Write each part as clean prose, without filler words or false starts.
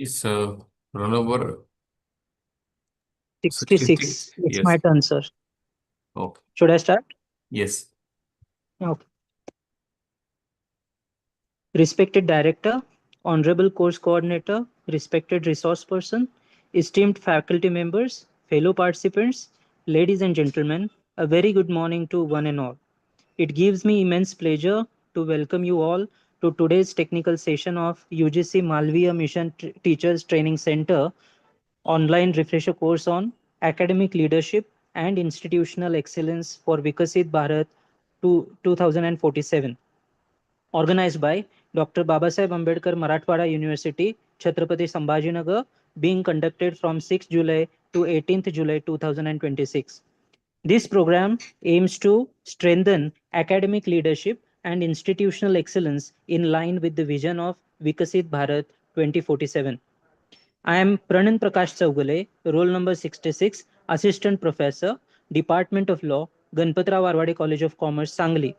Is roll number 66. 66? It's Yes. my turn, sir. Okay. Should I start? Yes. Okay. Respected Director, Honorable Course Coordinator, respected resource person, esteemed faculty members, fellow participants, ladies and gentlemen, a very good morning to one and all. It gives me immense pleasure to welcome you all to today's technical session of UGC Malviya Mission Teachers Training Center online refresher course on academic leadership and institutional excellence for Viksit Bharat to 2047, organized by Dr. Babasaheb Ambedkar Marathwada University, Chhatrapati Sambhajinagar, being conducted from 6 July to 18th July 2026. This program aims to strengthen academic leadership and institutional excellence in line with the vision of Viksit Bharat 2047. I am Pranan Prakash Chaugale, roll number 66, Assistant Professor, Department of Law, Ganpatrao Arwade College of Commerce, Sangli.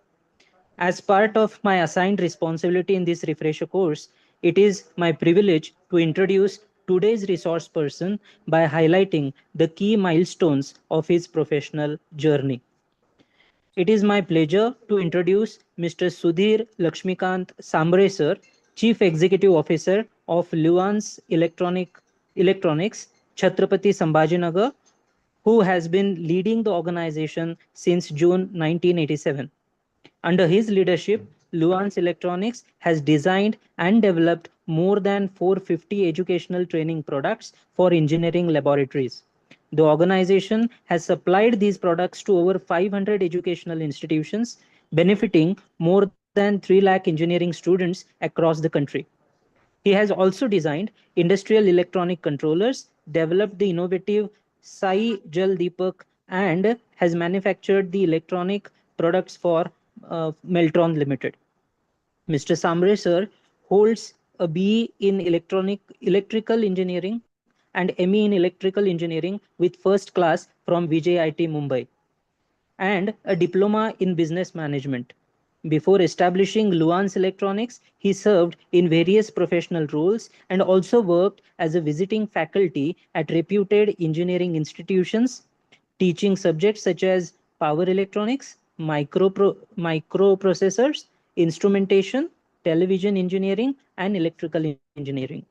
As part of my assigned responsibility in this refresher course, it is my privilege to introduce today's resource person by highlighting the key milestones of his professional journey. It is my pleasure to introduce Mr. Sudhir Lakshmikant Sambrey sir, Chief Executive Officer of Luans Electronics, Chhatrapati Sambhajinagar, who has been leading the organization since June 1987. Under his leadership, Luans Electronics has designed and developed more than 450 educational training products for engineering laboratories. The organization has supplied these products to over 500 educational institutions, benefiting more than 3 lakh engineering students across the country. He has also designed industrial electronic controllers, developed the innovative Sai Jal Deepak, and has manufactured the electronic products for Meltron Limited. Mr. Sambre sir holds a BE in electrical engineering and ME in electrical engineering with first class from VJIT Mumbai and a diploma in business management. Before establishing Luans Electronics, he served in various professional roles and also worked as a visiting faculty at reputed engineering institutions, teaching subjects such as power electronics, microprocessors, instrumentation, television engineering, and electrical engineering.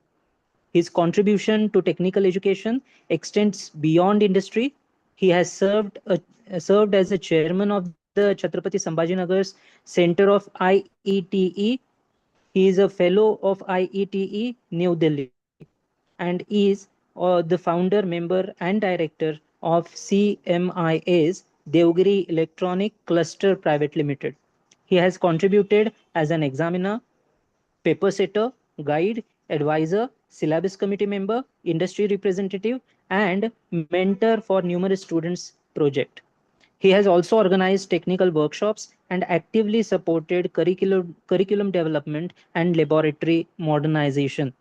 His contribution to technical education extends beyond industry. He has served as a chairman of the Chhatrapati Sambhajinagar's Center of IETE. He is a fellow of IETE New Delhi and is the founder, member, and director of CMIA's Devgiri Electronic Cluster Private Limited. He has contributed as an examiner, paper setter, guide, advisor, syllabus committee member, industry representative, and mentor for numerous students' project. He has also organized technical workshops and actively supported curriculum development and laboratory modernization.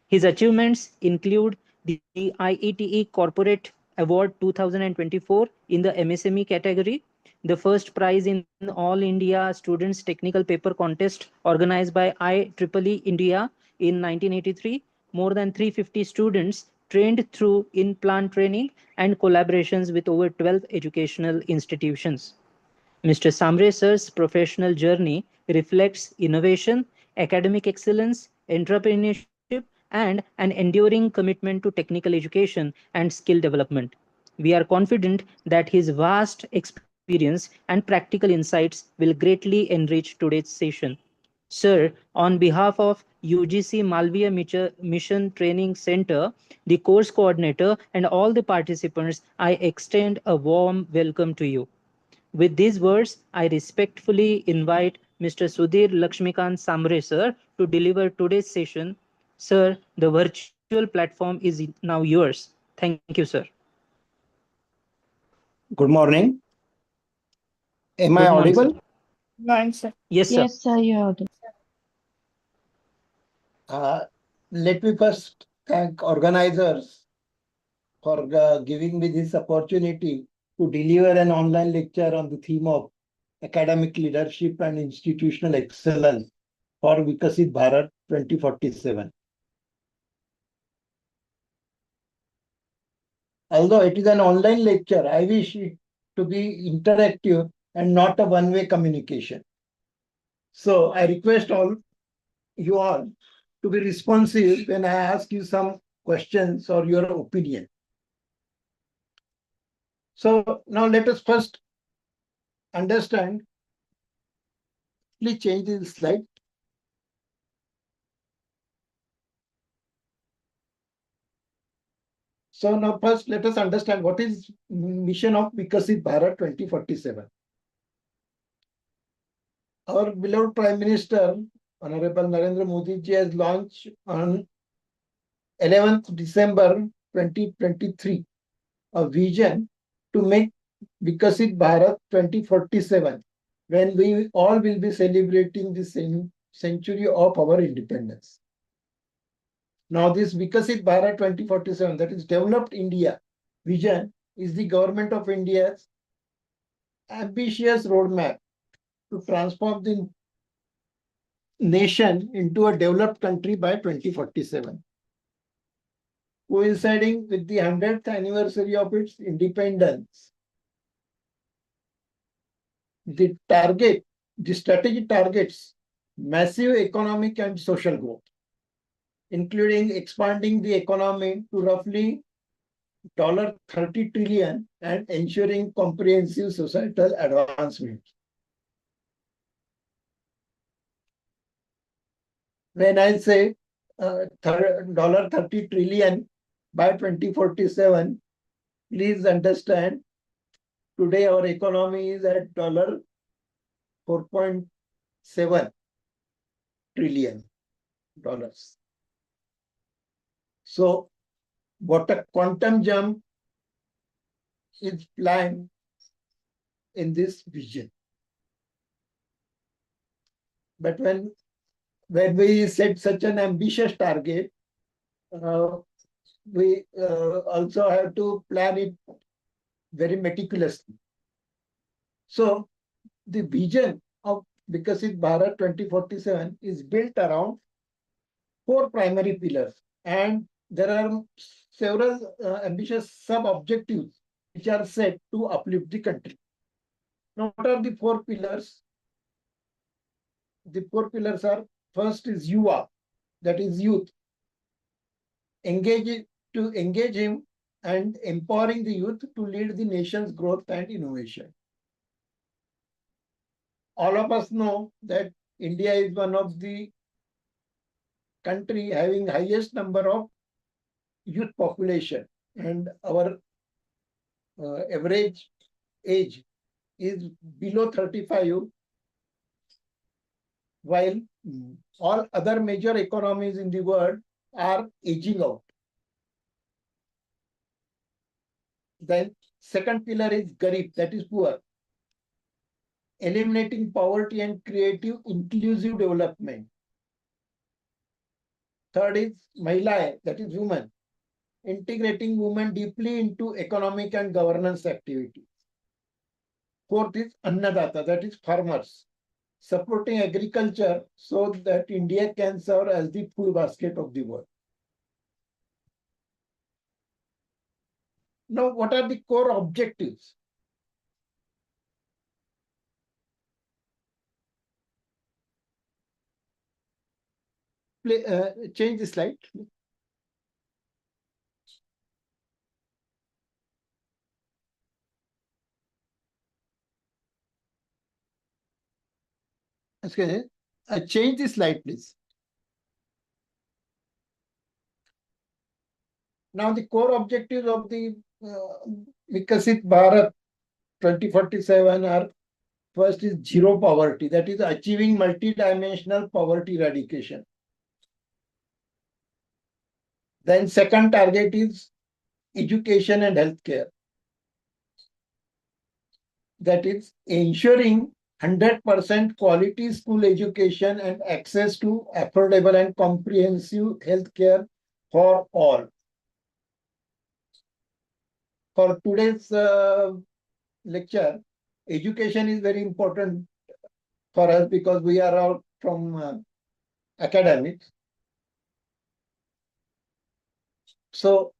His achievements include the IETE Corporate Award 2024 in the MSME category, the first prize in All India Students Technical Paper Contest organized by IEEE India in 1983, more than 350 students trained through in-plant training and collaborations with over 12 educational institutions. Mr. Samre sir's professional journey reflects innovation, academic excellence, entrepreneurship, and an enduring commitment to technical education and skill development. We are confident that his vast experience and practical insights will greatly enrich today's session. Sir, on behalf of UGC Malviya Mission Training Center, the course coordinator, and all the participants, I extend a warm welcome to you. With these words, I respectfully invite Mr. Sudhir Lakshmikant Samre sir to deliver today's session. Sir, the virtual platform is now yours. Thank you, sir. Good morning. Am Good I morning, sir. audible? Yes, sir. Yes, sir, you're audible. Uh, Let me first thank organizers for giving me this opportunity to deliver an online lecture on the theme of academic leadership and institutional excellence for Viksit Bharat 2047. Although it is an online lecture, I wish it to be interactive and not a one-way communication. So I request you all to be responsive when I ask you some questions or your opinion. So now let us first understand. Please change the slide. So now first let us understand what is mission of Viksit Bharat 2047. Our beloved Prime Minister, Honorable Narendra Modi ji, has launched on 11th December 2023 a vision to make Viksit Bharat 2047, when we all will be celebrating the century of our independence. Now, this Viksit Bharat 2047, that is Developed India vision, is the Government of India's ambitious roadmap to transform the nation into a developed country by 2047. Coinciding with the 100th anniversary of its independence, the strategy targets massive economic and social growth, including expanding the economy to roughly $30 trillion and ensuring comprehensive societal advancement. When I say $30 trillion by 2047, please understand today our economy is at $4.7 trillion. So what a quantum jump is planned in this vision. But when we set such an ambitious target, we also have to plan it very meticulously. So the vision of Viksit Bharat 2047 is built around 4 primary pillars, and there are several ambitious sub-objectives which are set to uplift the country. Now, what are the 4 pillars? The 4 pillars are: first is Yuva, that is youth. To engage him and empowering the youth to lead the nation's growth and innovation. All of us know that India is one of the country having highest number of youth population, and our average age is below 35, while all other major economies in the world are aging out. Then second pillar is Garib, that is poor. Eliminating poverty and creative inclusive development. Third is Mahila, that is women. Integrating women deeply into economic and governance activities. Fourth is Annadata, that is farmers. Supporting agriculture so that India can serve as the food basket of the world. Now, what are the core objectives? Change the slide. Okay. Change the slide, please. Now, the core objectives of the Viksit Bharat 2047 are: first is zero poverty, that is achieving multidimensional poverty eradication. Then second target is education and healthcare. That is ensuring 100% quality school education and access to affordable and comprehensive healthcare for all. For today's lecture, education is very important for us because we are all from academics. So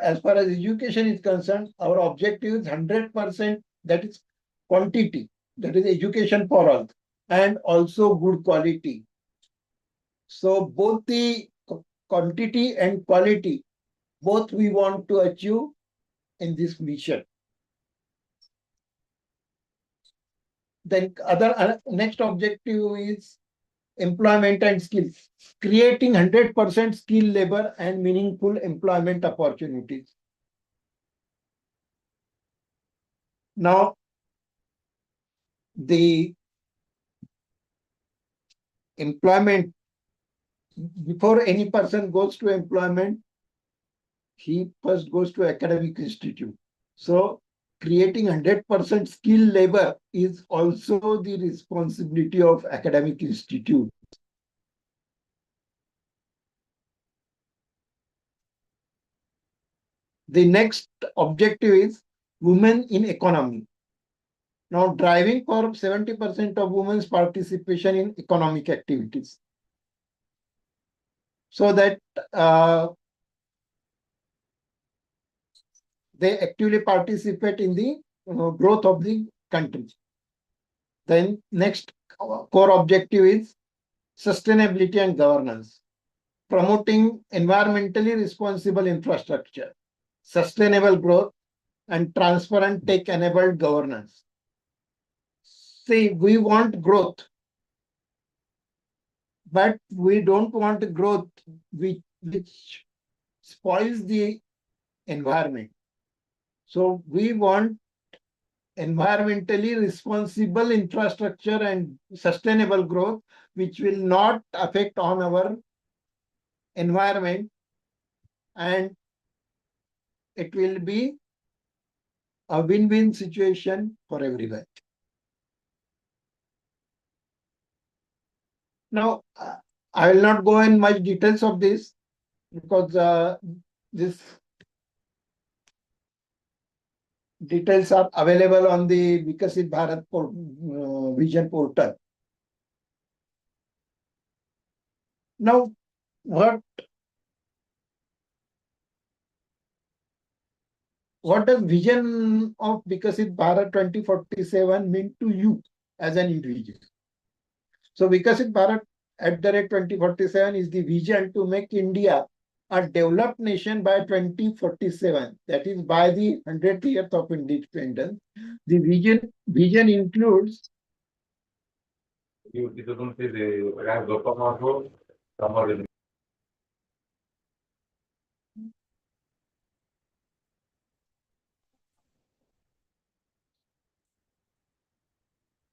as far as education is concerned, our objective is 100%, that is quantity, that is education for all, and also good quality. So both the quantity and quality, both we want to achieve in this mission. Then next objective is employment and skills, creating 100% skilled labor and meaningful employment opportunities. Now, the employment, before any person goes to employment, he first goes to academic institute. So creating 100% skilled labor is also the responsibility of academic institute. The next objective is women in economy. Now driving for 70% of women's participation in economic activities, so that they actively participate in the growth of the country. Then next core objective is sustainability and governance, promoting environmentally responsible infrastructure, sustainable growth, and transparent tech-enabled governance. See, we want growth, but we don't want growth which spoils the environment. So we want environmentally responsible infrastructure and sustainable growth, which will not affect on our environment, and it will be a win-win situation for everyone. Now, I will not go in much details of this, because this details are available on the Viksit Bharat Vision portal. Now, what does vision of Viksit Bharat 2047 mean to you as an individual? So Viksit Bharat @2047 is the vision to make India a developed nation by 2047. That is by the 100th year of independence. The vision includes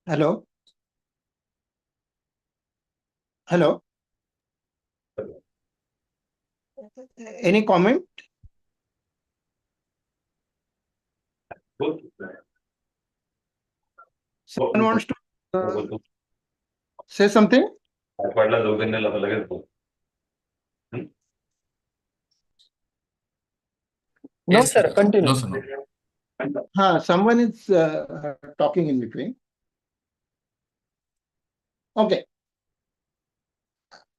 hello. Hello. Any comment? Someone wants to say something? No, Yes, sir. sir. Continue. No, sir, no. Someone is talking in between. Okay.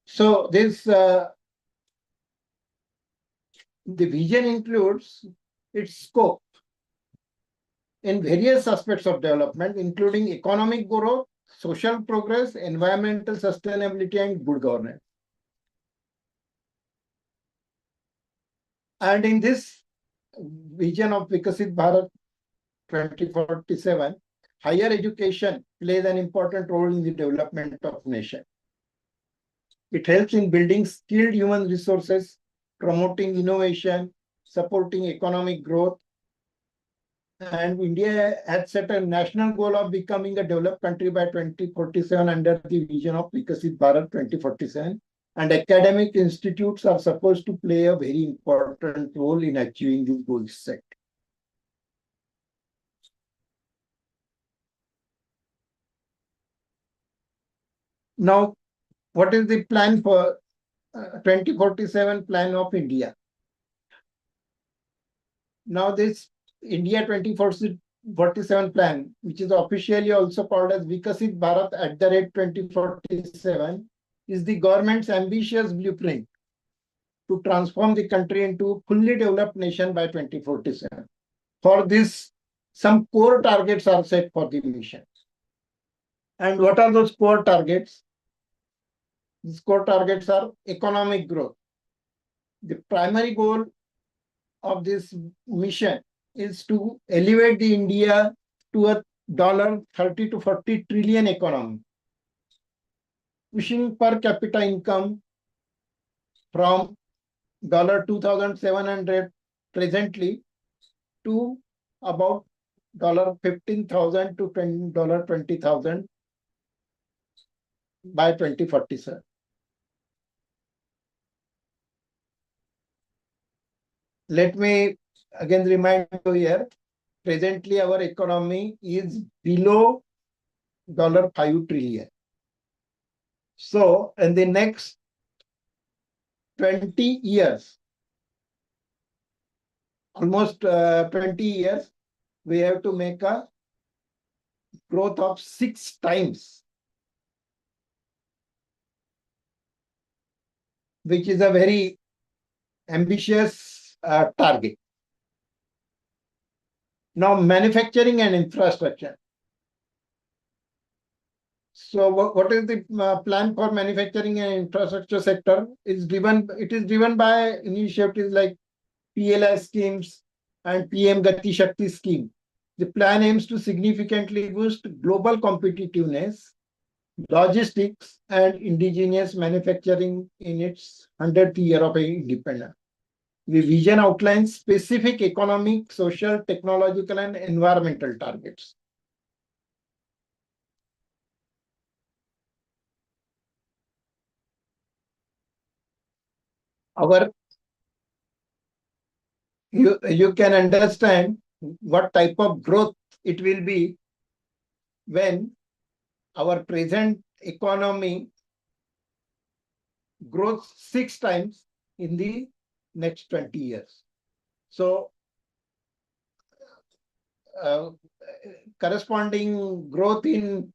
So this the vision includes its scope in various aspects of development, including economic growth, social progress, environmental sustainability, and good governance. And in this vision of Viksit Bharat 2047, higher education plays an important role in the development of nation. It helps in building skilled human resources, promoting innovation, supporting economic growth. And India has set a national goal of becoming a developed country by 2047 under the vision of Viksit Bharat 2047. And academic institutes are supposed to play a very important role in achieving these goals set. Now, what is the plan for 2047 plan of India? Now, this India 2047 plan, which is officially also called as Viksit Bharat @2047, is the government's ambitious blueprint to transform the country into a fully developed nation by 2047. For this, some core targets are set for the mission. And what are those core targets? These core targets are economic growth. The primary goal of this mission is to elevate the India to a $30 to 40 trillion economy, pushing per capita income from $2,700 presently to about $15,000 to $20,000 by 2047. Let me again remind you here, presently our economy is below $5 trillion. So in the next 20 years, almost 20 years, we have to make a growth of 6 times, which is a very ambitious target. Now, manufacturing and infrastructure. So, what is the plan for manufacturing and infrastructure sector? It is driven by initiatives like PLI schemes and PM Gati Shakti scheme. The plan aims to significantly boost global competitiveness, logistics, and indigenous manufacturing in its 100th year of independence. The vision outlines specific economic, social, technological, and environmental targets. You can understand what type of growth it will be when our present economy grows 6 times in the next 20 years. So, corresponding growth in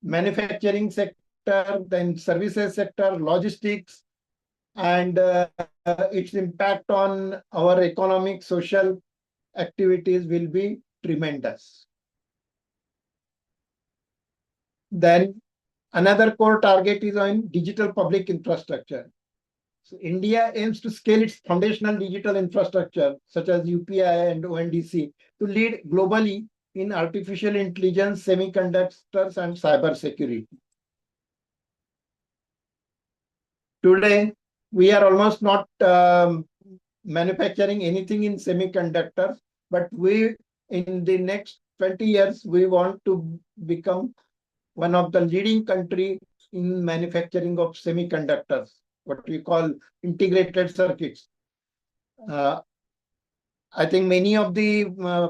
manufacturing sector, then services sector, logistics, and its impact on our economic, social activities will be tremendous. Then another core target is on digital public infrastructure. So India aims to scale its foundational digital infrastructure, such as UPI and ONDC, to lead globally in artificial intelligence, semiconductors, and cyber security. Today, we are almost not manufacturing anything in semiconductors, but in the next 20 years, we want to become one of the leading country in manufacturing of semiconductors, what we call integrated circuits. I think many of the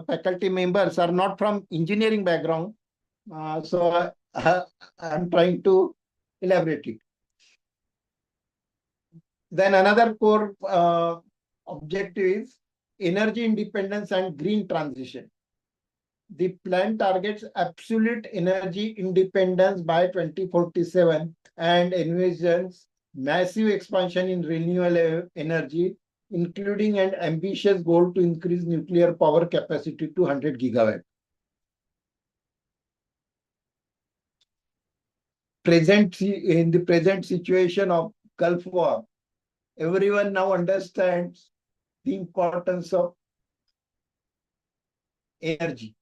faculty members are not from engineering background, so I'm trying to elaborate it. Then another core objective is energy independence and green transition. The plan targets absolute energy independence by 2047 and envisions massive expansion in renewable energy, including an ambitious goal to increase nuclear power capacity to 100 gigawatt. In the present situation of Gulf War, everyone now understands the importance of energy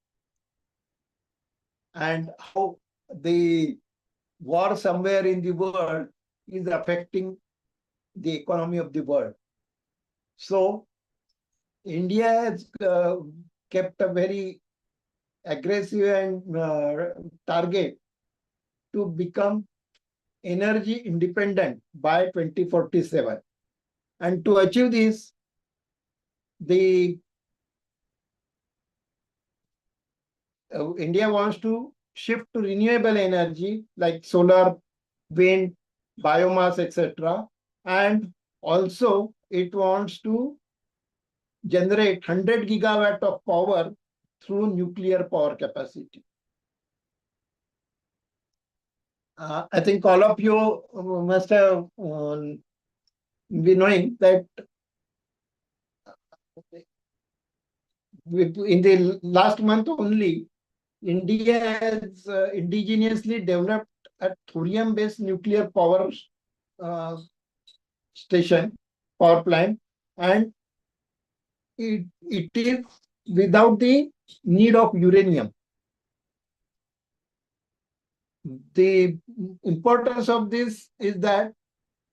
and how the war somewhere in the world is affecting the economy of the world. So India has kept a very aggressive and target to become energy independent by 2047. And to achieve this, India wants to shift to renewable energy like solar, wind, biomass, etc. And also it wants to generate 100 gigawatt of power through nuclear power capacity. I think all of you must have we knowing that in the last month only, India has indigenously developed a thorium-based nuclear power uh, station, power plant, and it is without the need of uranium. The importance of this is that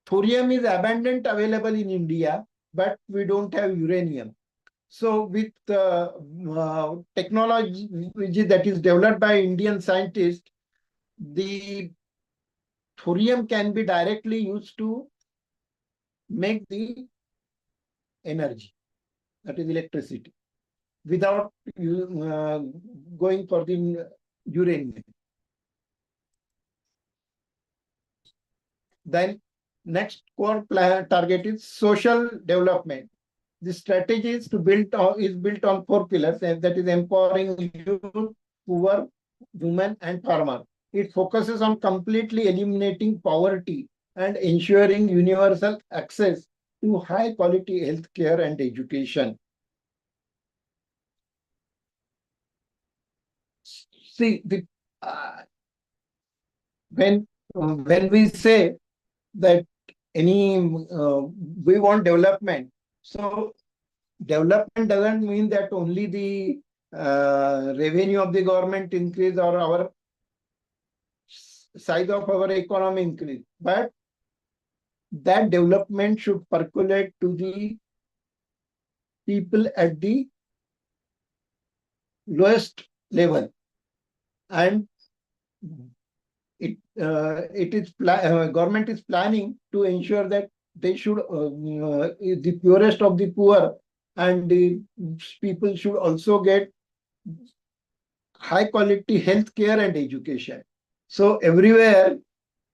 thorium is abundant available in India, but we don't have uranium. So with technology that is developed by Indian scientists, the thorium can be directly used to make the energy, that is electricity, without going for the uranium. Then next core target is social development. The strategy is built on four pillars, and that is empowering youth, poor, women, and farmer. It focuses on completely eliminating poverty and ensuring universal access to high quality healthcare and education. See, uh, when we say that any we want development, so development doesn't mean that only the revenue of the government increase or our size of our economy increase, but that development should percolate to the people at the lowest level, and government is planning to ensure that they should the poorest of the poor and the people should also get high quality health care and education. So everywhere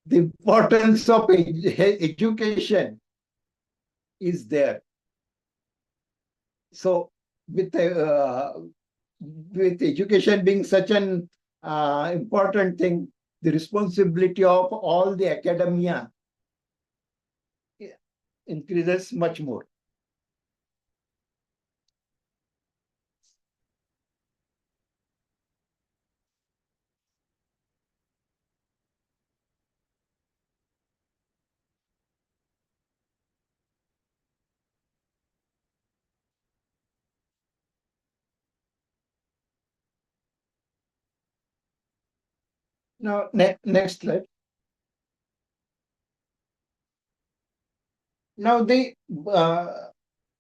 the importance of education is there. So with education being such an important thing, the responsibility of all the academia increases much more. Now, next slide. Now,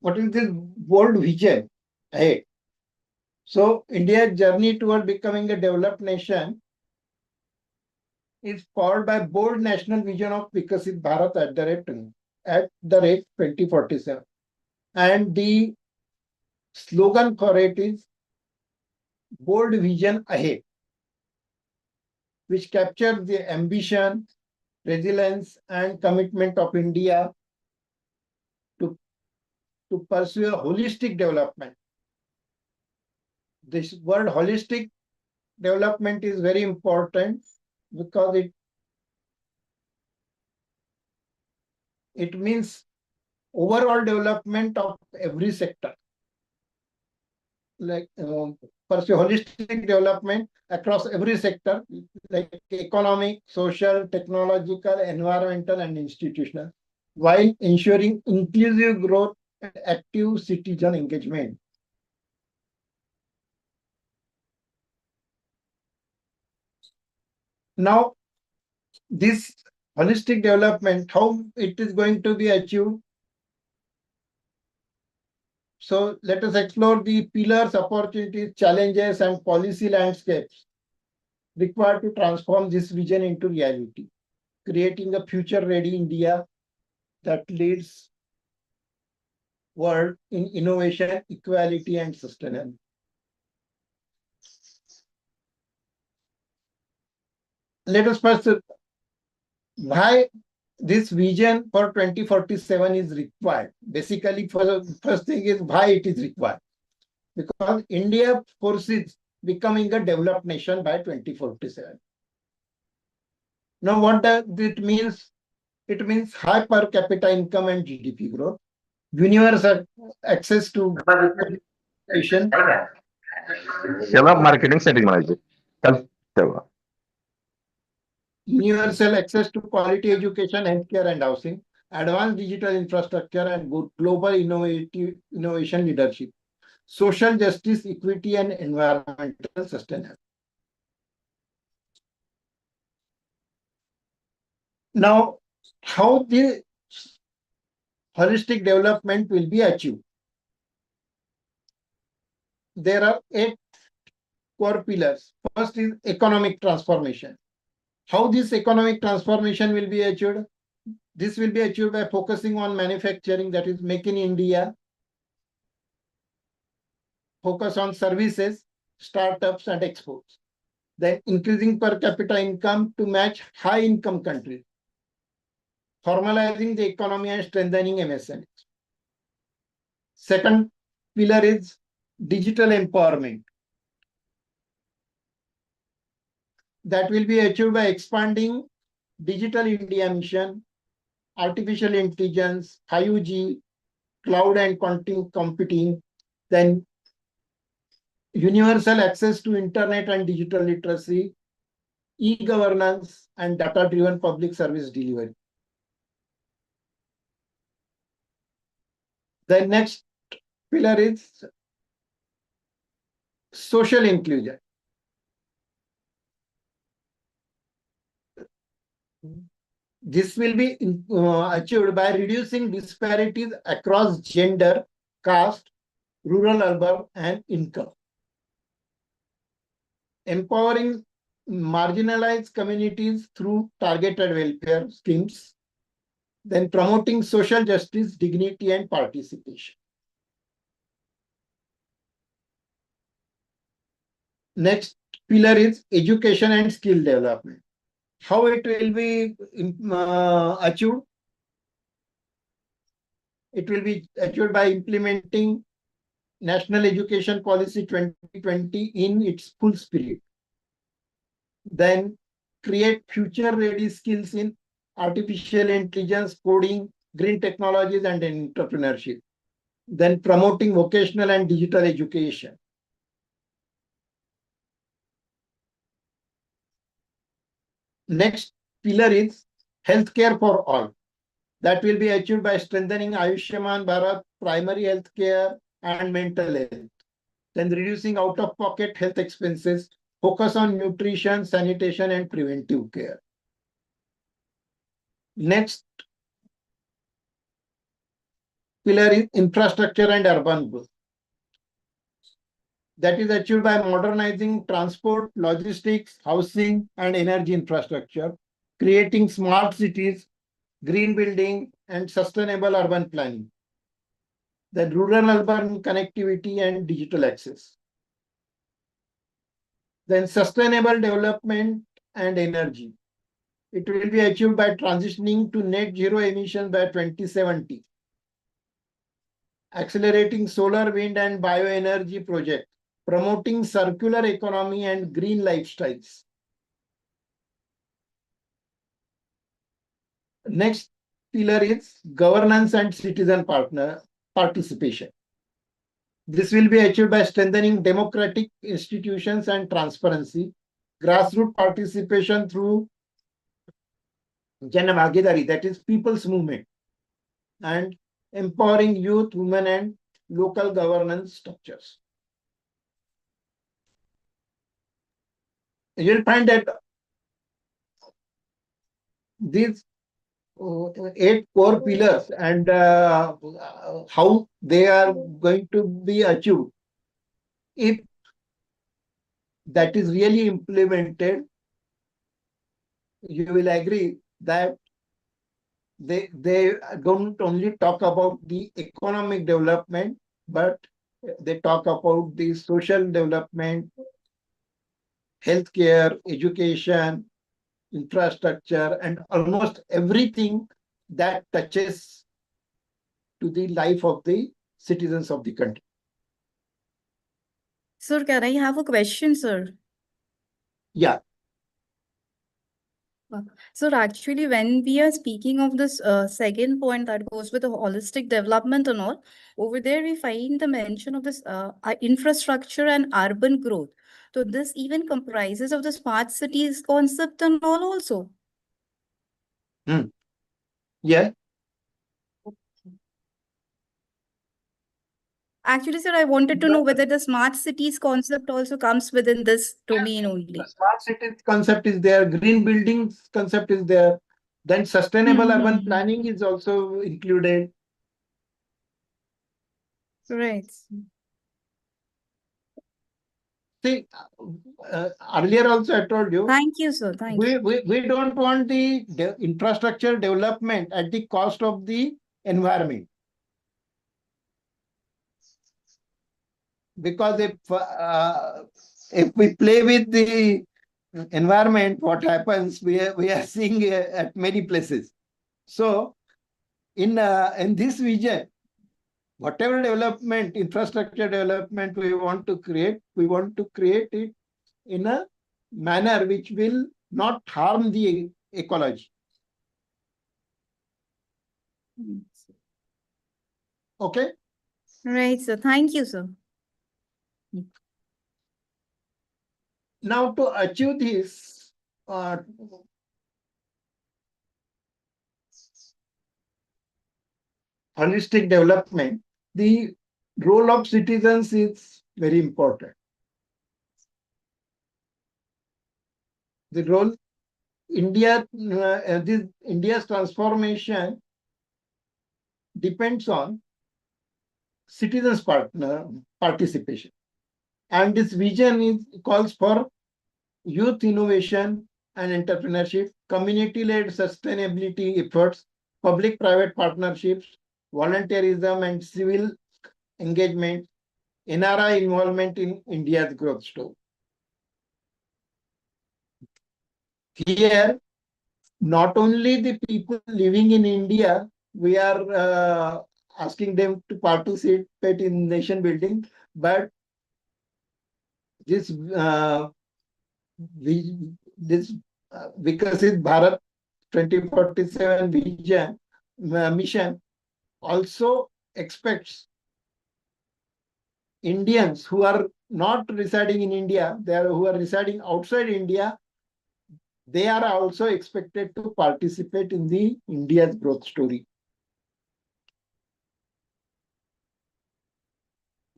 what is this bold vision ahead? So, India's journey toward becoming a developed nation is powered by bold national vision of Viksit Bharat at the rate 2047. And the slogan for it is bold vision ahead, which captures the ambition, resilience, and commitment of India to, to pursue a holistic development. This word holistic development is very important because it means overall development of every sector. Like pursue holistic development across every sector, like economic, social, technological, environmental, and institutional, while ensuring inclusive growth and active citizen engagement. Now, this holistic development, how it is going to be achieved? So let us explore the pillars, opportunities, challenges, and policy landscapes required to transform this vision into reality, creating a future-ready India that leads world in innovation, equality, and sustainability. Let us first why this vision for 2047 is required. Basically, for the first thing is why it is required. Because India foresees becoming a developed nation by 2047. Now, what does it means It means high per capita income and GDP growth, universal access to education, याला marketing साठी म्हणायचे चल तेव्हा universal access to quality education, healthcare and housing, advanced digital infrastructure and global innovation leadership, social justice, equity and environmental sustainability. Now, how the holistic development will be achieved? There are 8 core pillars. First is economic transformation. How this economic transformation will be achieved? This will be achieved by focusing on manufacturing, that is make in India, focus on services, startups and exports. Then increasing per capita income to match high income countries, formalizing the economy and strengthening MSMEs. Second pillar is digital empowerment. That will be achieved by expanding Digital India Mission, artificial intelligence, 5G, cloud and quantum computing, then universal access to internet and digital literacy, e-governance and data-driven public service delivery. The next pillar is social inclusion. This will be achieved by reducing disparities across gender, caste, rural, urban, and income. Empowering marginalized communities through targeted welfare schemes. Then promoting social justice, dignity, and participation. Next pillar is education and skill development. How it will be achieved? It will be achieved by implementing National Education Policy 2020 in its full spirit. Then create future-ready skills in artificial intelligence, coding, green technologies, and entrepreneurship. Then promoting vocational and digital education. Next pillar is healthcare for all. That will be achieved by strengthening Ayushman Bharat, primary healthcare, and mental health. Then reducing out-of-pocket health expenses, focus on nutrition, sanitation, and preventive care. Next pillar is infrastructure and urban growth. That is achieved by modernizing transport, logistics, housing, and energy infrastructure, creating smart cities, green building, and sustainable urban planning. Then rural-urban connectivity and digital access. Then sustainable development and energy. It will be achieved by transitioning to net zero emissions by 2070. Accelerating solar, wind, and bioenergy projects, promoting circular economy and green lifestyles. Next pillar is governance and citizen participation. This will be achieved by strengthening democratic institutions and transparency, grassroots participation through Jan Bhagidari, that is people's movement, and empowering youth, women, and local governance structures. You'll find that these 8 core pillars and how they are going to be achieved, if that is really implemented, you will agree that they don't only talk about the economic development, but they talk about the social development, healthcare, education, infrastructure, and almost everything that touches to the life of the citizens of the country. Sir, can I have a question, sir? Yeah. So actually, when we are speaking of this second point that goes with the holistic development and all, over there we find the mention of this infrastructure and urban growth. So this even comprises of the smart cities concept and all also. Yeah. Actually, sir, I wanted to know whether the smart cities concept also comes within this domain only. The smart cities concept is there, green buildings concept is there, then sustainable urban planning is also included. Right. See, earlier also I told you, Thank you, sir. Thank you. we don't want the infrastructure development at the cost of the environment. Because if we play with the environment, what happens, we are seeing at many places. So in this vision, whatever development, infrastructure development we want to create it in a manner which will not harm the ecology. Okay? Right, sir. Thank you, sir. Now to achieve this holistic development, the role of citizens is very important. The role India's transformation depends on citizens' participation, and this vision calls for youth innovation and entrepreneurship, community-led sustainability efforts, public-private partnerships, volunteerism and civil engagement, NRI involvement in India's growth story. Here, not only the people living in India, we are asking them to participate in nation building, but this Viksit Bharat 2047 vision mission also expects Indians who are not residing in India, who are residing outside India, they are also expected to participate in the India's growth story.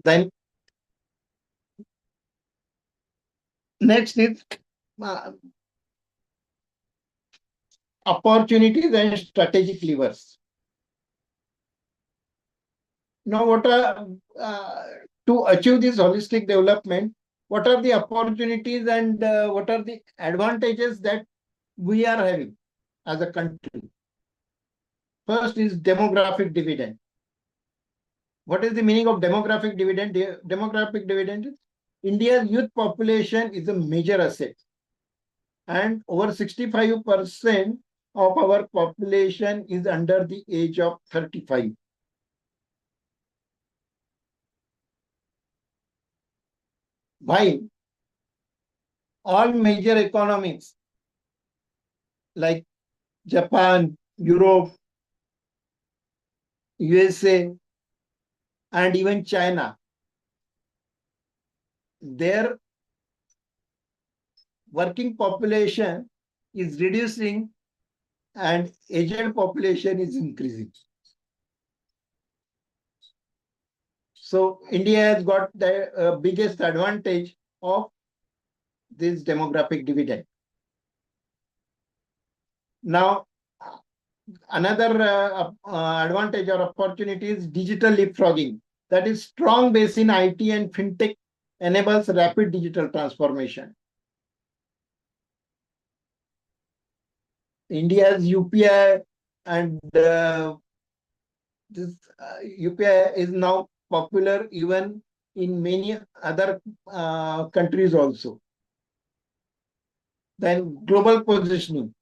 Then next is opportunities and strategic levers. Now, what are to achieve this holistic development? What are the opportunities and what are the advantages that we are having as a country? First is demographic dividend. What is the meaning of demographic dividend? Demographic dividend is India's youth population is a major asset, and over 65% of our population is under the age of 35. While all major economies like Japan, Europe, USA, and even China, their working population is reducing and aged population is increasing. So India has got the biggest advantage of this demographic dividend. Now, another advantage or opportunity is digital leapfrogging. That is, strong base in IT and fintech enables rapid digital transformation. India's UPI and this UPI is now popular even in many other countries also. Then global positioning.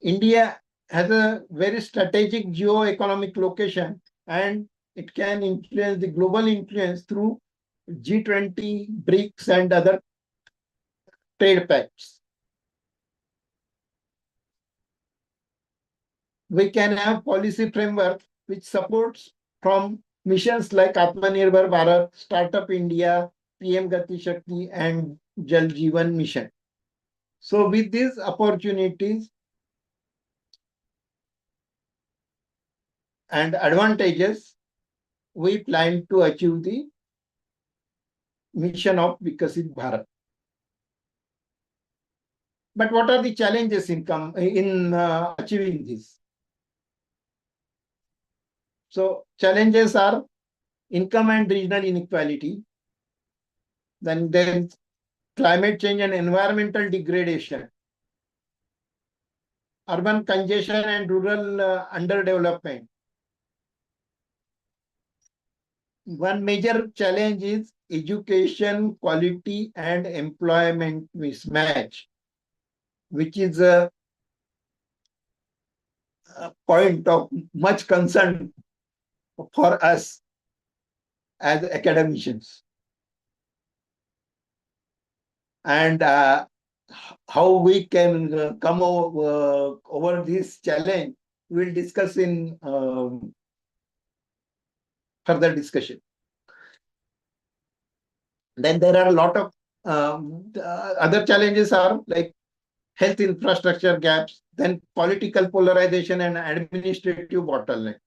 India has a very strategic geo-economic location, and it can influence the global influence through G20, BRICS, and other trade pacts. we can have policy framework which supports from missions like Atmanirbhar Bharat, Startup India, PM Gati Shakti, and Jal Jeevan Mission. So with these opportunities and advantages, we plan to achieve the mission of Viksit Bharat. But what are the challenges in achieving this? So challenges are income and regional inequality. Then there is climate change and environmental degradation, urban congestion and rural underdevelopment. One major challenge is education quality and employment mismatch, which is a point of much concern for us as academicians. And how we can come over this challenge, we'll discuss in further discussion. Then there are a lot of other challenges are like health infrastructure gaps, then political polarization and administrative bottlenecks.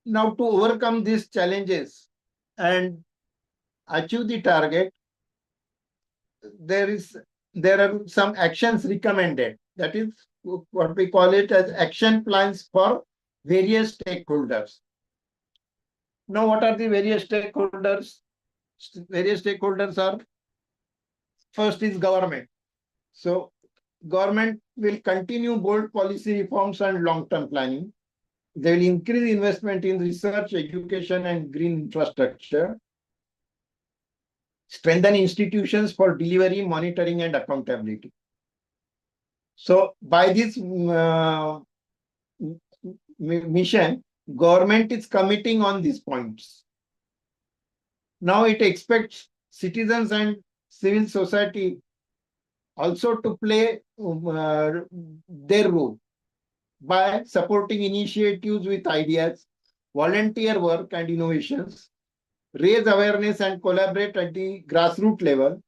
Now, to overcome these challenges and achieve the target, there are some actions recommended. That is what we call it as action plans for various stakeholders. Now, what are the various stakeholders? Various stakeholders are, first is government. So government will continue bold policy reforms and long-term planning. They will increase investment in research, education, and green infrastructure. Strengthen institutions for delivery, monitoring, and accountability. So by this mission, government is committing on these points. Now it expects citizens and civil society also to play their role by supporting initiatives with ideas, volunteer work and innovations, raise awareness and collaborate at the grassroots level,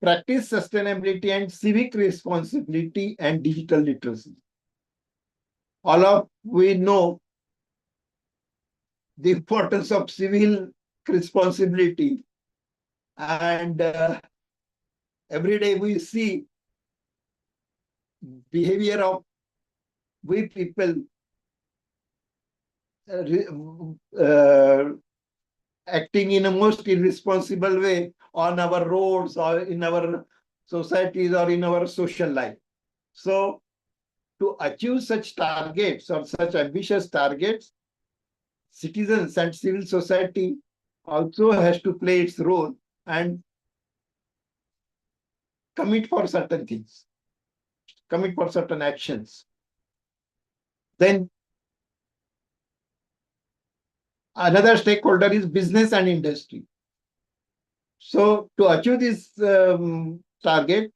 practice sustainability and civic responsibility and digital literacy. All of we know the importance of civil responsibility, and every day we see behavior of we people acting in a most irresponsible way on our roads or in our societies or in our social life. So to achieve such targets or such ambitious targets, citizens and civil society also has to play its role and commit for certain things, commit for certain actions. Then another stakeholder is business and industry. So to achieve this target,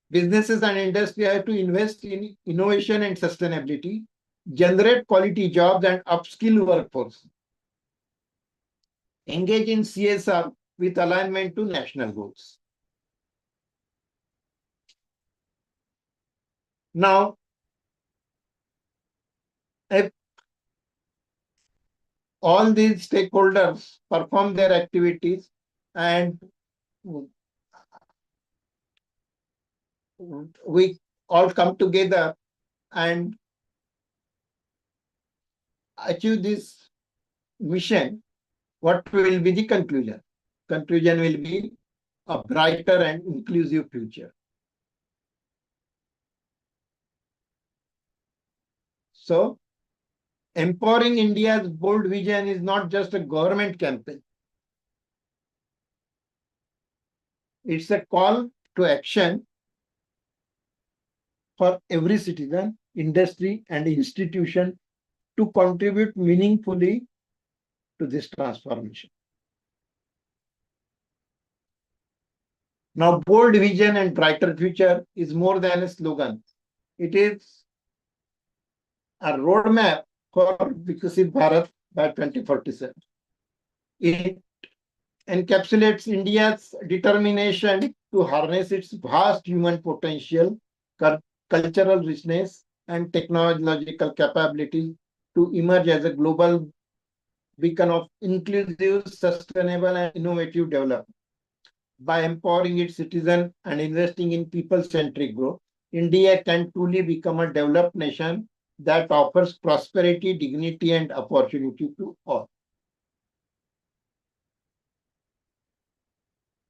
businesses and industry have to invest in innovation and sustainability, generate quality jobs and upskill workforce, engage in CSR with alignment to national goals. Now, if all these stakeholders perform their activities and we all come together and achieve this mission, what will be the conclusion? Conclusion will be a brighter and inclusive future. So, empowering India's bold vision is not just a government campaign. It's a call to action for every citizen, industry, and institution to contribute meaningfully to this transformation. Now, bold vision and brighter future is more than a slogan. It is a roadmap for Viksit Bharat by 2047. It encapsulates India's determination to harness its vast human potential, cultural richness, and technological capability to emerge as a global beacon of inclusive, sustainable, and innovative development. By empowering its citizens and investing in people-centric growth, India can truly become a developed nation that offers prosperity, dignity, and opportunity to all.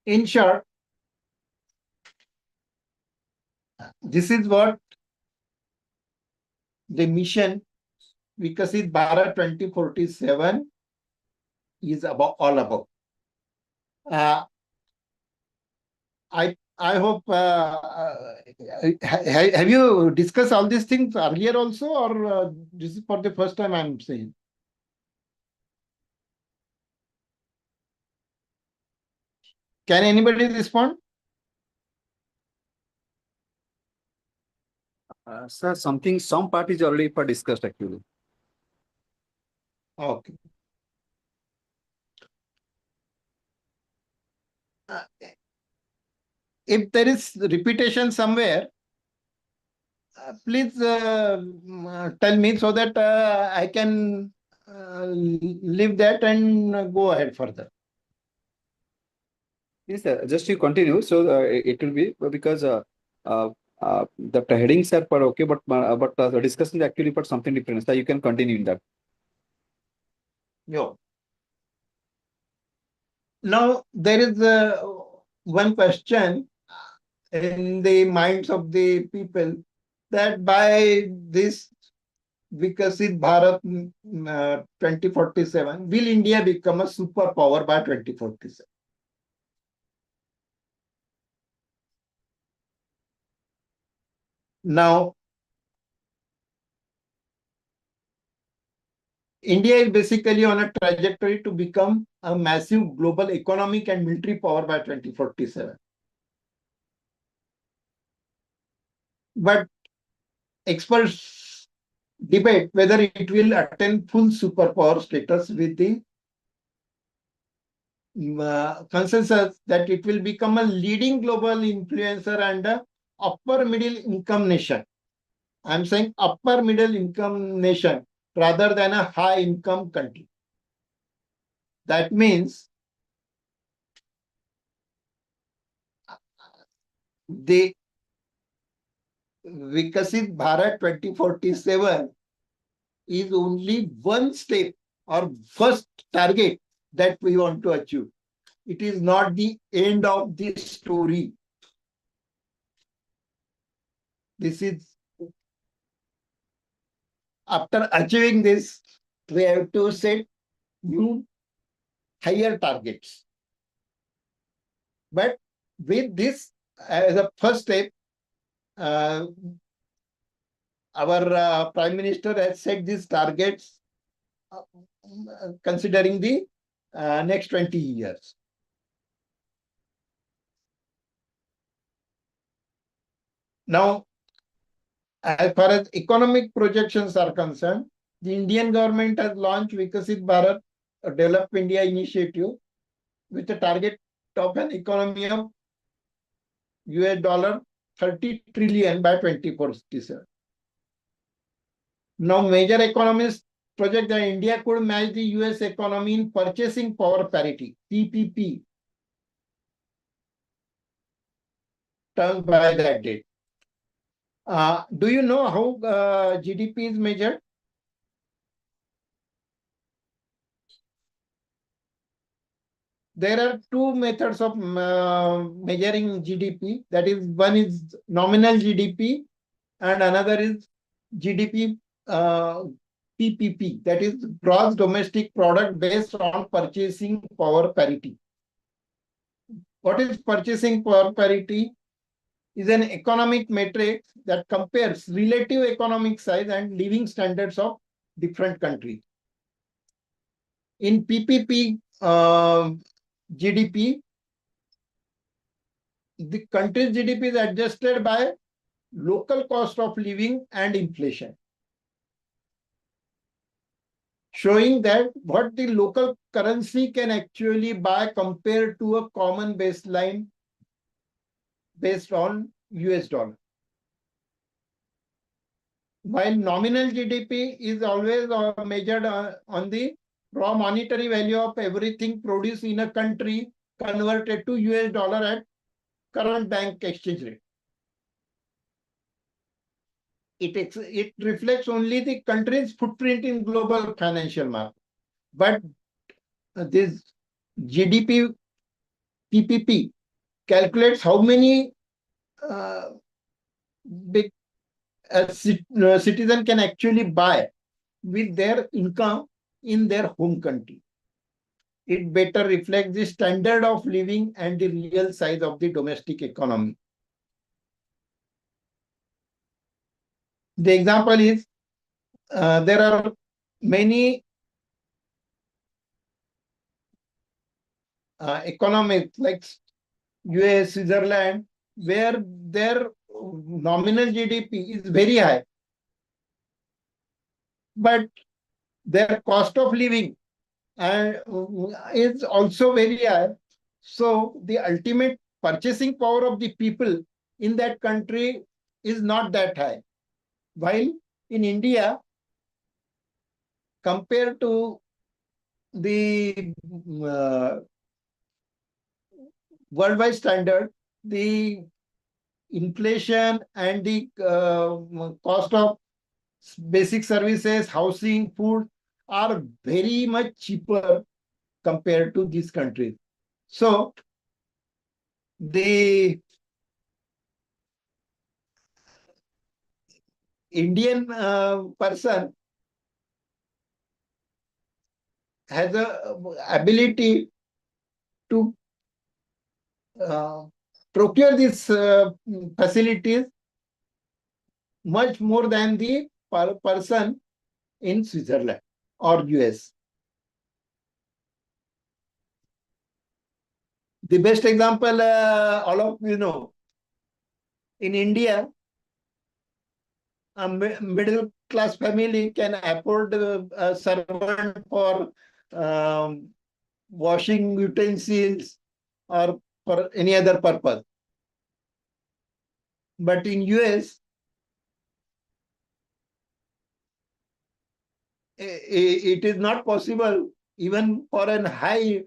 In short, this is what the mission Viksit Bharat 2047 is all about. I hope have you discussed all these things earlier also, or this is for the first time I'm saying? Can anybody respond? Sir, some part is already discussed actually. Okay. If there is repetition somewhere, please tell me so that I can leave that and go ahead further. Yes, sir. Just you continue. So it will be because the headings are per okay, but the discussion is actually for something different. So you can continue in that. Yeah. Now there is one question in the minds of the people that by this Viksit Bharat 2047, will India become a superpower by 2047? Now, India is basically on a trajectory to become a massive global economic and military power by 2047. But experts debate whether it will attain full superpower status with the consensus that it will become a leading global influencer and a upper middle income nation. I'm saying upper middle income nation rather than a high income country. That means the Viksit Bharat 2047 is only one step or first target that we want to achieve. It is not the end of the story. This is after achieving this, we have to set new higher targets. But with this as a first step, our Prime Minister has set these targets considering the next 20 years. Now, as far as economic projections are concerned, the Indian government has launched Viksit Bharat, a Develop India initiative, with a target of an economy of $30 trillion by 2047. Now, major economists project that India could match the US economy in purchasing power parity, PPP, terms by that date. Do you know how GDP is measured? There are two methods of measuring GDP. That is, one is nominal GDP and another is GDP PPP, that is gross domestic product based on purchasing power parity. What is purchasing power parity? Is an economic metric that compares relative economic size and living standards of different countries. In PPP GDP, the country's GDP is adjusted by local cost of living and inflation, showing that what the local currency can actually buy compared to a common baseline based on US dollar. While nominal GDP is always measured on the raw monetary value of everything produced in a country converted to US dollar at current bank exchange rate. It reflects only the country's footprint in global financial market. But this GDP PPP calculates how many big citizen can actually buy with their income in their home country. It better reflects the standard of living and the real size of the domestic economy. The example is there are many economies like US, Switzerland, where their nominal GDP is very high, but their cost of living is also very high. So the ultimate purchasing power of the people in that country is not that high. While in India, compared to the worldwide standard, the inflation and the cost of basic services, housing, food are very much cheaper compared to these countries. So the Indian person has a ability to procure these facilities much more than the person in Switzerland or US. The best example, all of you know, in India, a middle class family can afford a servant for washing utensils or for any other purpose. But in US, it is not possible even for an high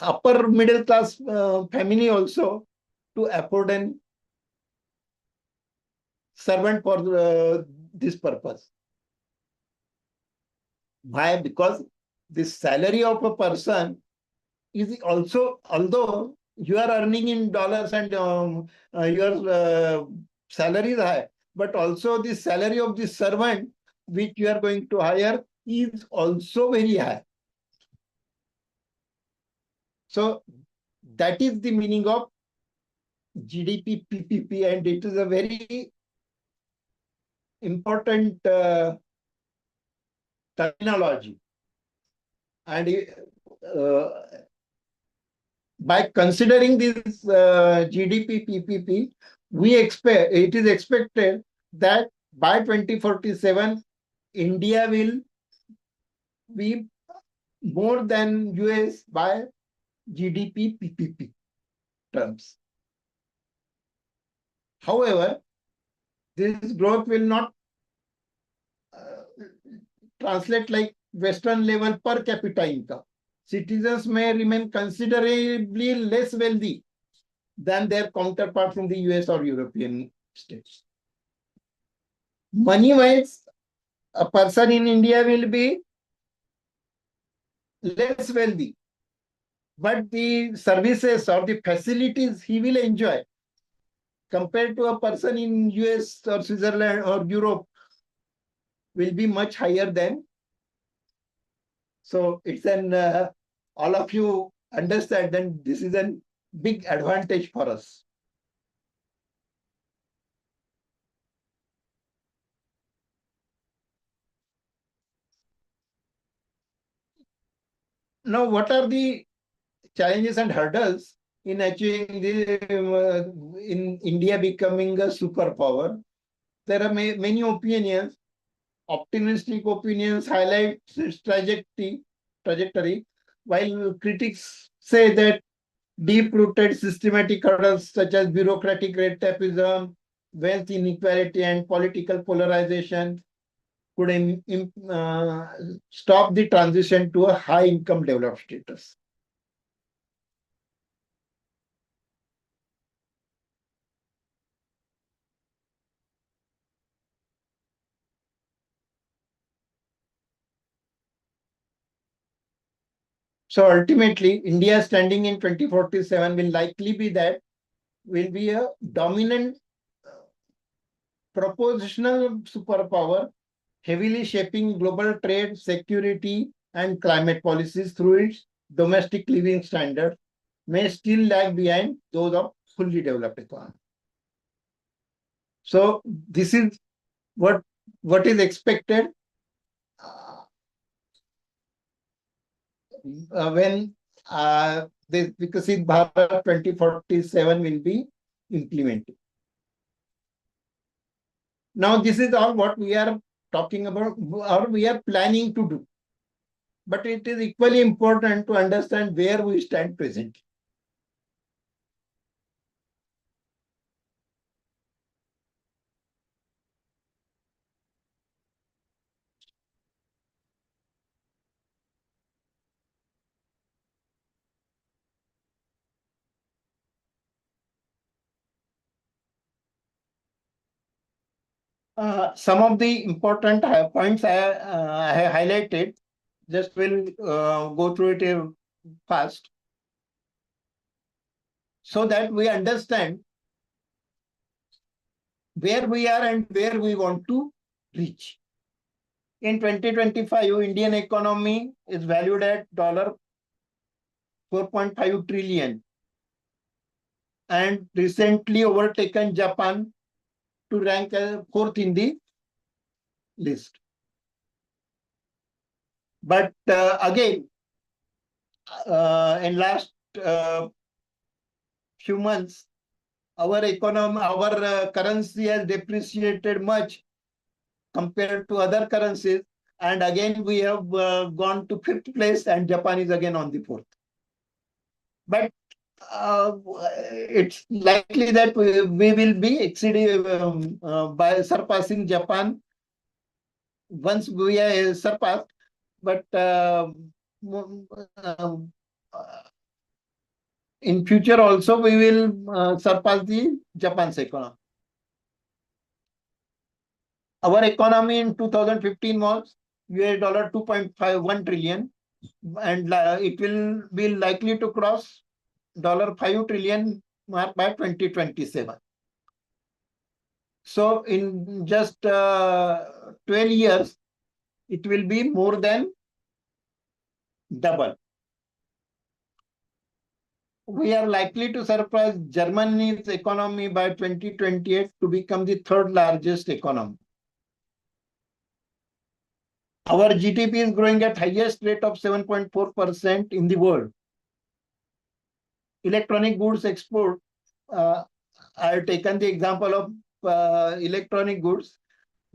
upper middle class family also to afford an servant for this purpose. Why? Because the salary of a person is also, although you are earning in dollars and your salary is high, but also the salary of the servant which you are going to hire is also very high. So that is the meaning of GDP PPP, and it is a very important terminology. And by considering this GDP PPP, it is expected that by 2047, India will be more than US by GDP PPP terms. However, this growth will not translate like Western level per capita income. Citizens may remain considerably less wealthy than their counterparts in the US or European states. Money-wise, a person in India will be less wealthy, but the services or the facilities he will enjoy compared to a person in US or Switzerland or Europe will be much higher than. So it's an all of you understand that this is a big advantage for us. Now, what are the challenges and hurdles in achieving in India becoming a superpower. There are many opinions. Optimistic opinions highlight its trajectory, while critics say that deep-rooted systematic hurdles such as bureaucratic red tapeism, wealth inequality, and political polarization could stop the transition to a high-income developed status. So ultimately, India standing in 2047 will likely be a dominant propositional superpower, heavily shaping global trade, security, and climate policies through its domestic living standards, may still lag behind those of fully developed economies. So this is what is expected when this Viksit Bharat 2047 will be implemented. Now, this is all what we are talking about or we are planning to do. But it is equally important to understand where we stand presently. Some of the important points I have highlighted, just will go through it fast so that we understand where we are and where we want to reach. In 2025, Indian economy is valued at $4.5 trillion and recently overtaken Japan to rank as fourth in the list. But again, in last few months, our currency has depreciated much compared to other currencies. And again, we have gone to fifth place and Japan is again on the fourth. But it's likely that we will be exceeding by surpassing Japan once we are surpassed. But in future also we will surpass the Japan's economy. Our economy in 2015 was $2.51 trillion, and it will be likely to cross $5 trillion mark by 2027. So in just 12 years, it will be more than double. We are likely to surpass Germany's economy by 2028 to become the third largest economy. Our GDP is growing at highest rate of 7.4% in the world. Electronic goods export, I have taken the example of electronic goods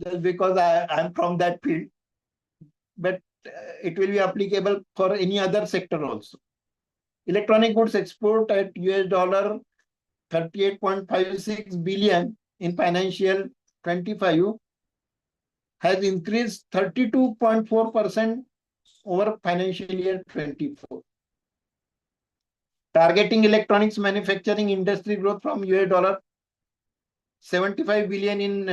just because I am from that field, but it will be applicable for any other sector also. Electronic goods export at $38.56 billion in financial 25 has increased 32.4% over financial year 24. Targeting electronics manufacturing industry growth from $75 billion in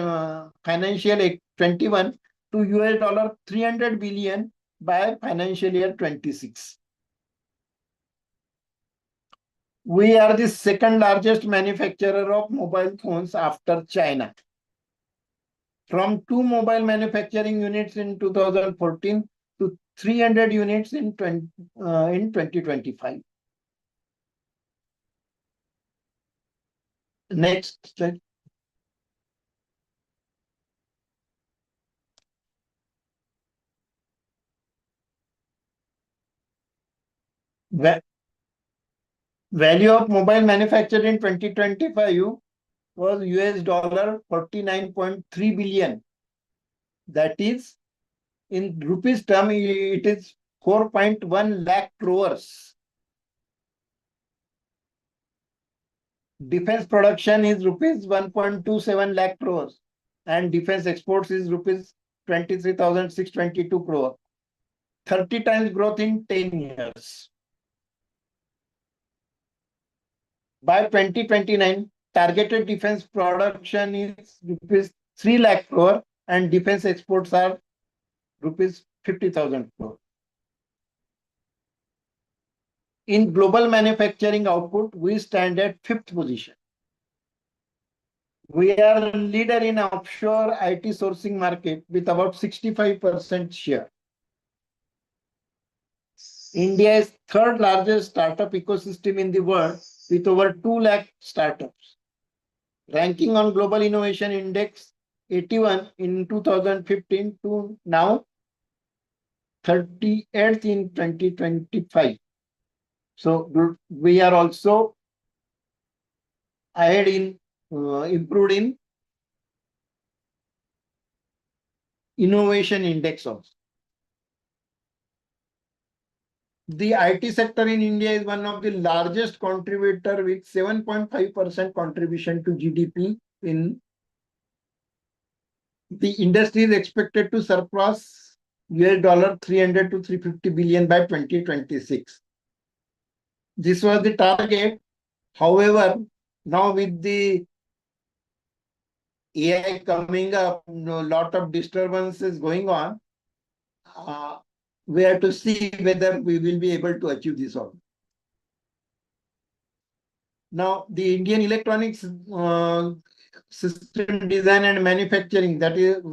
financial 21 to $300 billion by financial year 26. We are the second largest manufacturer of mobile phones after China. From 2 mobile manufacturing units in 2014 to 300 units in 2025. Next slide. Value of mobile manufactured in 2025 was $49.3 billion. That is, in rupees term, it is 4.1 lakh crores. Defense production is rupees 1.27 lakh crores and defense exports is rupees 23,622 crore. 30 times growth in 10 years. By 2029, targeted defense production is rupees 3 lakh crore and defense exports are rupees 50,000 crore. In global manufacturing output, we stand at 5th position. We are a leader in offshore IT sourcing market with about 65% share. India is third largest startup ecosystem in the world with over 2 lakh startups. Ranking on Global Innovation Index 81 in 2015 to now 38th in 2025. So we are also ahead in improved in innovation index also. The IT sector in India is one of the largest contributor with 7.5% contribution to GDP. In the industry is expected to surpass $300 to 350 billion by 2026. This was the target. However, now with the AI coming up, a lot of disturbances going on. We have to see whether we will be able to achieve this all. Now, the Indian electronics system design and manufacturing, that is,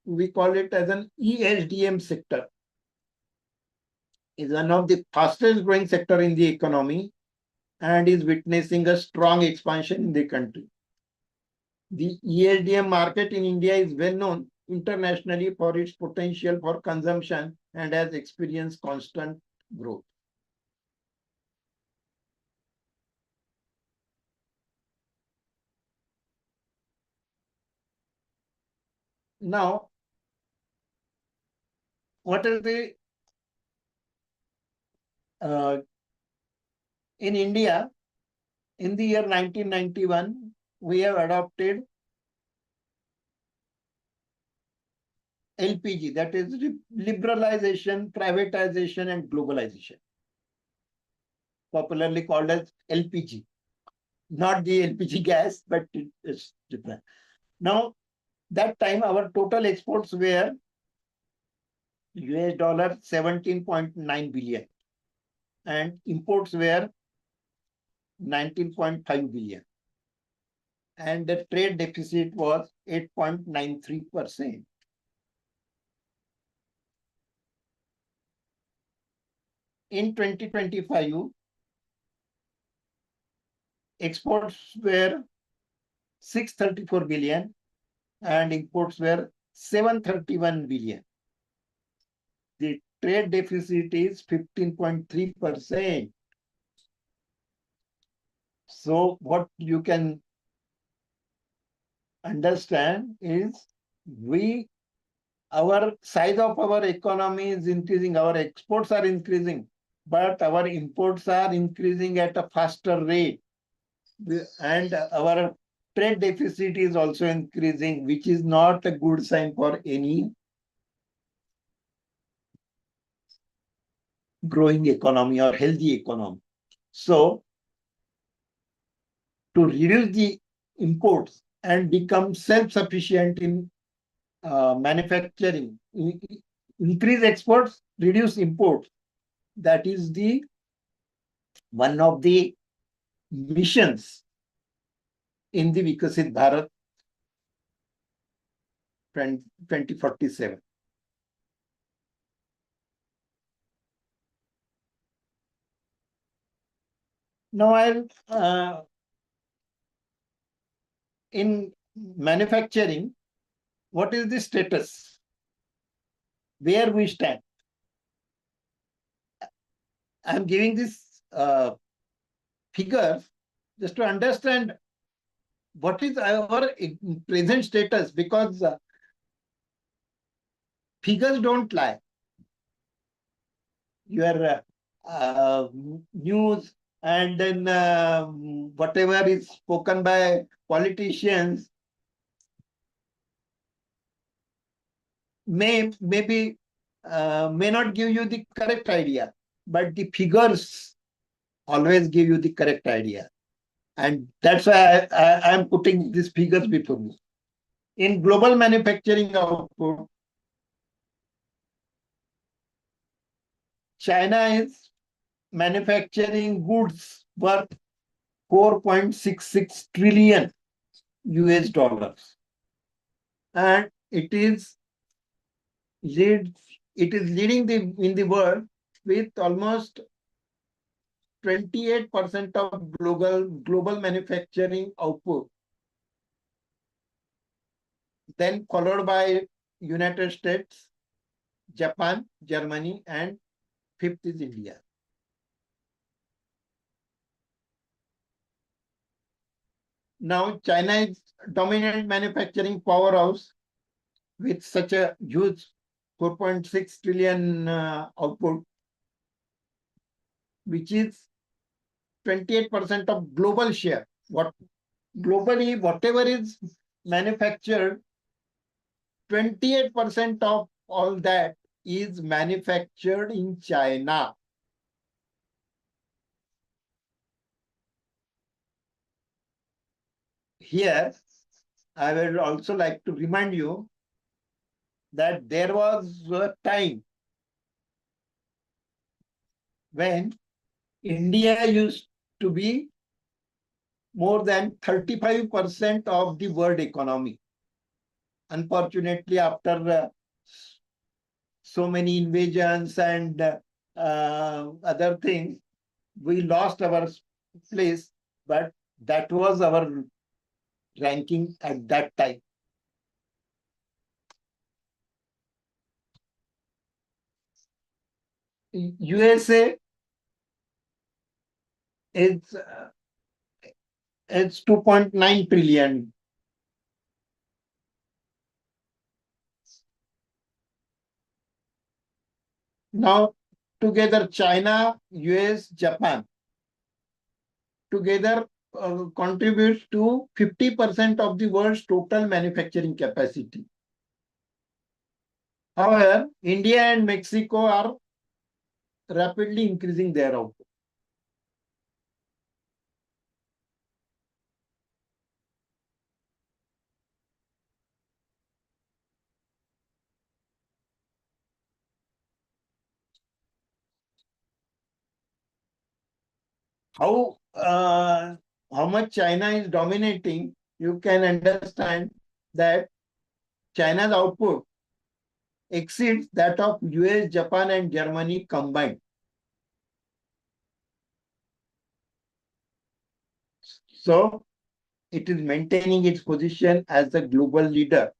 we call it as an ESDM sector, is one of the fastest growing sector in the economy and is witnessing a strong expansion in the country. The ESDM market in India is well known internationally for its potential for consumption and has experienced constant growth. Now, what is the in India, in the year 1991, we have adopted LPG, that is liberalization, privatization, and globalization, popularly called as LPG. Not the LPG gas, but it is different. Now, that time our total exports were $17.9 billion and imports were 19.5 billion. And the trade deficit was 8.93%. In 2025, exports were 634 billion and imports were 731 billion. The trade deficit is 15.3%. So what you can understand is our size of our economy is increasing, our exports are increasing, but our imports are increasing at a faster rate. And our trade deficit is also increasing, which is not a good sign for any growing economy or healthy economy. So, to reduce the imports and become self-sufficient in manufacturing, increase exports, reduce imports. That is the one of the missions in the Viksit Bharat 2047. Now, in manufacturing, what is the status? Where we stand? I am giving this figures just to understand what is our present status, because figures don't lie. Your news and then whatever is spoken by politicians may not give you the correct idea, but the figures always give you the correct idea. And that's why I am putting these figures before you. In global manufacturing output, China is manufacturing goods worth 4.66 trillion US dollars. And it is leading in the world with almost 28% of global manufacturing output, then followed by United States, Japan, Germany, and fifth is India. Now, China is dominant manufacturing powerhouse with such a huge 4.6 trillion output, which is 28% of global share. Globally, whatever is manufactured, 28% of all that is manufactured in China. Here, I would also like to remind you that there was a time when India used to be more than 35% of the world economy. Unfortunately, after so many invasions and other things, we lost our place, but that was our ranking at that time. USA is it's 2.9 trillion. Now, together China, US, Japan, together contributes to 50% of the world's total manufacturing capacity. However, India and Mexico are rapidly increasing their output. How much China is dominating, you can understand that China's output exceeds that of US, Japan, and Germany combined. So it is maintaining its position as the global leader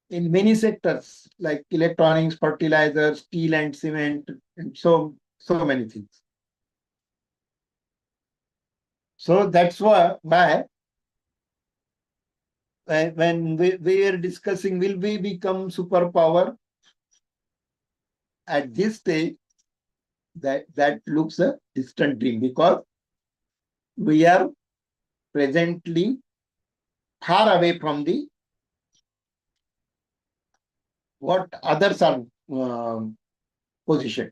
in many sectors like electronics, fertilizers, steel and cement, and so many things. So that's why when we are discussing, will we become superpower? At this stage, that looks a distant dream, because we are presently far away from the what others are positioned.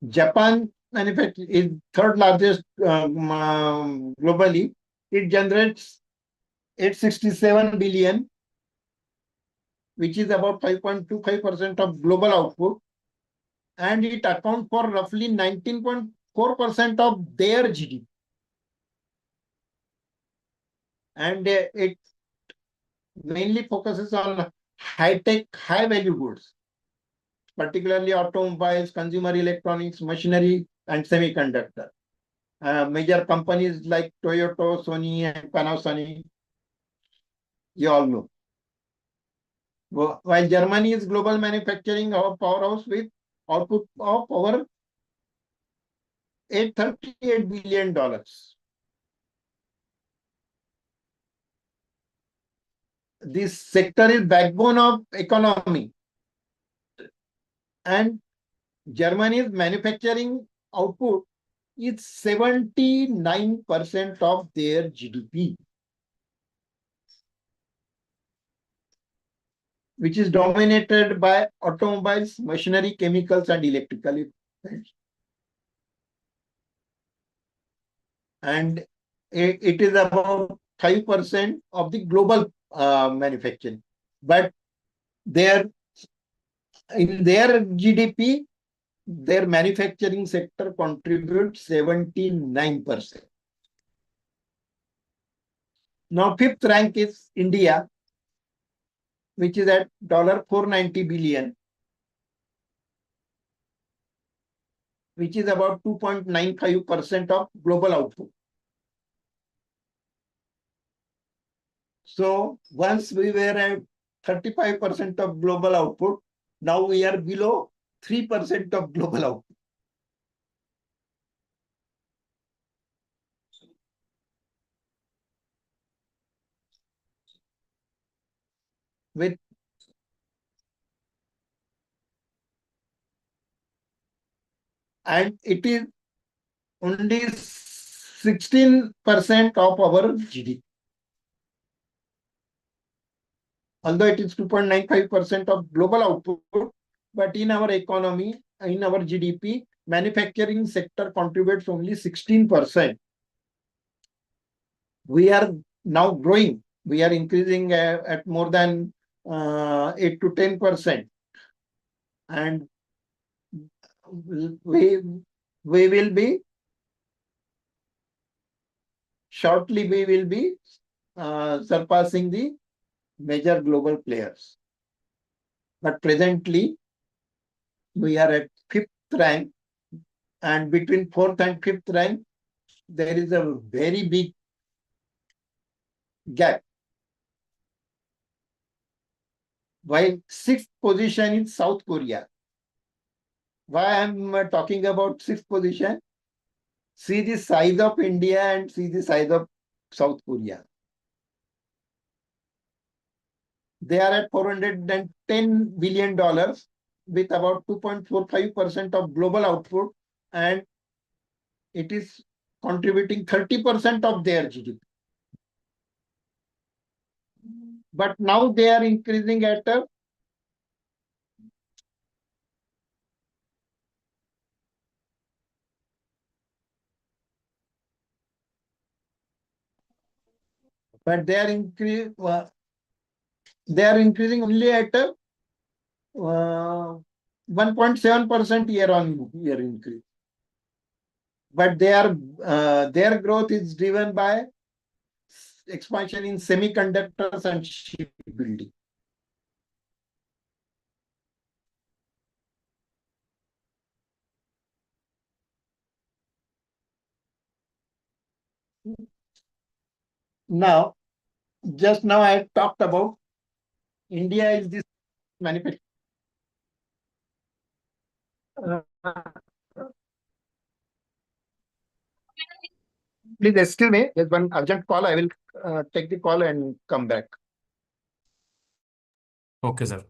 Japan manufacturing is third largest globally. It generates 867 billion, which is about 5.25% of global output, and it accounts for roughly 19.4% of their GDP. And it mainly focuses on high-tech, high-value goods, particularly automobiles, consumer electronics, machinery, and semiconductor. Major companies like Toyota, Sony, and Panasonic, you all know. While Germany is global manufacturing powerhouse with output of over $838 billion. This sector is backbone of economy, and Germany's manufacturing output is 79% of their GDP, which is dominated by automobiles, machinery, chemicals, and electrical equipment. And it is about 5% of the global manufacturing. But in their GDP, their manufacturing sector contributes 79%. Now, fifth rank is India, which is at $490 billion, which is about 2.95% of global output. So once we were at 35% of global output, now we are below 3% of global output. And it is only 16% of our GDP. Although it is 2.95% of global output, but in our economy, in our GDP, manufacturing sector contributes only 16%. We are now growing. We are increasing at more than 8 to 10%. And we will be, shortly we will be surpassing the major global players. But presently, we are at fifth rank, and between fourth and fifth rank, there is a very big gap. While sixth position is South Korea. Why I'm talking about sixth position? See the size of India and see the size of South Korea. They are at $410 billion with about 2.45% of global output, and it is contributing 30% of their GDP. But now they are increasing at a but they are increasing only at a 1.7% year-on-year increase. But their growth is driven by expansion in semiconductors and shipbuilding. Now, just now I talked about India is this manufacturing. Please excuse me. There's one urgent call. I will take the call and come back. Okay, sir.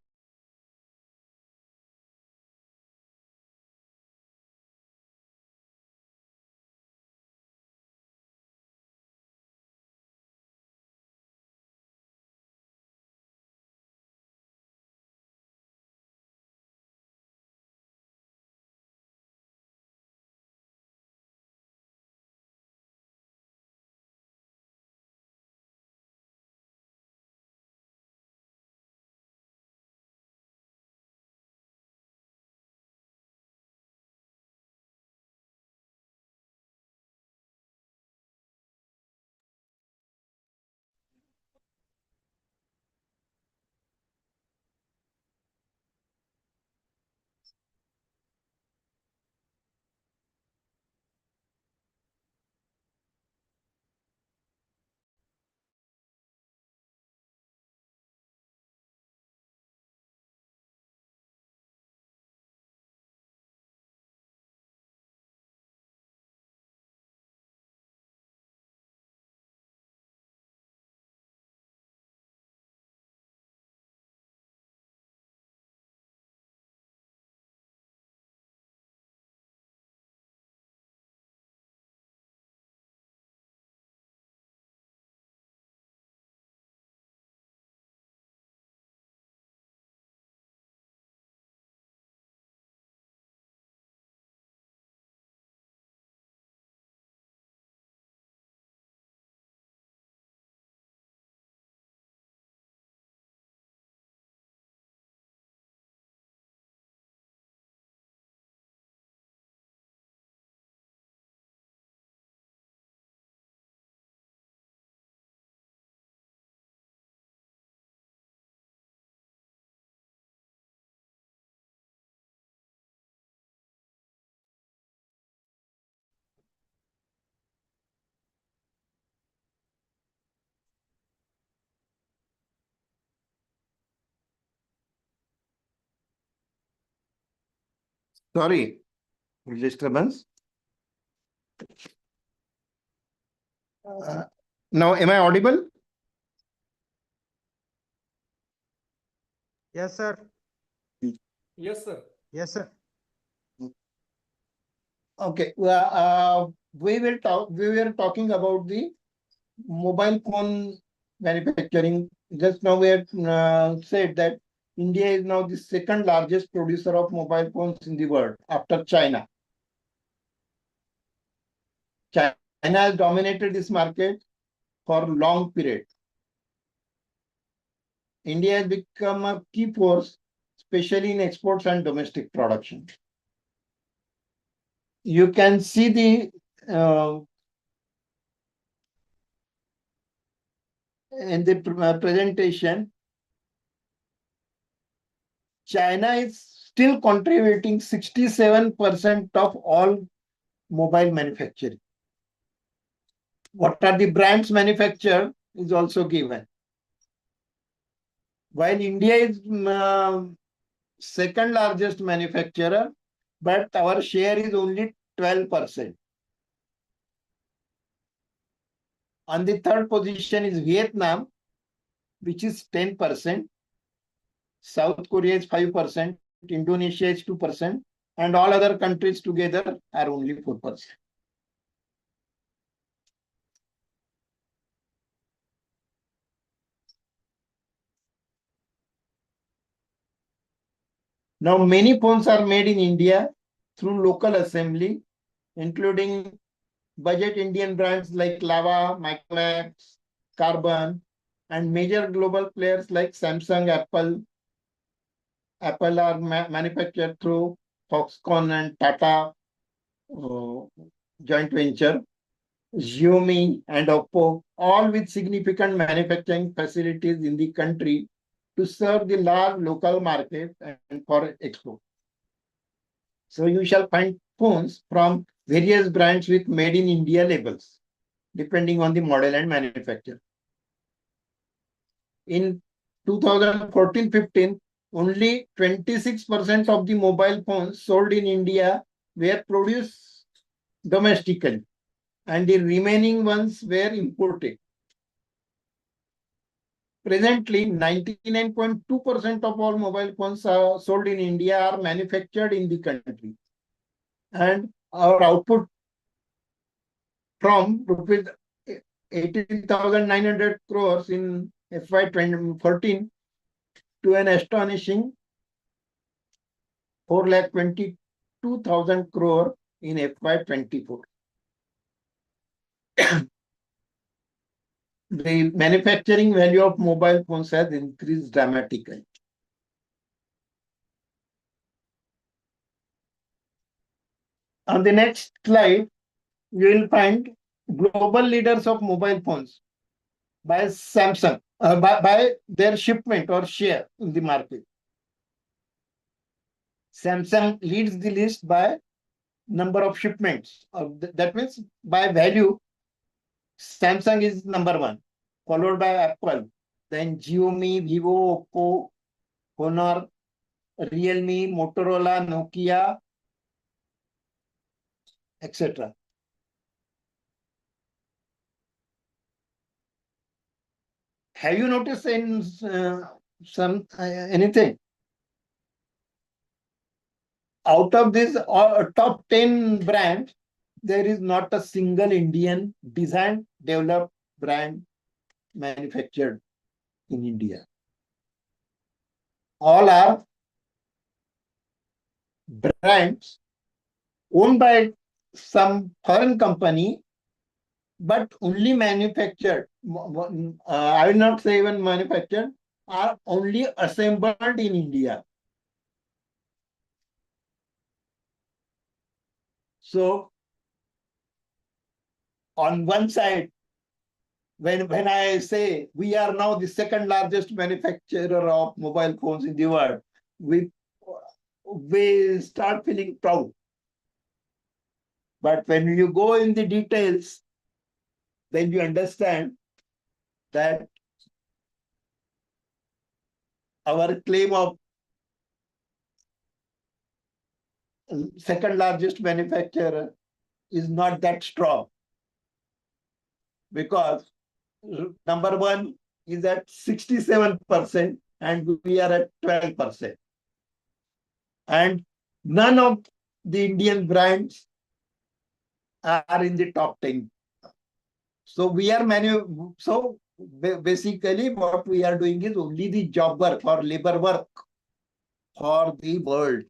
Sorry, disturbance. Now, am I audible? Yes, sir. Yes, sir. Yes, sir. Okay. We were talking about the mobile phone manufacturing. Just now we had said that India is now the second largest producer of mobile phones in the world after China. China has dominated this market for a long period. India has become a key force, especially in exports and domestic production. You can see the in the presentation, China is still contributing 67% of all mobile manufacturing. What are the brands manufactured is also given. While India is second largest manufacturer, but our share is only 12%. On the third position is Vietnam, which is 10%. South Korea is 5%. Indonesia is 2%. And all other countries together are only 4%. Now, many phones are made in India through local assembly, including budget Indian brands like Lava, Micromax, Carbon, and major global players like Samsung, Apple. Apple are manufactured through Foxconn and Tata joint venture, Xiaomi and Oppo, all with significant manufacturing facilities in the country to serve the large local market and for export. So you shall find phones from various brands with made in India labels, depending on the model and manufacturer. In 2014-15, only 26% of the mobile phones sold in India were produced domestically, and the remaining ones were imported. Presently, 99.2% of all mobile phones sold in India are manufactured in the country. And our output from rupees 18,900 crores in FY 2014 to an astonishing 4,22,000 crore in FY 24. The manufacturing value of mobile phones has increased dramatically. On the next slide, you will find global leaders of mobile phones by Samsung, by their shipment or share in the market. Samsung leads the list by number of shipments. That means by value, Samsung is number one, followed by Apple, then Xiaomi, Vivo, Oppo, Honor, Realme, Motorola, Nokia, etc. Have you noticed in anything? Out of this top 10 brands, there is not a single Indian designed, developed brand manufactured in India. All are brands owned by some foreign company, but only manufactured. I will not say even manufactured, are only assembled in India. So, on one side, when I say we are now the second largest manufacturer of mobile phones in the world, we start feeling proud. But when you go in the details, then you understand that our claim of second largest manufacturer is not that strong, because number one is at 67% and we are at 12%. And none of the Indian brands are in the top 10. So we are basically what we are doing is only the job work or labor work for the world.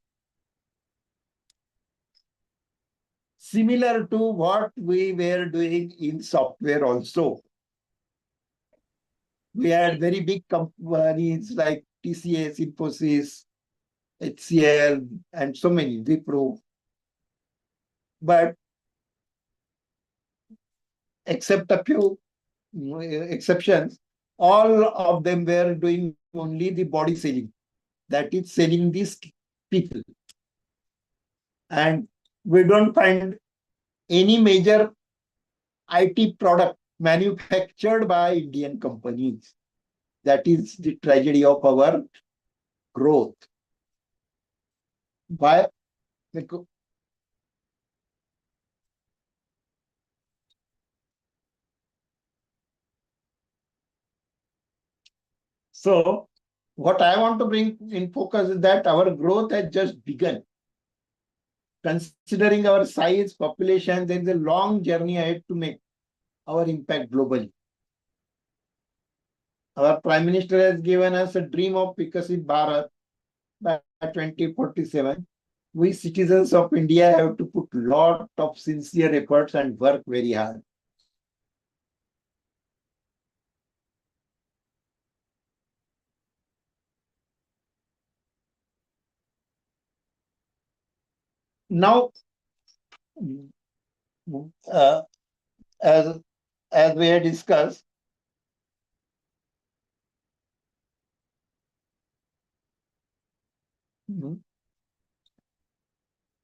Similar to what we were doing in software also. We had very big companies like TCS, Infosys, HCL, and so many, Wipro. But except a few exceptions, all of them were doing only the body selling. That is selling these people. And we don't find any major IT product manufactured by Indian companies. That is the tragedy of our growth. Why? So what I want to bring in focus is that our growth has just begun. Considering our size, population, there is a long journey ahead to make our impact globally. Our Prime Minister has given us a dream of Viksit Bharat by 2047. We citizens of India have to put a lot of sincere efforts and work very hard. Now, as we had discussed,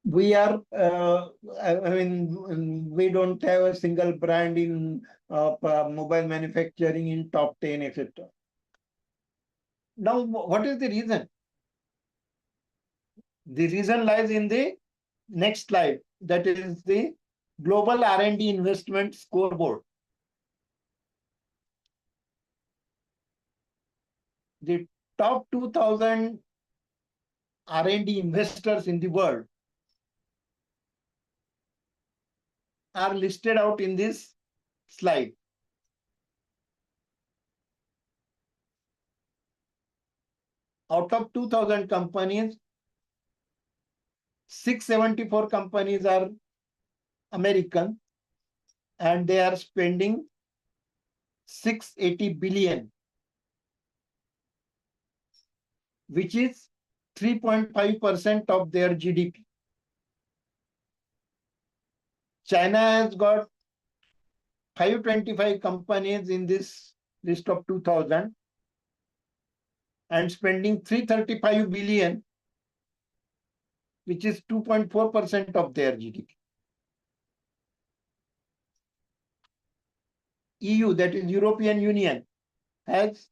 we are, we don't have a single brand in mobile manufacturing in top 10, etc. Now, what is the reason? The reason lies in the next slide, that is the Global R&D Investment Scoreboard. The top 2,000 R&D investors in the world are listed out in this slide. Out of 2,000 companies, 674 companies are American, and they are spending 680 billion, which is 3.5% of their GDP. China has got 525 companies in this list of 2,000 and spending 335 billion, which is 2.4% of their GDP. EU, that is European Union, has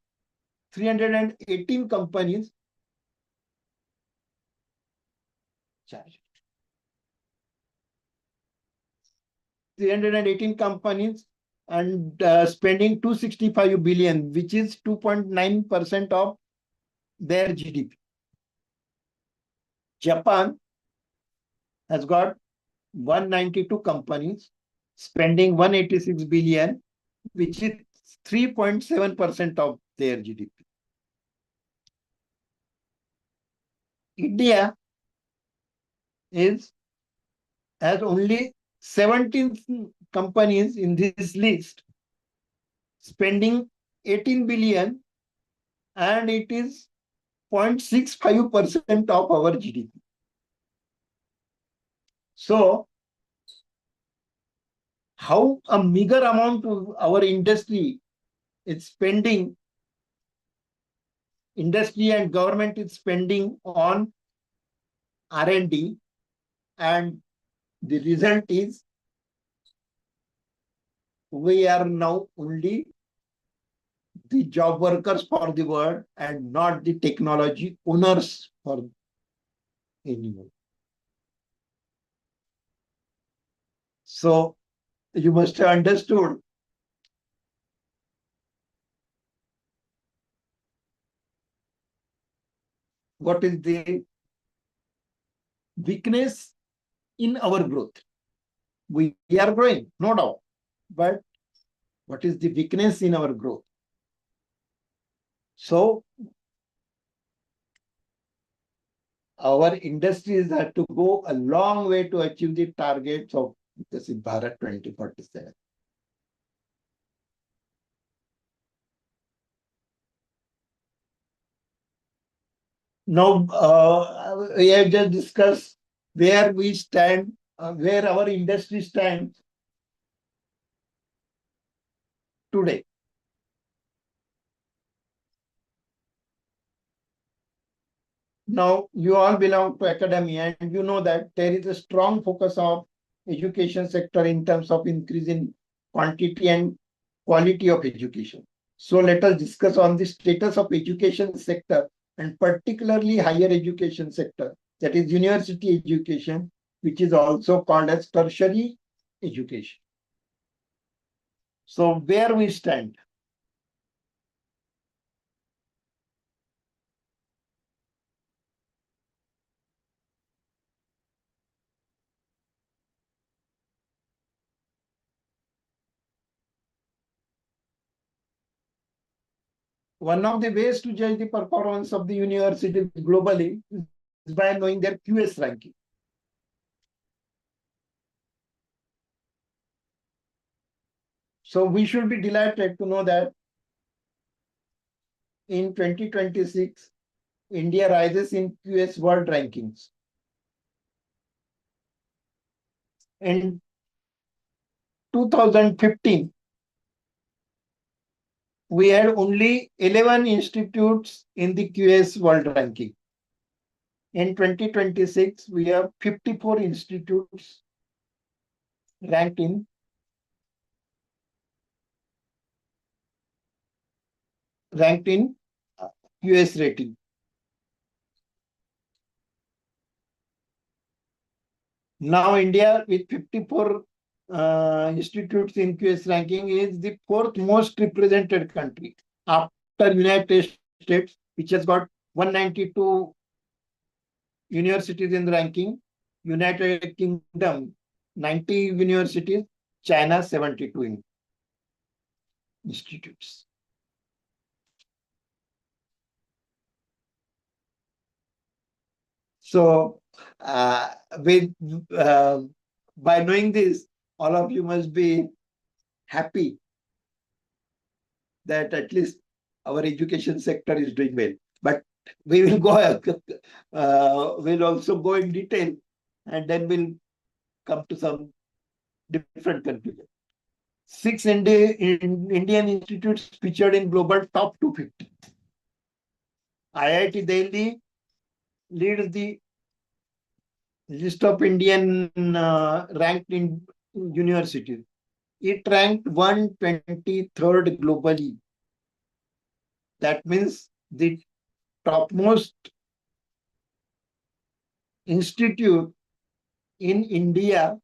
318 companies. 318 companies and spending 265 billion, which is 2.9% of their GDP. Japan has got 192 companies spending 186 billion, which is 3.7% of their GDP. India has only 17 companies in this list spending 18 billion, and it is 0.65% of our GDP. So how a meager amount of our industry is spending, industry and government is spending on R&D, and the result is we are now only the job workers for the world and not the technology owners for anyone. So you must have understood what is the weakness in our growth. We are growing, no doubt, but what is the weakness in our growth? So our industries have to go a long way to achieve the targets of Viksit Bharat 2047. Now, we have just discussed where we stand, where our industry stands today. Now, you all belong to academia, and you know that there is a strong focus of education sector in terms of increasing quantity and quality of education. So let us discuss on the status of education sector and particularly higher education sector, that is university education, which is also called as tertiary education. So where we stand? One of the ways to judge the performance of the university globally is by knowing their QS ranking. So we should be delighted to know that in 2026, India rises in QS world rankings. In 2015, we had only 11 institutes in the QS world ranking. In 2026, we have 54 institutes ranked in QS rating. Now India with 54 institutes in QS ranking is the fourth most represented country after United States, which has got 192 universities in the ranking, United Kingdom 90 universities, China 72 institutes. So with by knowing this, all of you must be happy that at least our education sector is doing well. But we will go, we'll also go in detail, and then we'll come to some different conclusion. 6 Indian institutes featured in global top 250. IIT Delhi leads the list of Indian ranked in universities. It ranked 123rd globally. That means the topmost institute in India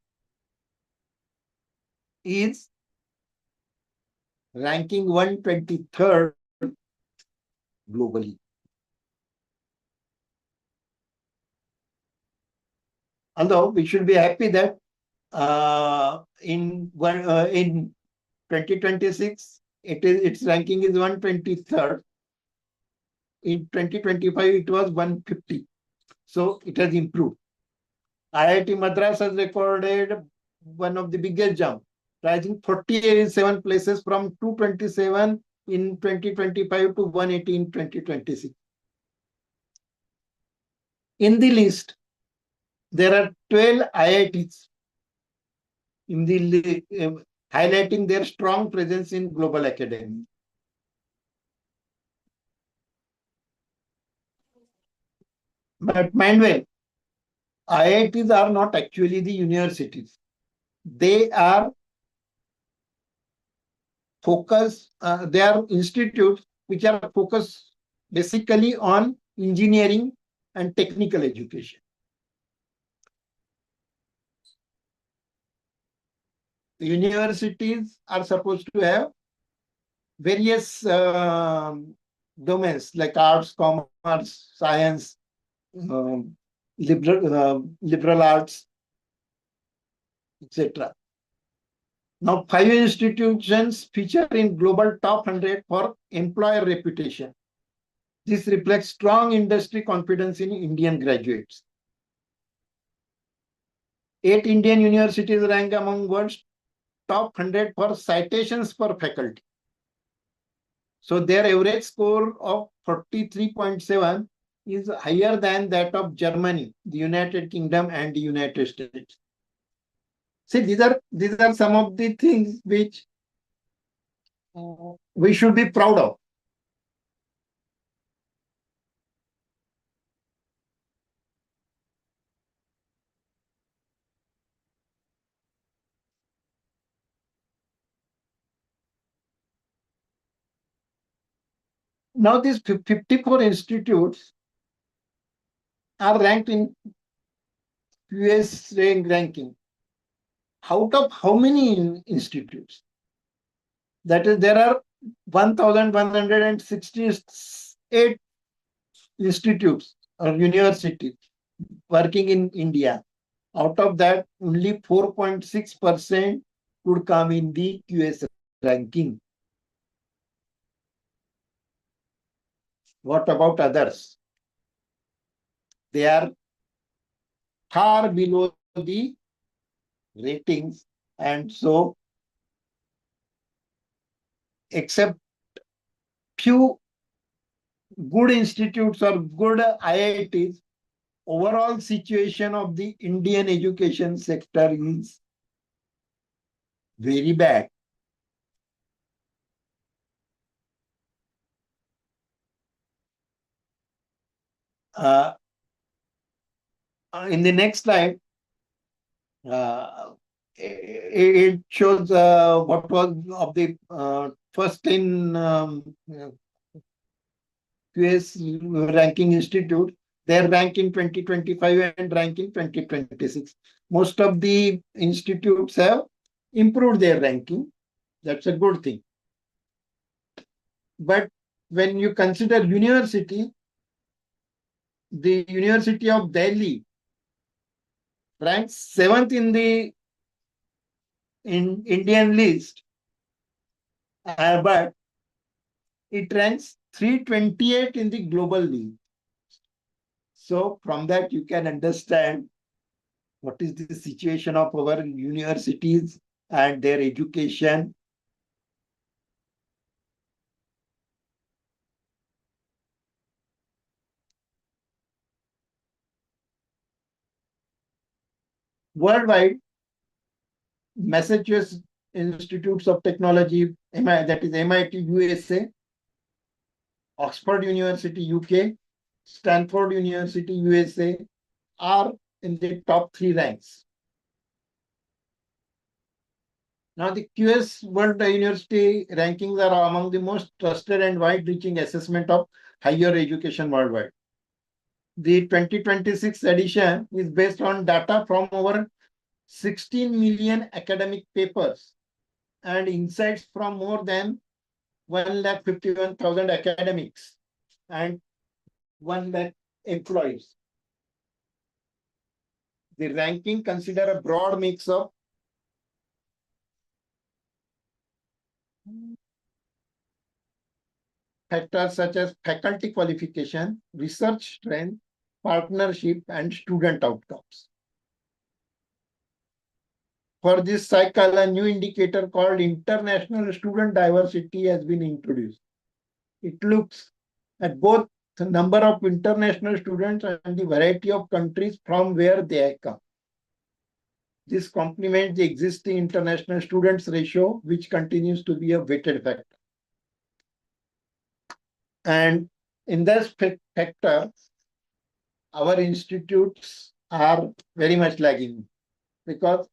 is ranking 123rd globally. Although we should be happy that in 2026, its ranking is 123rd. In 2025, it was 150. So it has improved. IIT Madras has recorded one of the biggest jump, rising 47 places from 227 in 2025 to 180 in 2026. In the list, there are 12 IITs in the highlighting their strong presence in global academia. But mind well, IITs are not actually the universities. They are they are institutes which are focused basically on engineering and technical education. universities are supposed to have various domains like arts, commerce, science, liberal arts, etc. Now, 5 institutions feature in global top 100 for employer reputation. This reflects strong industry confidence in Indian graduates. 8 Indian universities rank among world's top 100 for citations per faculty. So their average score of 43.7 is higher than that of Germany, the United Kingdom, and the United States. See, these are some of the things which we should be proud of. Now, these 54 institutes are ranked in US ranking. Out of how many institutes? That is, there are 1,168 institutes or universities working in India. Out of that, only 4.6% would come in the QS ranking. What about others? They are far below the ratings, and so except few good institutes or good IITs, overall situation of the Indian education sector is very bad. In the next slide, it shows what was of the first 10 QS ranking institute, their rank in 2025 and rank in 2026. Most of the institutes have improved their ranking. That's a good thing. But when you consider university, the University of Delhi ranks 7th in the Indian list, but it ranks 328 in the global league. So from that you can understand what is the situation of our universities and their education. Worldwide, Massachusetts Institutes of Technology, that is MIT USA, Oxford University UK, Stanford University USA are in the top 3 ranks. Now, the QS World University rankings are among the most trusted and wide-reaching assessment of higher education worldwide. The 2026 edition is based on data from over 16 million academic papers and insights from more than 151,000 academics and 1 lakh employees. The ranking consider a broad mix of factors such as faculty qualification, research strength, partnership, and student outcomes. For this cycle, a new indicator called international student diversity has been introduced. It looks at both the number of international students and the variety of countries from where they come. This complements the existing international students ratio, which continues to be a weighted factor. And in this factor, our institutes are very much lagging because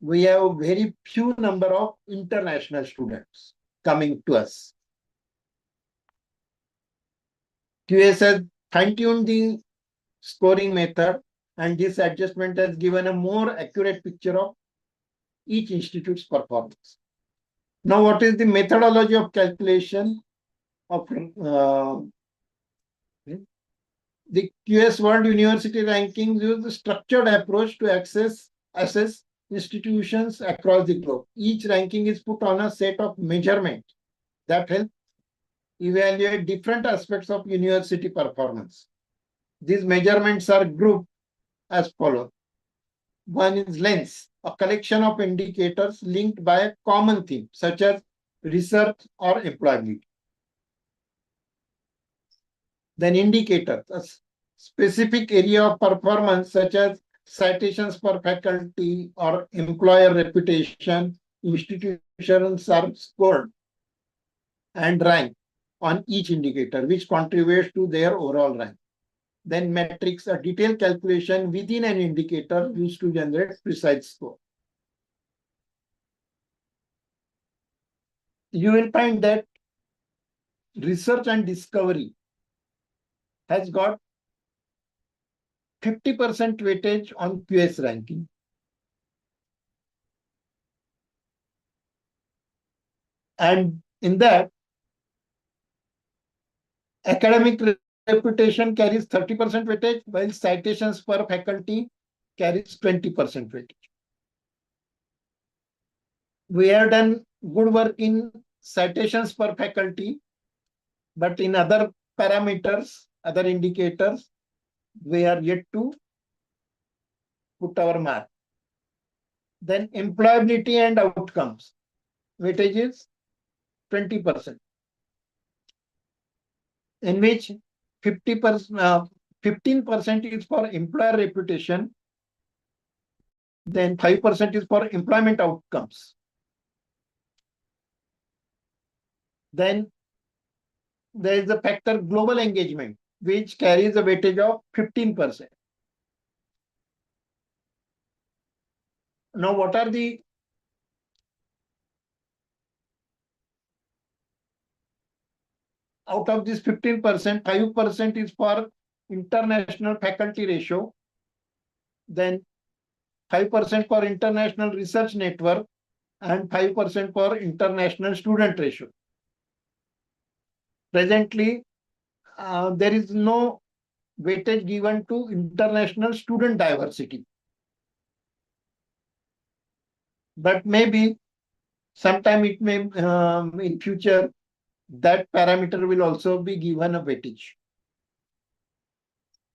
we have very few number of international students coming to us. QS has fine-tuned the scoring method, and this adjustment has given a more accurate picture of each institute's performance. Now, what is the methodology of calculation of the QS World University Rankings? Use a structured approach to assess institutions across the globe. Each ranking is put on a set of measurements that help evaluate different aspects of university performance. These measurements are grouped as follows. One is lens, a collection of indicators linked by a common theme, such as research or employment. Then indicators, a specific area of performance, such as citations per faculty or employer reputation. Institutions are scored and ranked on each indicator, which contributes to their overall rank. Then metrics, a detailed calculation within an indicator used to generate precise score. You will find that research and discovery has got 50% weightage on QS ranking. And in that, academic reputation carries 30% weightage, while citations per faculty carries 20% weightage. We have done good work in citations per faculty, but in other parameters, other indicators, we are yet to put our mark. Then employability and outcomes, weightage is 20%, in which 15% is for employer reputation, then 5% is for employment outcomes. Then there is the factor global engagement, which carries a weightage of 15%. Now, what are the out of this 15%, 5% is for international faculty ratio, then 5% for international research network, and 5% for international student ratio. Presently, there is no weightage given to international student diversity. But maybe sometime it may, in future, that parameter will also be given a weightage.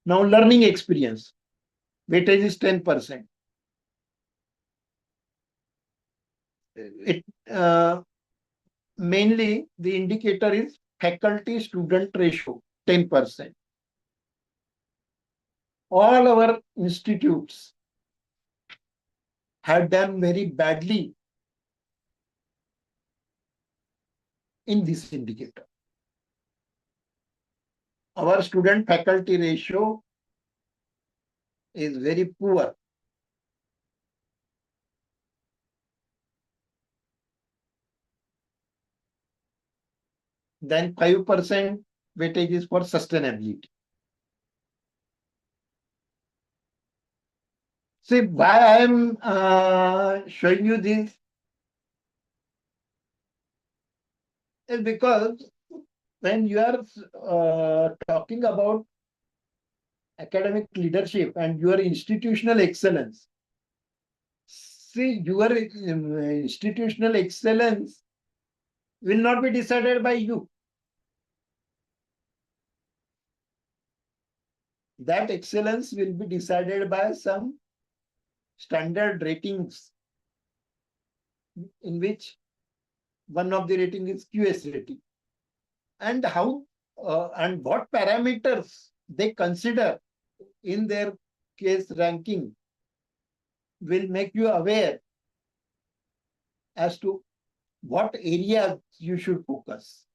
Now, learning experience, weightage is 10%. It mainly the indicator is faculty student ratio, 10%. All our institutes have done very badly in this indicator. Our student faculty ratio is very poor. Then 5% weightage is for sustainability. See, why I am showing you this is because when you are talking about academic leadership and your institutional excellence, see, your institutional excellence will not be decided by you. That excellence will be decided by some standard ratings, in which one of the rating is QS rating. And how and what parameters they consider in their case ranking will make you aware as to what areas you should focus.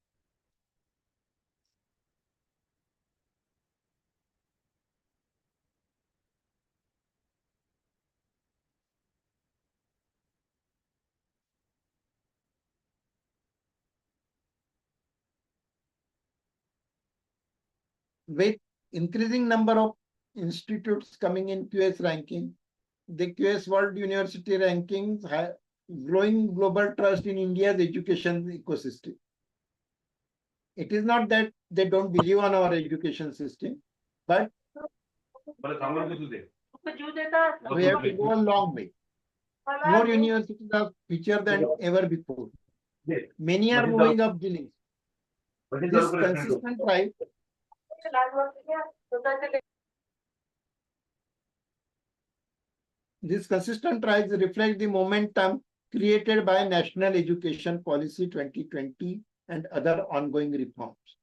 With increasing number of institutes coming in QS ranking, the QS World University rankings growing global trust in India's education ecosystem. It is not that they don't believe on our education system, but we have to go a long way. More universities are featured than ever before. Many are moving up the list. This consistent rise reflects the momentum created by National Education Policy 2020 and other ongoing reforms.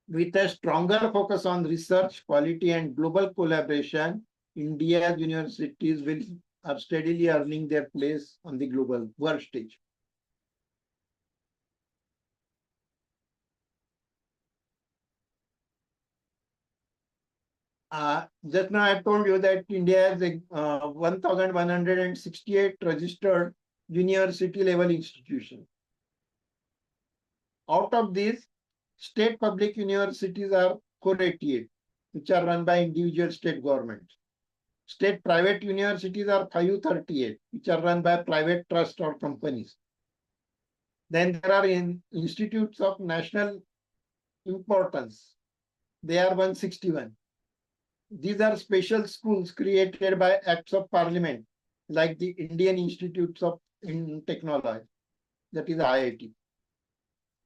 With a stronger focus on research, quality, and global collaboration, India's universities are steadily earning their place on the global world stage. Just now I told you that India has 1,168 registered university level institutions. Out of these, state public universities are 488, which are run by individual state governments. State private universities are 538, which are run by private trusts or companies. Then there are institutes of national importance. They are 161. These are special schools created by acts of parliament, like the Indian Institutes of Technology, that is IIT.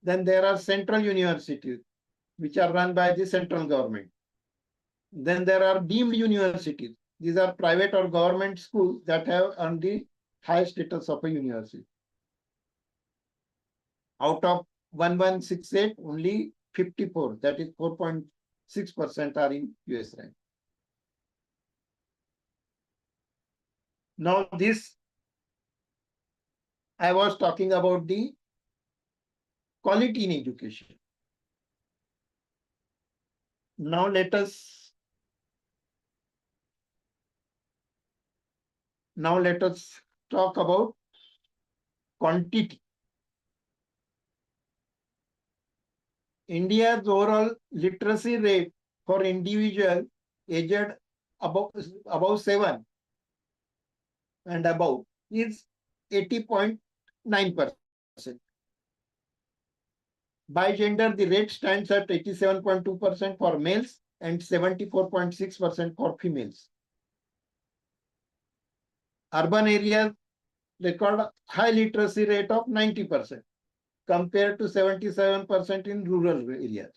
Then there are central universities, which are run by the central government. Then there are deemed universities. These are private or government schools that have earned the high status of a university. Out of 1168, only 54, that is 4.6% are in US rank. Now this, I was talking about the quality in education. Now let us talk about quantity. India's overall literacy rate for individual aged above 7 and above is 80.9%. By gender, the rate stands at 87.2% for males and 74.6% for females. Urban areas record high literacy rate of 90% compared to 77% in rural areas.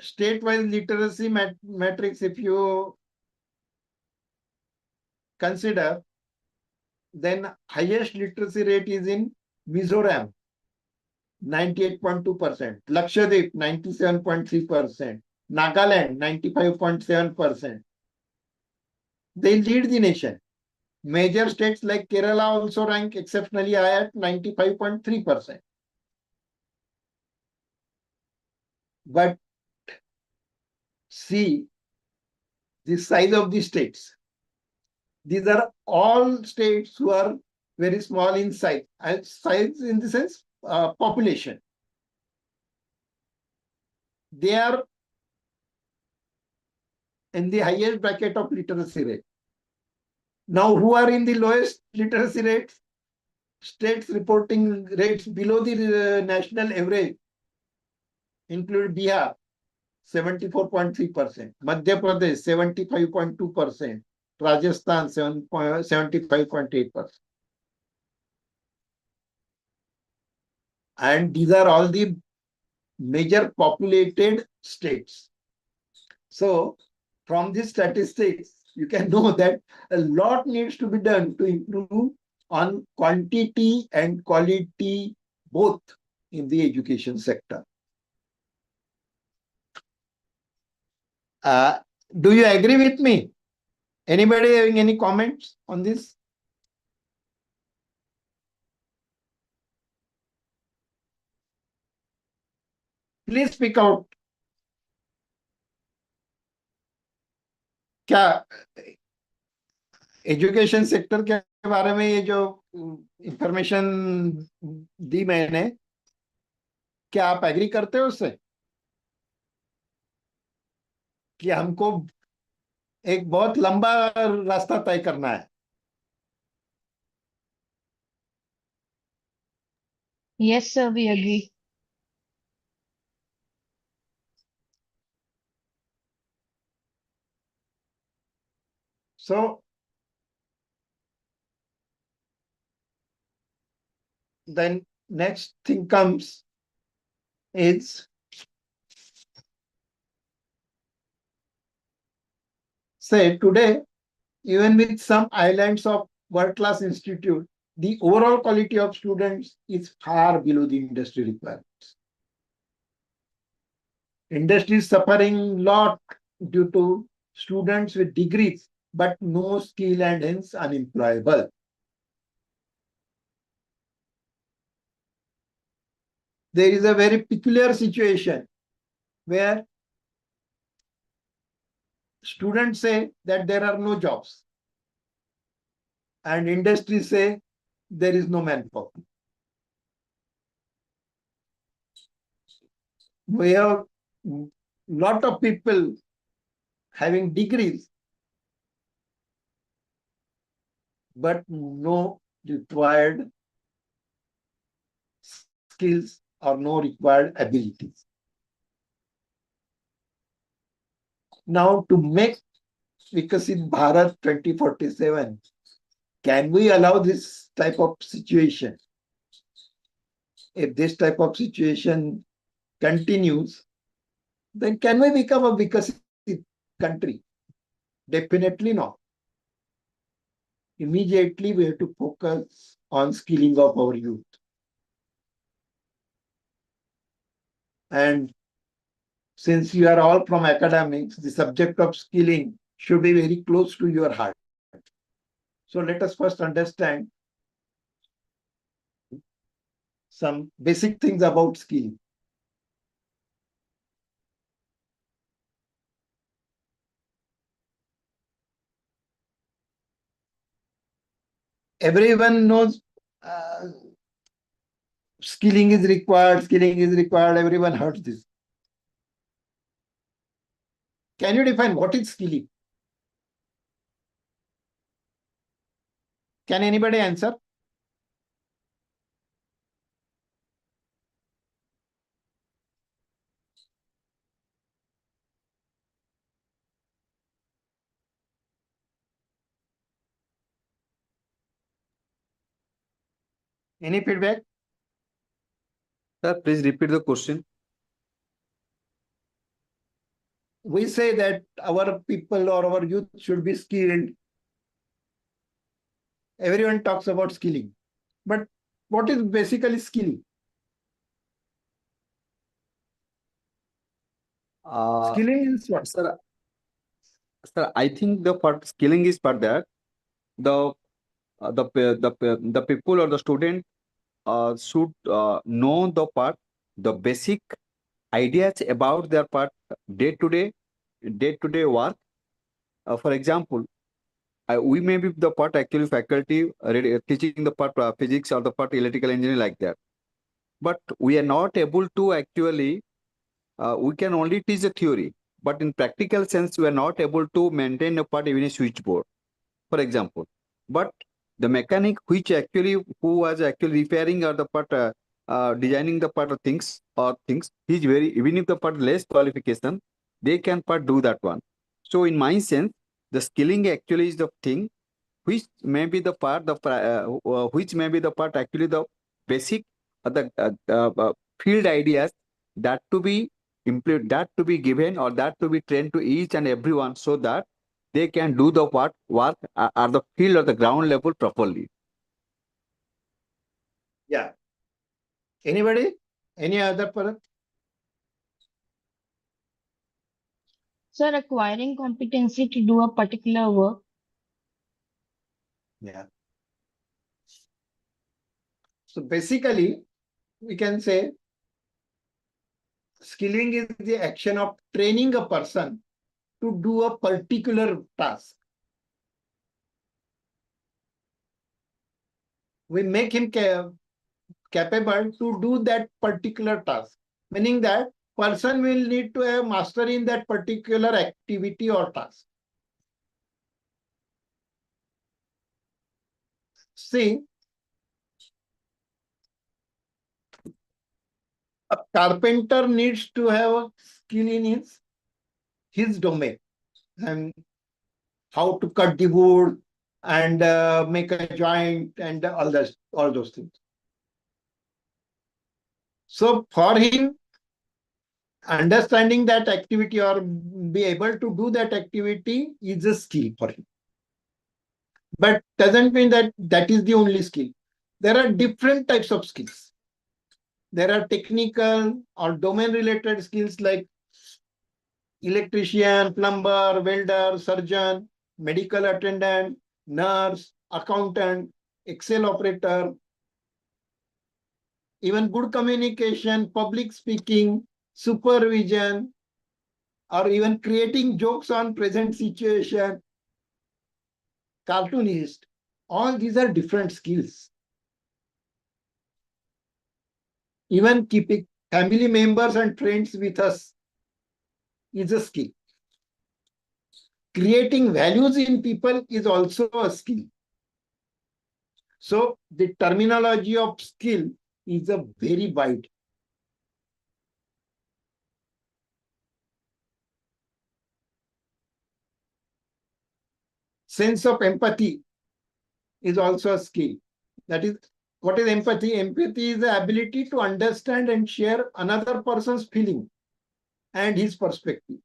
State-wise literacy matrix, if you consider, then highest literacy rate is in Mizoram, 98.2%, Lakshadweep, 97.3%, Nagaland, 95.7%. They lead the nation. Major states like Kerala also rank exceptionally high at 95.3%. But see the size of the states. These are all states who are very small in size. Size in the sense population. They are in the highest bracket of literacy rate. Now, who are in the lowest literacy rates? States reporting rates below the national average include Bihar, 74.3%, Madhya Pradesh, 75.2%, Rajasthan, 75.8%. And these are all the major populated states. So, from these statistics, you can know that a lot needs to be done to improve on quantity and quality both in the education sector. Do you agree with me? Anybody having any comments on this? Please speak out. क्या education sector के बारे में ये जो information दी मैंने, क्या आप agree करते हो उससे कि हमको एक बहुत लंबा रास्ता तय करना है. Yes, sir, we agree. So then next thing comes is, say today, even with some islands of world-class institute, the overall quality of students is far below the industry requirements. Industry is suffering a lot due to students with degrees but no skill and hence unemployable. There is a very peculiar situation where students say that there are no jobs and industry say there is no manpower. We have a lot of people having degrees but no required skills or no required abilities. Now, to make Viksit Bharat 2047, can we allow this type of situation? If this type of situation continues, then can we become a Viksit country? Definitely not. Immediately, we have to focus on skilling of our youth. And since you are all from academics, the subject of skilling should be very close to your heart. So let us first understand some basic things about skilling. Everyone knows skilling is required, everyone heard this. Can you define what is skilling? Can anybody answer? Any feedback? Sir, please repeat the question. We say that our people or our youth should be skilled. Everyone talks about skilling. But what is basically skilling? Skilling is what? Sir, I think the part skilling is for that the the people or the student should know the basic ideas about their part day to day work. For example, we may be the part actually faculty teaching the part physics or the part electrical engineering like that, but we are not able to actually we can only teach the theory, but in practical sense we are not able to maintain a part even a switchboard, for example. But the mechanic which actually who was actually repairing or the part designing the part of things, he's very, even if the part less qualification, they can part do that one. So in my sense, the skilling actually is the thing which may be the part which may be the part actually the basic the field ideas that to be that to be given or that to be trained to each and everyone so that they can do the work at the field or the ground level properly. Yeah. Anybody? Any other person? Sir, acquiring competency to do a particular work. Yeah. So basically, we can say skilling is the action of training a person to do a particular task. We make him capable to do that particular task, meaning that person will need to have mastery in that particular activity or task. See, a carpenter needs to have a skill in his domain, and how to cut the wood and make a joint and all those things. So for him, understanding that activity or be able to do that activity is a skill for him. But doesn't mean that that is the only skill. There are different types of skills. There are technical or domain related skills like electrician, plumber, welder, surgeon, medical attendant, nurse, accountant, Excel operator, even good communication, public speaking, supervision, or even creating jokes on present situation, cartoonist. All these are different skills. Even keeping family members and friends with us is a skill. Creating values in people is also a skill. So the terminology of skill is a very wide. Sense of empathy is also a skill. That is, what is empathy? Empathy is the ability to understand and share another person's feeling and his perspective.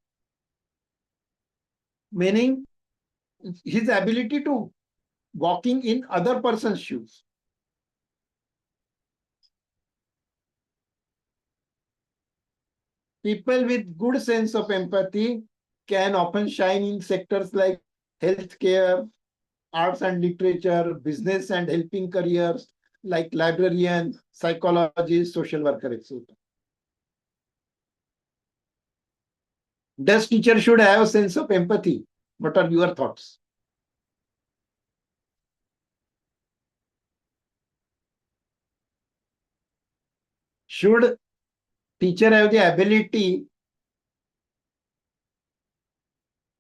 Meaning his ability to walking in other person's shoes. People with good sense of empathy can often shine in sectors like healthcare, arts and literature, business and helping careers like librarian, psychologist, social worker, etc. Does teacher should have a sense of empathy? What are your thoughts? Should teacher have the ability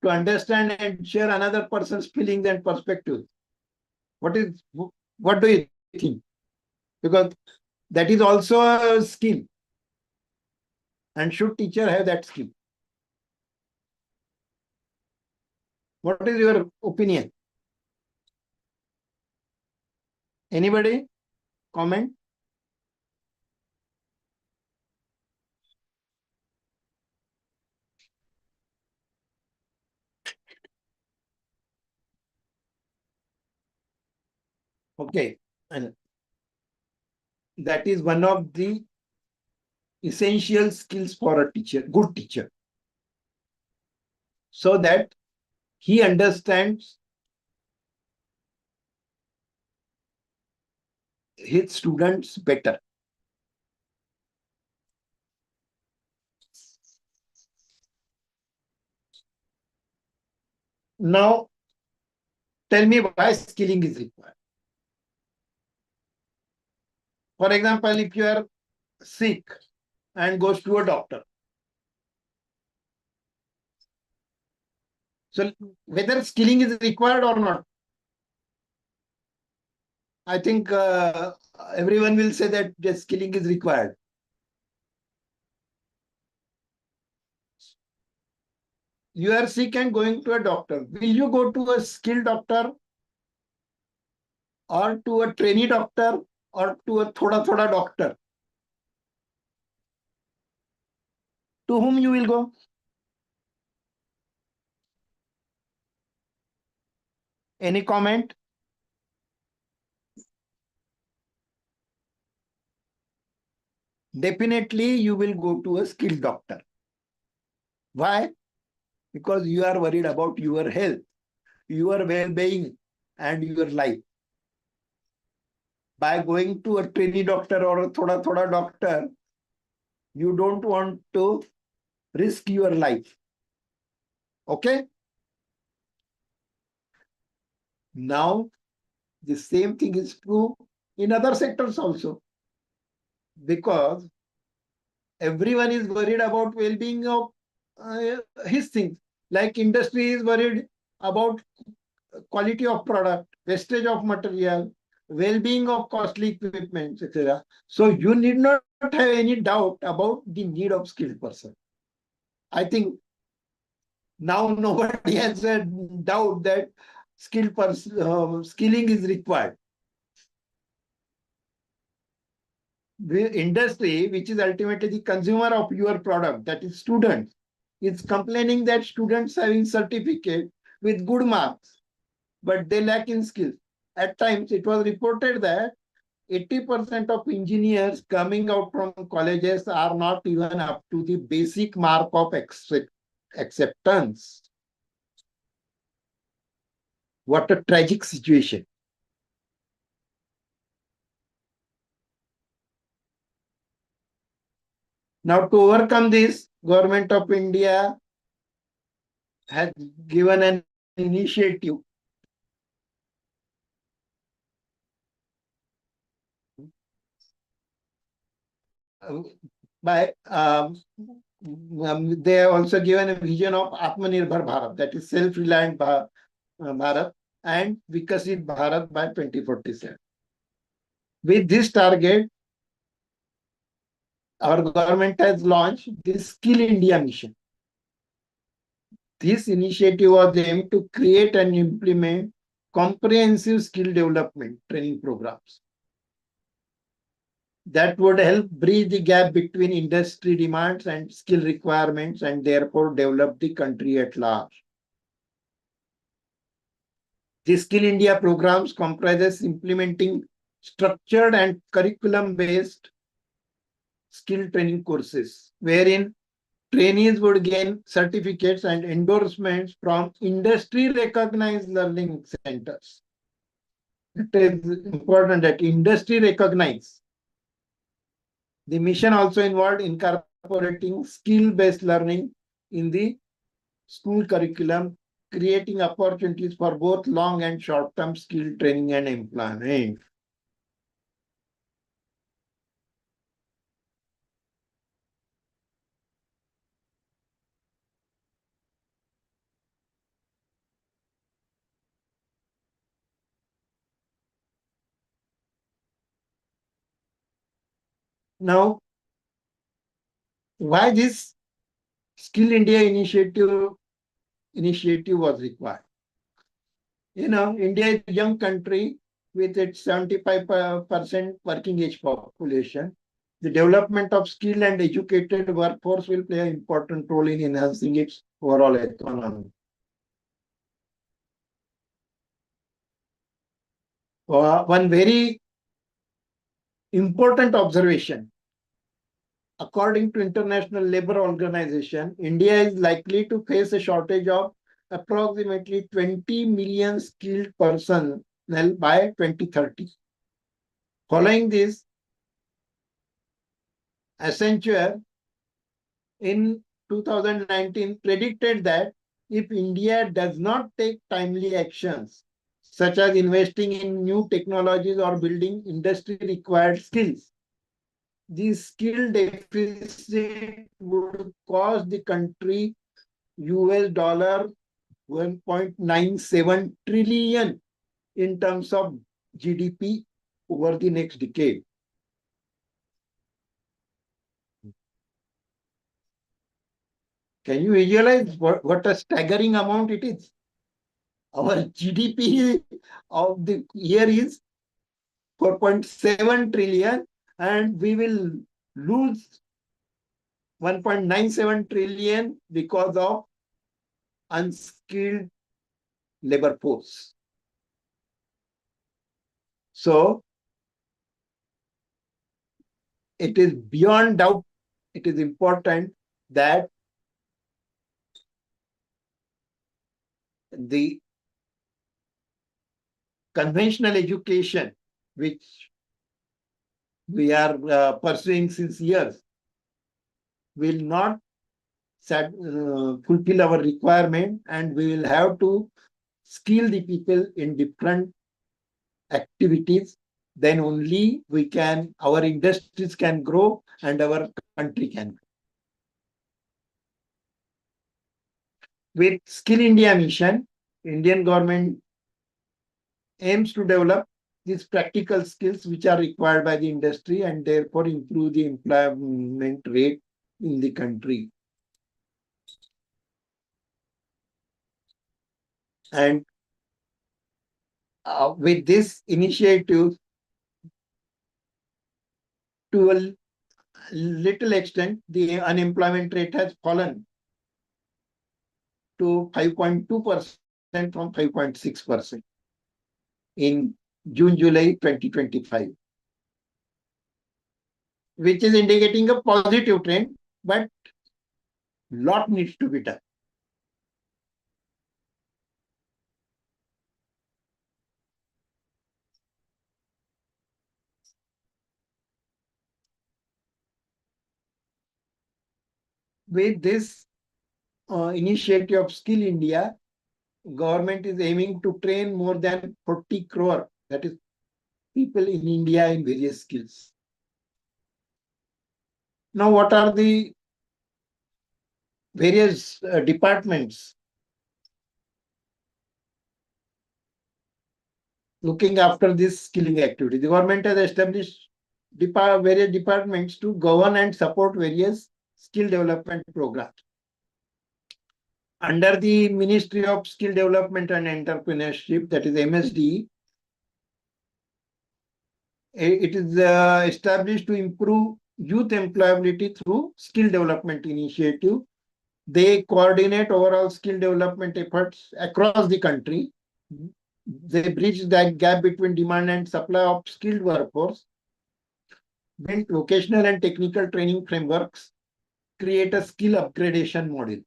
to understand and share another person's feelings and perspectives? What do you think? Because that is also a skill. And should teacher have that skill? What is your opinion? Anybody? Comment? Okay. And that is one of the essential skills for a teacher, good teacher. So that he understands his students better. Now, tell me why skilling is required. For example, if you are sick and goes to a doctor. So whether skilling is required or not, I think everyone will say that yes, skilling is required. You are sick and going to a doctor. Will you go to a skilled doctor or to a trainee doctor or to a thoda doctor? To whom you will go? Any comment? Definitely you will go to a skilled doctor. Why? Because you are worried about your health, your well-being, and your life. By going to a trainee doctor or a thoda doctor, you don't want to risk your life. Okay? Now, the same thing is true in other sectors also. Because everyone is worried about well-being of his things. Like industry is worried about quality of product, wastage of material, well-being of costly equipment, etc. So you need not have any doubt about the need of skilled person. I think now nobody has a doubt that skilling is required. The industry, which is ultimately the consumer of your product, that is students, is complaining that students having certificate with good marks, but they lack in skills. At times, it was reported that 80% of engineers coming out from colleges are not even up to the basic mark of acceptance. What a tragic situation. Now, to overcome this, Government of India has given an initiative by they have also given a vision of Atmanirbhar Bharat, that is self-reliant Bharat, and Viksit Bharat by 2047. With this target, our government has launched the Skill India mission. This initiative was aimed to create and implement comprehensive skill development training programs that would help bridge the gap between industry demands and skill requirements, and therefore develop the country at large. The Skill India programs comprises implementing structured and curriculum-based skill training courses, wherein trainees would gain certificates and endorsements from industry-recognized learning centers. It is important that industry recognize. The mission also involved incorporating skill-based learning in the school curriculum, creating opportunities for both long and short-term skill training and employment. Now, why this Skill India initiative was required? India is a young country with its 75% working age population. The development of skilled and educated workforce will play an important role in enhancing its overall economy. One very important observation. According to International Labour Organization, India is likely to face a shortage of approximately 20 million skilled personnel by 2030. Following this, Accenture in 2019 predicted that if India does not take timely actions, such as investing in new technologies or building industry-required skills, the skill deficit would cost the country US $1.97 trillion in terms of GDP over the next decade. Can you visualize what a staggering amount it is? Our GDP of the year is 4.7 trillion, and we will lose 1.97 trillion because of unskilled labor force. So it is beyond doubt, it is important that the conventional education, which we are pursuing since years, will not fulfill our requirement, and we will have to skill the people in different activities. Then only our industries can grow and our country can grow. With Skill India mission, Indian government aims to develop these practical skills which are required by the industry and therefore improve the employment rate in the country. And with this initiative, to a little extent, the unemployment rate has fallen to 5.2% from 5.6% in June-July 2025, which is indicating a positive trend, but lot needs to be done. With this initiative of Skill India, government is aiming to train more than 40 crore, that is people in India in various skills. Now, what are the various departments looking after this skilling activity? The government has established various departments to govern and support various skill development programs. Under the Ministry of Skill Development and Entrepreneurship, that is MSD, it is established to improve youth employability through skill development initiative. They coordinate overall skill development efforts across the country. They bridge that gap between demand and supply of skilled workforce, build vocational and technical training frameworks, create a skill upgradation model.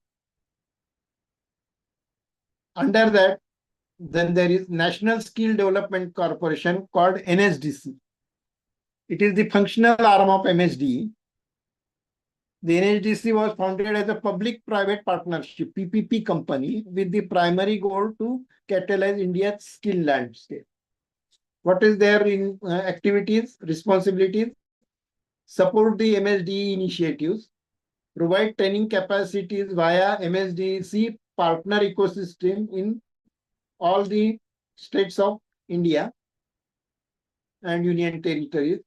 Under that, then there is National Skill Development Corporation called NSDC. It is the functional arm of MSD. The NSDC was founded as a public-private partnership, PPP company, with the primary goal to catalyze India's skill landscape. What is their activities, responsibilities? Support the MSD initiatives, provide training capacities via MSDC partner ecosystem in all the states of India and union territories.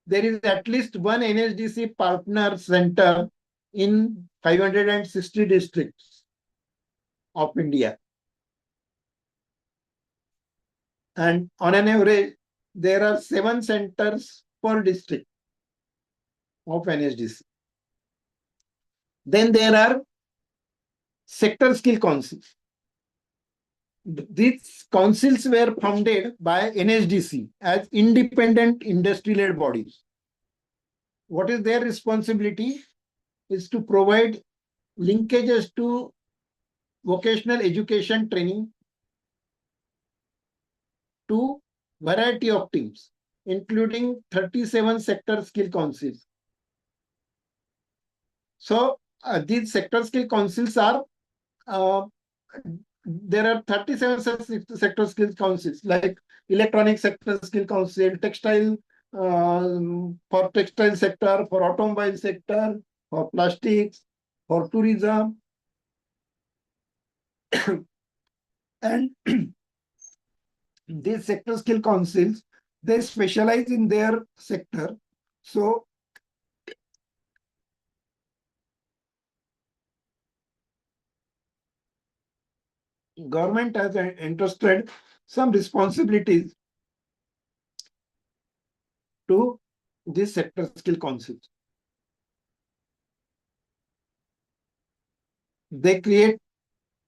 There is at least one NSDC partner center in 560 districts of India. And on an average, there are 7 centers per district of NSDC. Then there are sector skill councils. These councils were founded by NSDC as independent industry-led bodies. What is their responsibility? Is to provide linkages to vocational education training to variety of teams, including 37 sector skill councils. So these sector skill councils are there are 37 sector skill councils, like electronic sector skill council, textile for textile sector, for automobile sector, for plastics, for tourism. And these sector skill councils, they specialize in their sector. So government has entrusted some responsibilities to these sector skill councils. They create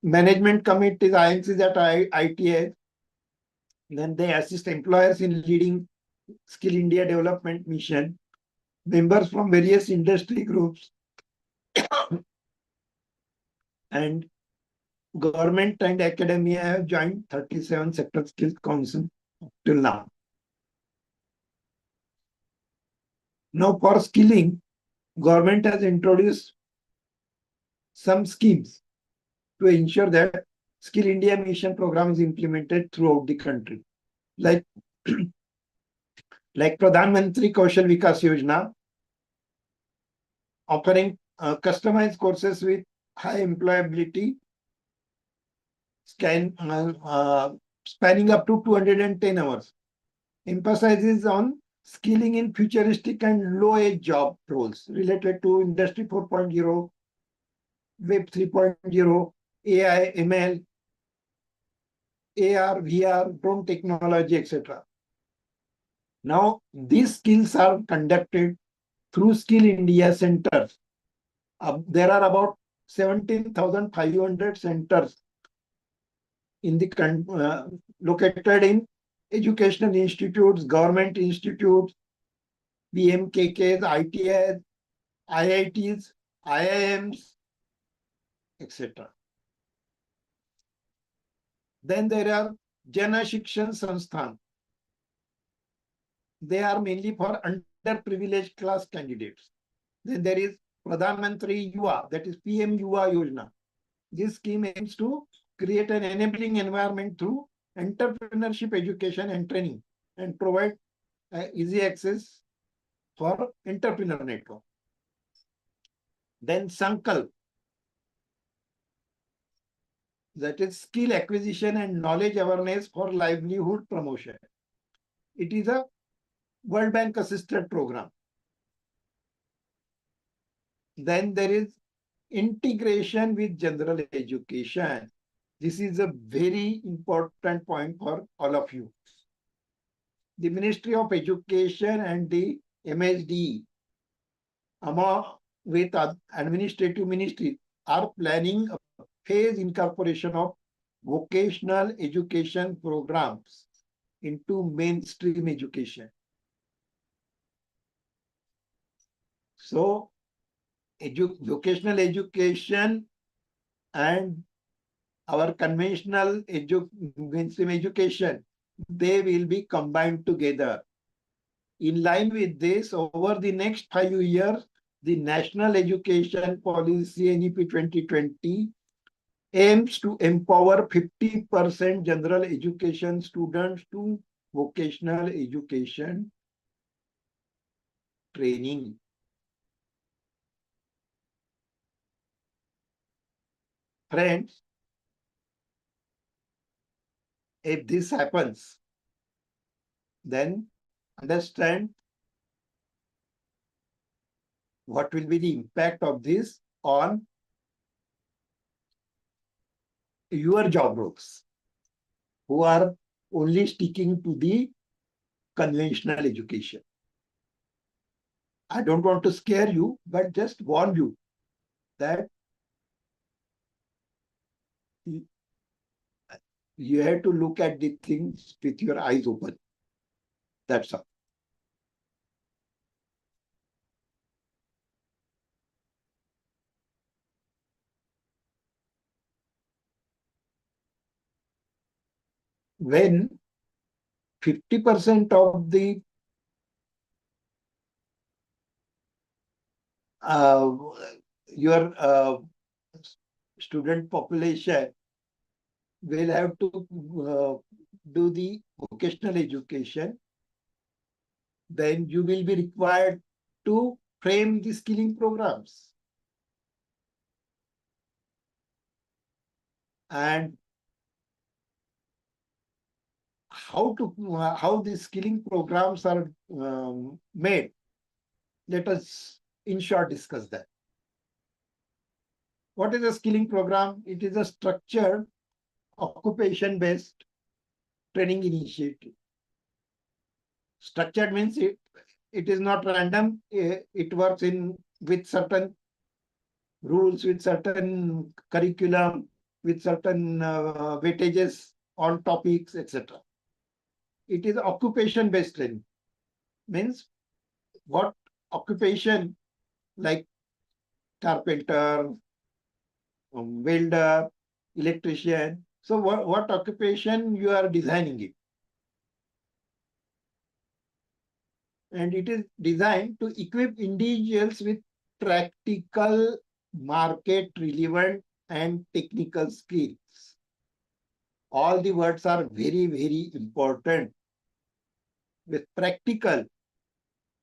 management committees, IMCs at ITA. Then they assist employers in leading Skill India development mission. Members from various industry groups and government and academia have joined 37 sector skill council till now. Now for skilling, government has introduced some schemes to ensure that Skill India mission program is implemented throughout the country. Like Pradhan Mantri Kaushal Vikas Yojana, offering customized courses with high employability, spanning up to 210 hours. emphasizes on skilling in futuristic and low-age job roles related to Industry 4.0, Web 3.0, AI, ML, AR, VR, drone technology, etc. Now, these skills are conducted through Skill India centers. There are about 17,500 centers in the located in educational institutes, government institutes, BMKKs, ITIs, IITs, IIMs, etc. Then there are Jana Shikshan Sansthan. They are mainly for underprivileged class candidates. Then there is Pradhan Mantri Yuva, that is PM Yuva Yojana. This scheme aims to create an enabling environment through entrepreneurship education and training and provide easy access for entrepreneur network. Then Sankalp, that is skill acquisition and knowledge awareness for livelihood promotion. It is a World Bank assisted program. Then there is integration with general education. This is a very important point for all of you. The Ministry of Education and the MSD, along with administrative ministries, are planning a phased incorporation of vocational education programs into mainstream education. So, vocational education and our conventional mainstream education, they will be combined together. In line with this, over the next 5 years, the National Education Policy NEP 2020 aims to empower 50% general education students to vocational education training. Friends, if this happens, then understand what will be the impact of this on your job roles who are only sticking to the conventional education. I don't want to scare you, but just warn you that you have to look at the things with your eyes open. That's all. When 50% of the your student population will have to do the vocational education, then you will be required to frame the skilling programs. And how these skilling programs are made, let us in short discuss that. What is a skilling program? It is a structured occupation-based training initiative. Structured means it is not random. It works with certain rules, with certain curriculum, with certain weightages on topics, etc. It is occupation-based training. Means what occupation, like carpenter, welder, electrician. So what occupation you are designing it. And it is designed to equip individuals with practical, market relevant and technical skills. All the words are very, very important. With practical,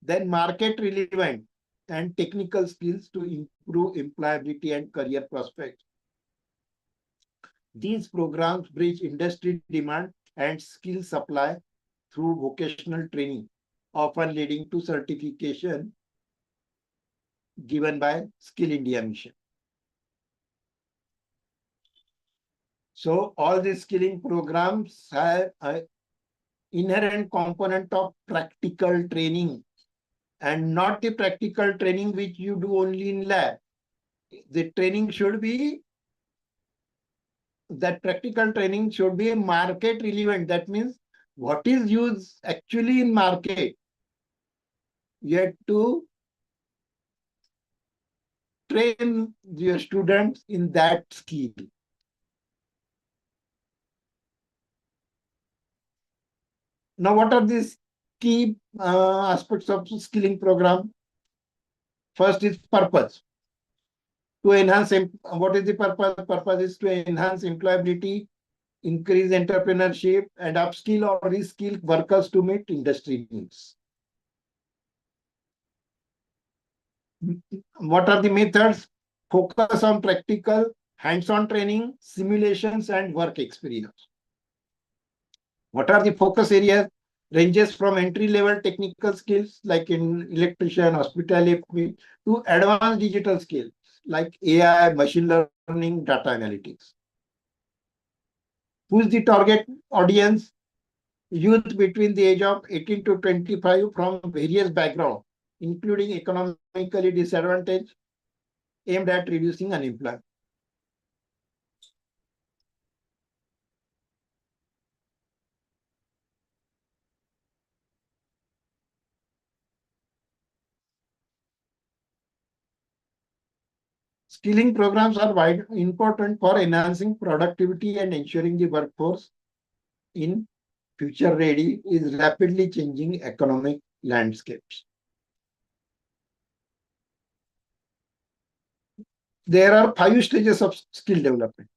then market relevant and technical skills to improve employability and career prospects. These programs bridge industry demand and skill supply through vocational training, often leading to certification given by Skill India Mission. So all these skilling programs have an inherent component of practical training, and not the practical training which you do only in lab. The training should be, that practical training should be market relevant. That means what is used actually in market, you have to train your students in that skill. Now, what are these key aspects of skilling program? First is purpose. To enhance, what is the purpose? Purpose is to enhance employability, increase entrepreneurship, and upskill or reskill workers to meet industry needs. What are the methods? Focus on practical, hands-on training, simulations, and work experience. What are the focus areas? Ranges from entry-level technical skills like in electrician, hospitality, to advanced digital skills like AI, machine learning, data analytics. Who is the target audience? Youth between the age of 18 to 25 from various backgrounds, including economically disadvantaged, aimed at reducing unemployment. Skilling programs are important for enhancing productivity and ensuring the workforce in future ready is rapidly changing economic landscapes. There are 5 stages of skill development.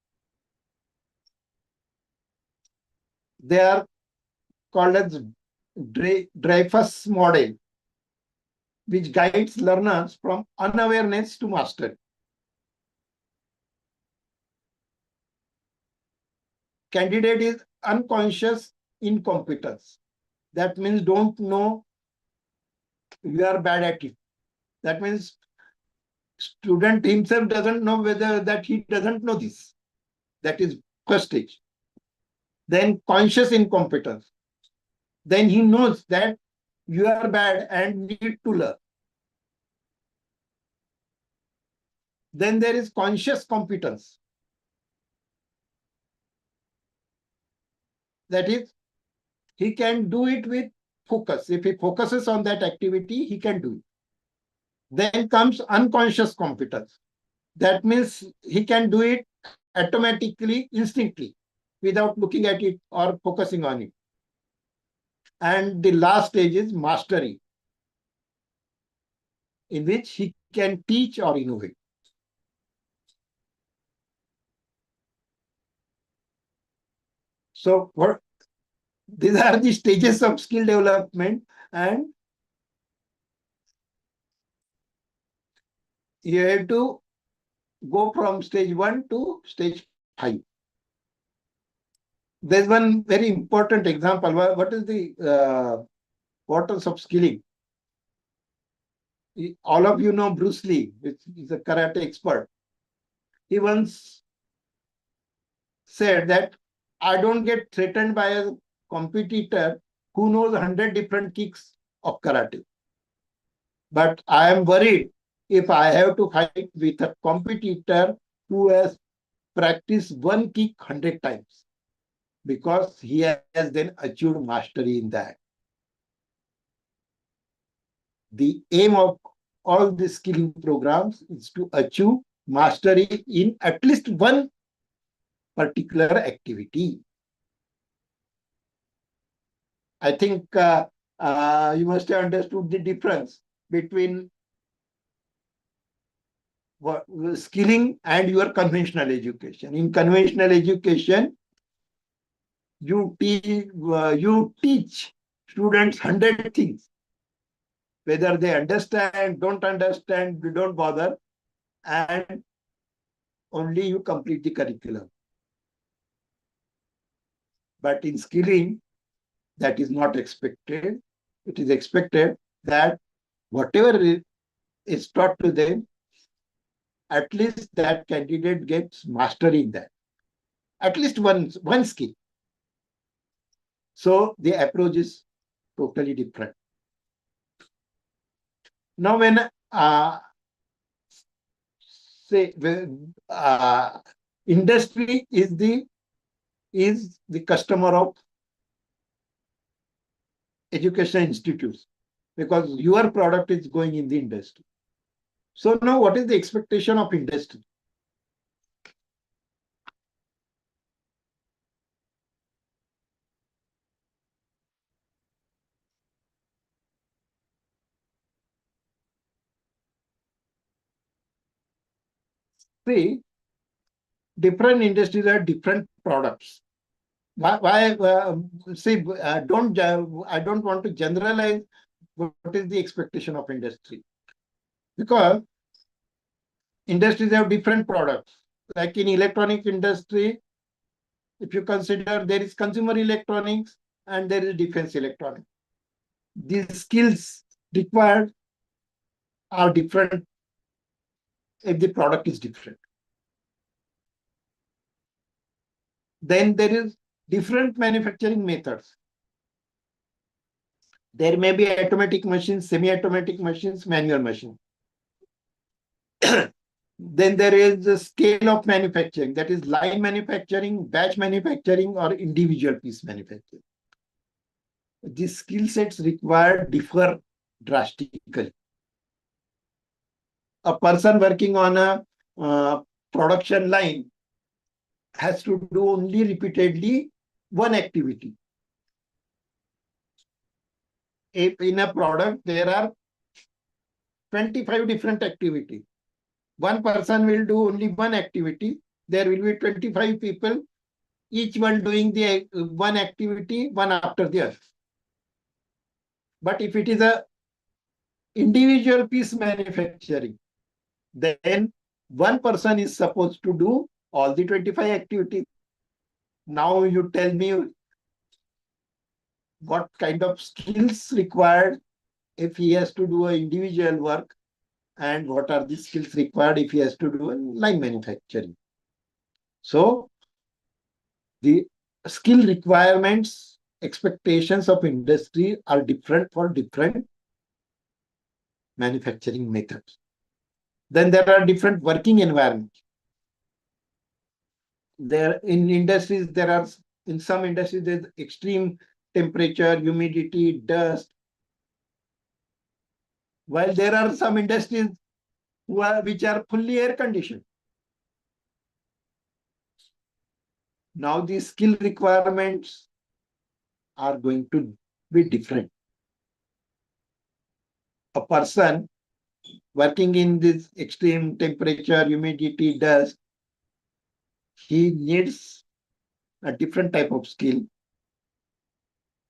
They are called as Dreyfus model, which guides learners from unawareness to mastery. Candidate is unconscious incompetence. That means don't know you are bad at it. That means student himself doesn't know whether that he doesn't know this. That is first stage. Then conscious incompetence. Then he knows that you are bad and need to learn. Then there is conscious competence. That is, he can do it with focus. If he focuses on that activity, he can do it. Then comes unconscious competence. That means he can do it automatically, instantly, without looking at it or focusing on it. And the last stage is mastery, in which he can teach or innovate. So these are the stages of skill development, and you have to go from stage 1 to stage 5. There's one very important example. What is the importance of skilling? All of you know Bruce Lee, which is a karate expert. He once said that I don't get threatened by a competitor who knows 100 different kicks of karate. But I am worried if I have to fight with a competitor who has practiced one kick 100 times, because he has then achieved mastery in that. The aim of all the skilling programs is to achieve mastery in at least one particular activity. I think you must have understood the difference between skilling and your conventional education. In conventional education, you teach students 100 things. Whether they understand, don't understand, you don't bother, and only you complete the curriculum. But in skilling, That is not expected. It is expected that whatever is taught to them, at least that candidate gets mastery in that. At least one skill. So the approach is totally different. Now, when say industry is the customer of education institutes, because your product is going in the industry. So now, what is the expectation of industry? See, different industries have different products. Why see, I don't want to generalize what is the expectation of industry, because industries have different products. Like in electronic industry, if you consider, there is consumer electronics and there is defense electronics. These skills required are different if the product is different. Then there is different manufacturing methods. There may be automatic machines, semi-automatic machines, manual machines. Then there is the scale of manufacturing, that is line manufacturing, batch manufacturing, or individual piece manufacturing. These skill sets required differ drastically. A person working on a production line has to do only repeatedly one activity. If in a product there are 25 different activities, one person will do only one activity. There will be 25 people, each one doing the one activity, one after the other. But if it is a individual piece manufacturing, then one person is supposed to do all the 25 activities. Now you tell me what kind of skills required if he has to do an individual work, and what are the skills required if he has to do a line manufacturing. So the skill requirements, expectations of industry are different for different manufacturing methods. Then there are different working environments. There in industries, in some industries, there's extreme temperature, humidity, dust. While there are some industries which are fully air conditioned. Now the skill requirements are going to be different. A person working in this extreme temperature, humidity, dust, he needs a different type of skill,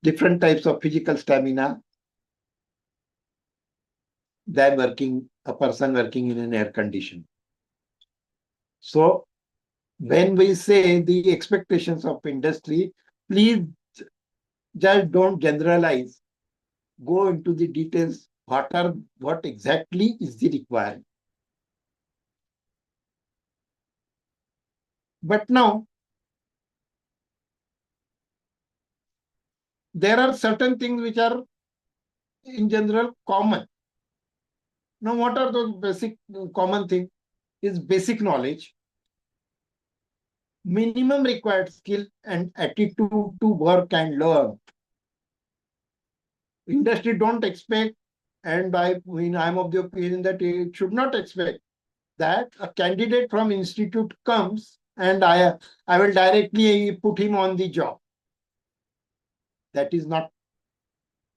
different types of physical stamina than a person working in an air condition. So when we say the expectations of industry, please just don't generalize. Go into the details. What exactly is the requirement? But now, there are certain things which are in general common. Now, what are those basic common things? Is basic knowledge, minimum required skill, and attitude to work and learn. Industry don't expect, and I'm of the opinion that it should not expect that a candidate from institute comes and I will directly put him on the job. That is not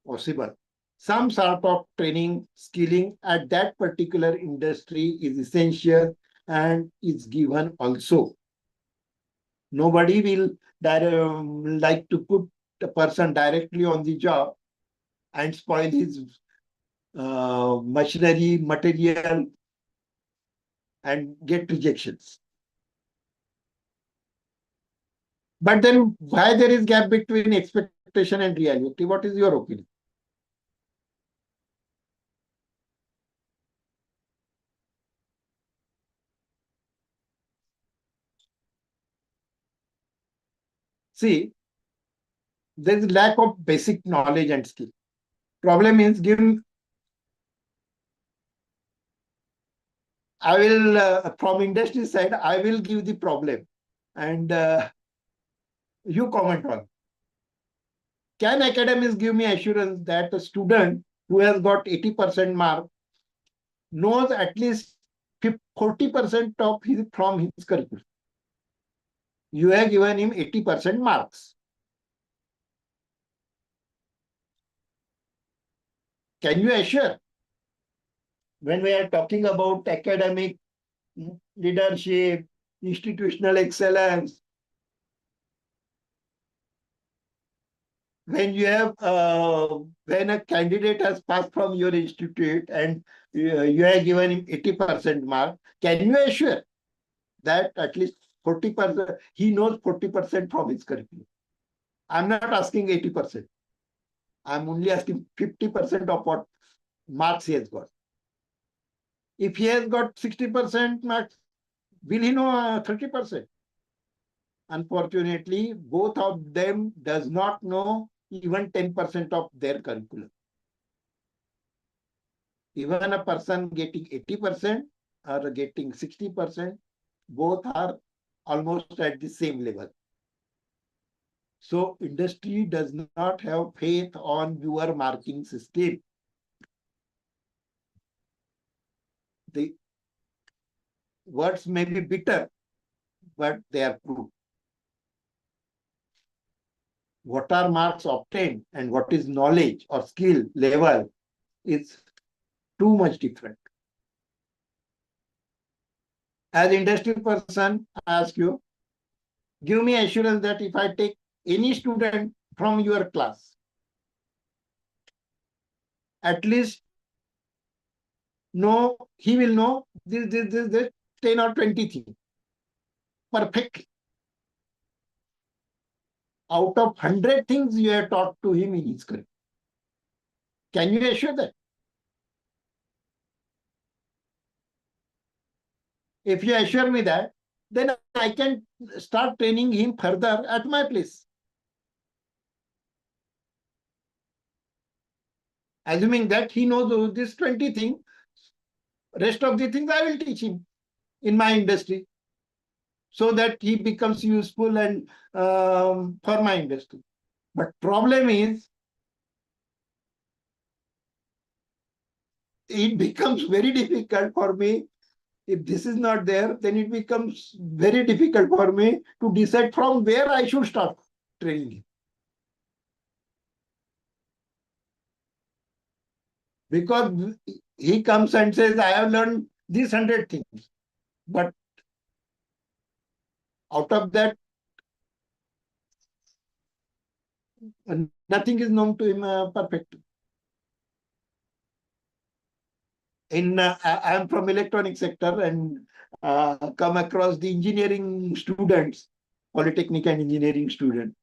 possible. Some sort of training, skilling at that particular industry is essential and is given also. Nobody will like to put a person directly on the job and spoil his machinery, material, and get rejections. But then why there is gap between expectation expectation and reality. What is your opinion? See, there is lack of basic knowledge and skill. Problem is, I will, from industry side, I will give the problem, and you comment on. Can academics give me assurance that a student who has got 80% mark knows at least 40% of his from his curriculum? You have given him 80% marks. Can you assure? When we are talking about academic leadership, institutional excellence, when you have when a candidate has passed from your institute and you have given him 80% mark, can you assure that at least 40% he knows 40% from his curriculum? I'm not asking 80%. I'm only asking 50% of what marks he has got. If he has got 60% marks, will he know 30%? Unfortunately, both of them does not know even 10% of their curriculum. Even a person getting 80% or getting 60%, both are almost at the same level. So industry does not have faith on your marking system. The words may be bitter, but they are true. What are marks obtained and what is knowledge or skill level is too much different. As industry person, I ask you, give me assurance that if I take any student from your class, at least he will know this 10 or 20 things perfectly. Out of 100 things you have taught to him in his career. Can you assure that? If you assure me that, then I can start training him further at my place. Assuming that he knows this 20 things, rest of the things I will teach him in my industry so that he becomes useful and for my industry. But problem is, it becomes very difficult for me. If this is not there, then it becomes very difficult for me to decide from where I should start training him. Because he comes and says, I have learned these 100 things. But out of that, nothing is known to him perfectly. I am from electronic sector and come across the engineering students, polytechnic and engineering students.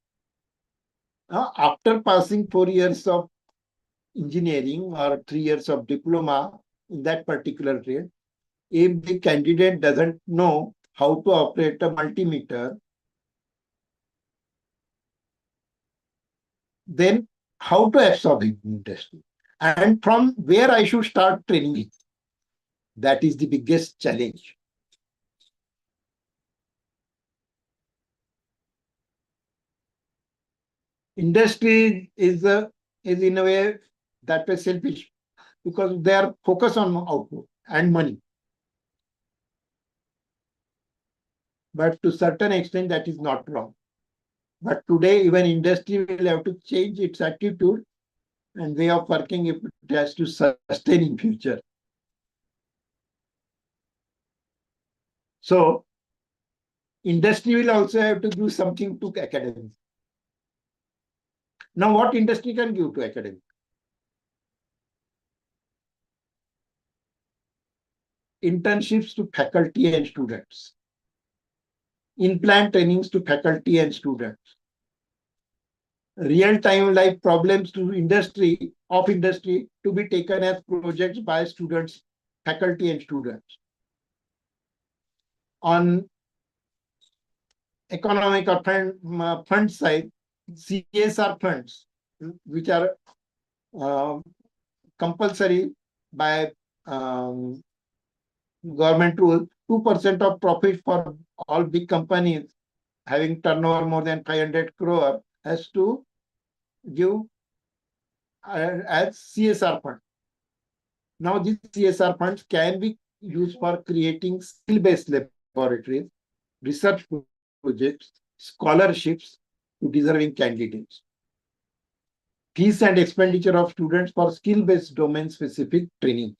After passing 4 years of engineering or 3 years of diploma in that particular trade, if the candidate doesn't know how to operate a multimeter, then how to absorb it in industry and from where I should start training it. That is the biggest challenge. Industry is in a way that way selfish because they are focused on output and money. But to certain extent, that is not wrong. But today, even industry will have to change its attitude and way of working if it has to sustain in future. So, industry will also have to do something to academics. Now, what industry can give to academics? Internships to faculty and students. In-plant trainings to faculty and students. real-time life problems to industry to be taken as projects by students, faculty and students. On economic or fund side, CSR funds, which are compulsory by government rule, 2% of profit for all big companies having turnover more than 500 crore has to give as CSR fund. Now these CSR funds can be used for creating skill-based laboratories, research projects, scholarships to deserving candidates. Fees and expenditure of students for skill-based domain-specific training.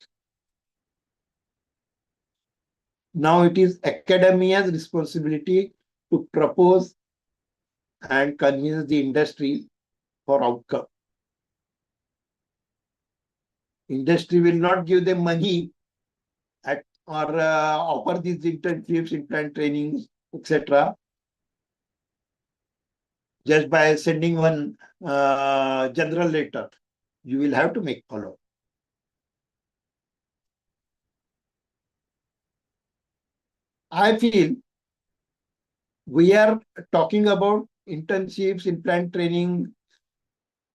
Now it is academia's responsibility to propose and convince the industry for outcome. Industry will not give them money or offer these internships, implant trainings, etc. just by sending one general letter. You will have to make follow. I feel we are talking about internships, implant training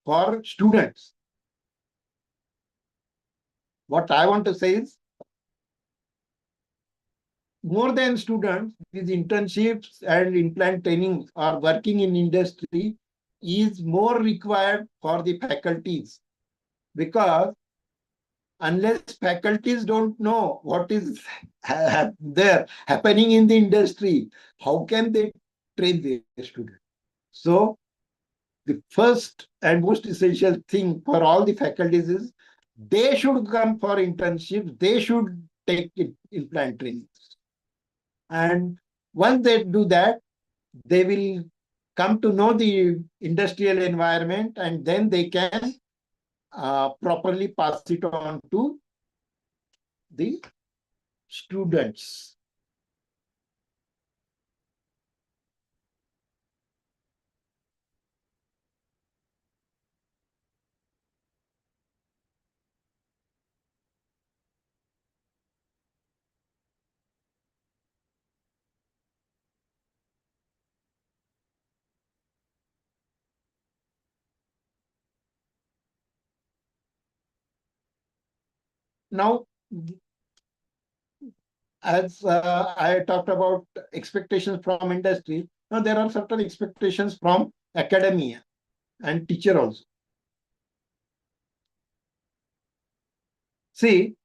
for students. What I want to say is, more than students, these internships and implant training or working in industry is more required for the faculties, because unless faculties don't know what is there happening in the industry, how can they train their students? So the first and most essential thing for all the faculties is they should come for internships, they should take implant trainings. And once they do that, they will come to know the industrial environment, and then they can properly pass it on to the students. Now, as I talked about expectations from industry, now there are certain expectations from academia and teacher also. See,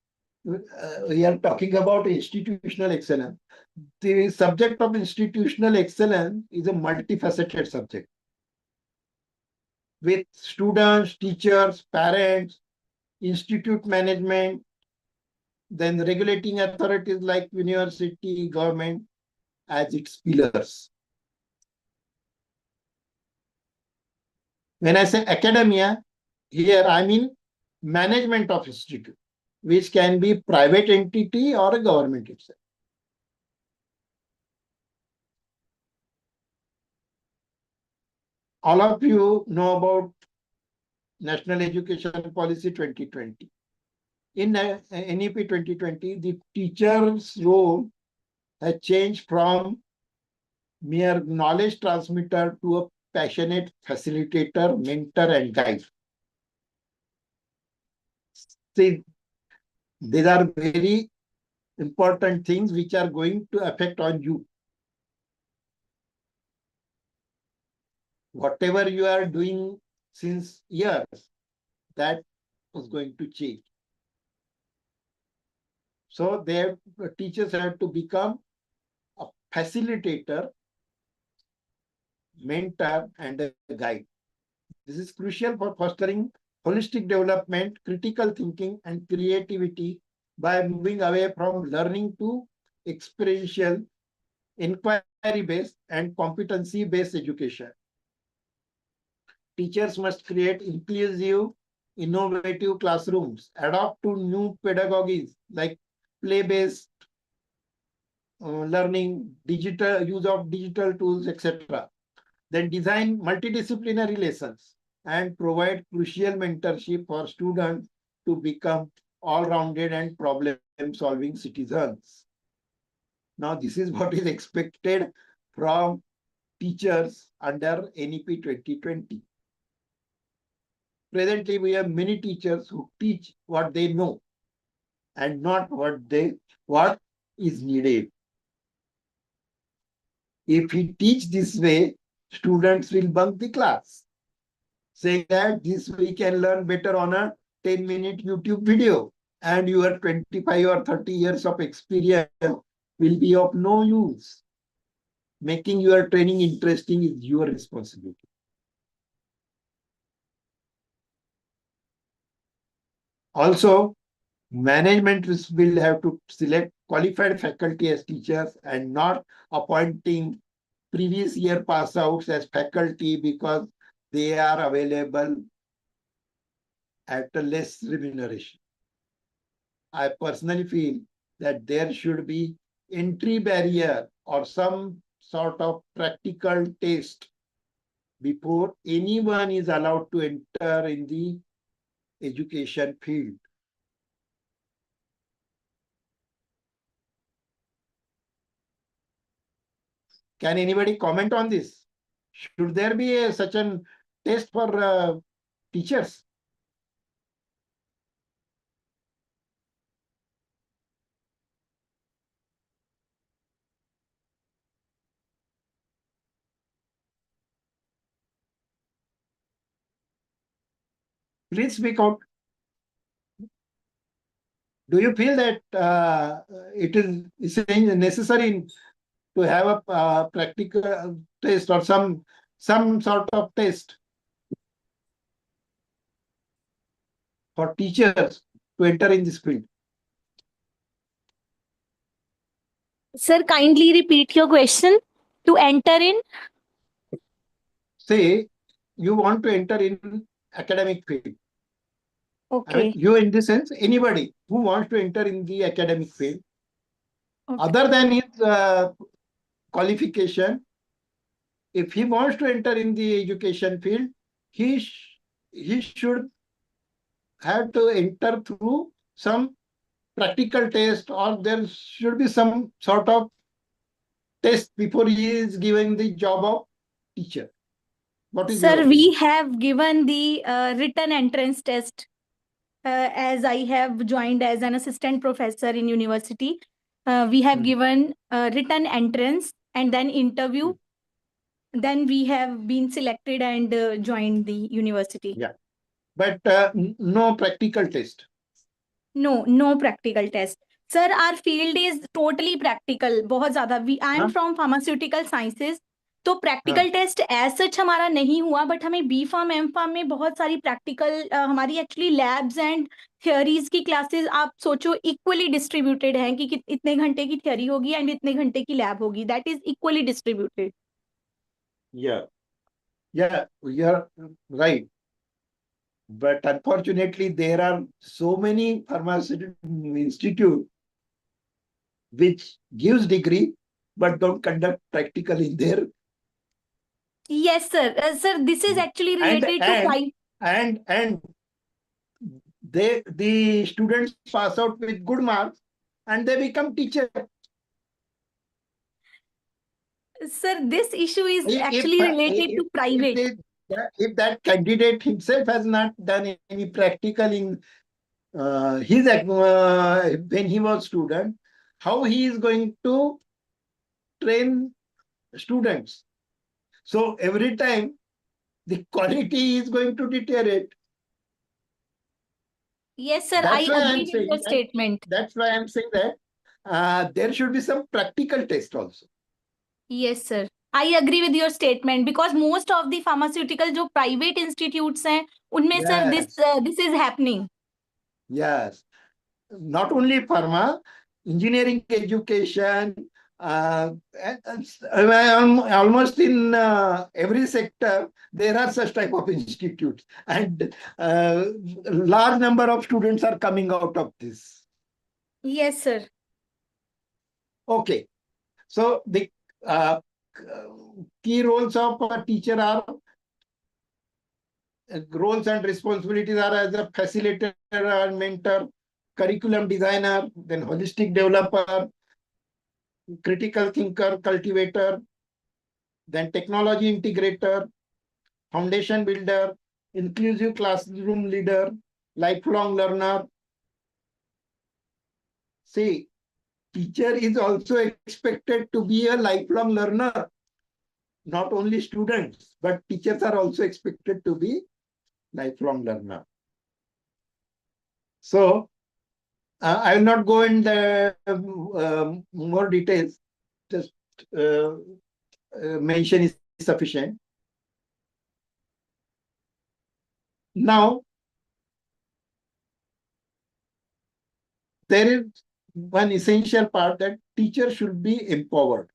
we are talking about institutional excellence. The subject of institutional excellence is a multifaceted subject with students, teachers, parents, institute management, then regulating authorities like university, government as its pillars. When I say academia, here I mean management of institute, which can be private entity or a government itself. All of you know about National Education Policy 2020. In NEP 2020, the teacher's role has changed from mere knowledge transmitter to a passionate facilitator, mentor, and guide. See, these are very important things which are going to affect on you. Whatever you are doing since years, that was going to change. So their teachers have to become a facilitator, mentor, and a guide. This is crucial for fostering holistic development, critical thinking, and creativity by moving away from learning to experiential, inquiry-based, and competency-based education. Teachers must create inclusive, innovative classrooms, adapt to new pedagogies like play-based learning, digital use of digital tools, etc. Then design multidisciplinary lessons and provide crucial mentorship for students to become all-rounded and problem-solving citizens. Now, this is what is expected from teachers under NEP 2020. Presently, we have many teachers who teach what they know and not what is needed. If we teach this way, students will bunk the class, saying that this we can learn better on a 10-minute YouTube video, and your 25 or 30 years of experience will be of no use. Making your training interesting is your responsibility. Also, management will have to select qualified faculty as teachers and not appointing previous year pass outs as faculty because they are available at a less remuneration. I personally feel that there should be entry barrier or some sort of practical test before anyone is allowed to enter in the education field. Can anybody comment on this? Should there be such a test for teachers? Please speak out. Do you feel that it is necessary to have a practical test or some sort of test for teachers to enter in this field? Sir, kindly repeat your question. To enter in? Say you want to enter in academic field. I Okay. mean, you in the sense, anybody who wants to enter in the academic field, Okay. other than his qualification, if he wants to enter in the education field, he should have to enter through some practical test, or there should be some sort of test before he is given the job of teacher. What is your Sir, opinion? we have given the written entrance test as I have joined as an assistant professor in university. We have given written entrance and then interview. Then we have been selected and joined the university. Yeah, but no practical test. No practical test. Sir, our field is totally practical. बहुत ज़्यादा. I am from pharmaceutical sciences. तो practical test as such हमारा नहीं हुआ, but हमें B farm M farm में बहुत सारी प्रैक्टिकल हमारी एक्चुअली लैब्स एंड थियोरीज की क्लासेस आप सोचो इक्वली डिस्ट्रीब्यूटेड हैं कि इतने घंटे की थियोरी होगी एंड इतने घंटे की लैब होगी. That is equally distributed. Yeah, you're right. But unfortunately, there are so many pharmaceutical institutes which gives degree but don't conduct practical in there. Yes, sir. Sir, this is actually related to and the students pass out with good marks and they become teacher. Sir, this issue is actually related to private. If that candidate himself has not done any practical in his when he was student, how he is going to train students? So every time the quality is going to deteriorate. Yes, sir. That's I why agree with your statement. That's why I'm saying that there should be some practical test also. Yes, sir. I agree with your statement because most of the pharmaceutical जो private institutes हैं, उनमें sir this is happening. Yes, not only pharma, engineering education, almost in every sector there are such type of institutes, and large number of students are coming out of this. Yes, sir. Okay, so the key roles of a teacher are roles and responsibilities are as a facilitator and mentor, curriculum designer, then holistic developer, critical thinker, cultivator, then technology integrator, foundation builder, inclusive classroom leader, lifelong learner. See, teacher is also expected to be a lifelong learner. Not only students, but teachers are also expected to be lifelong learner. So I will not go in the more details. Just mention is sufficient. Now, there is one essential part that teachers should be empowered.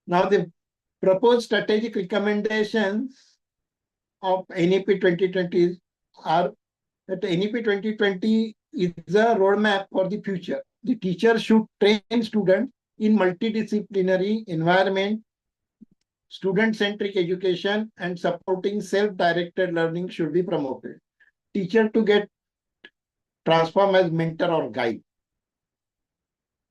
Now, the proposed strategic recommendations of NEP 2020 are that NEP 2020 is a roadmap for the future. The teacher should train students in multidisciplinary environment, student-centric education, and supporting self-directed learning should be promoted. Teacher to get transformed as mentor or guide.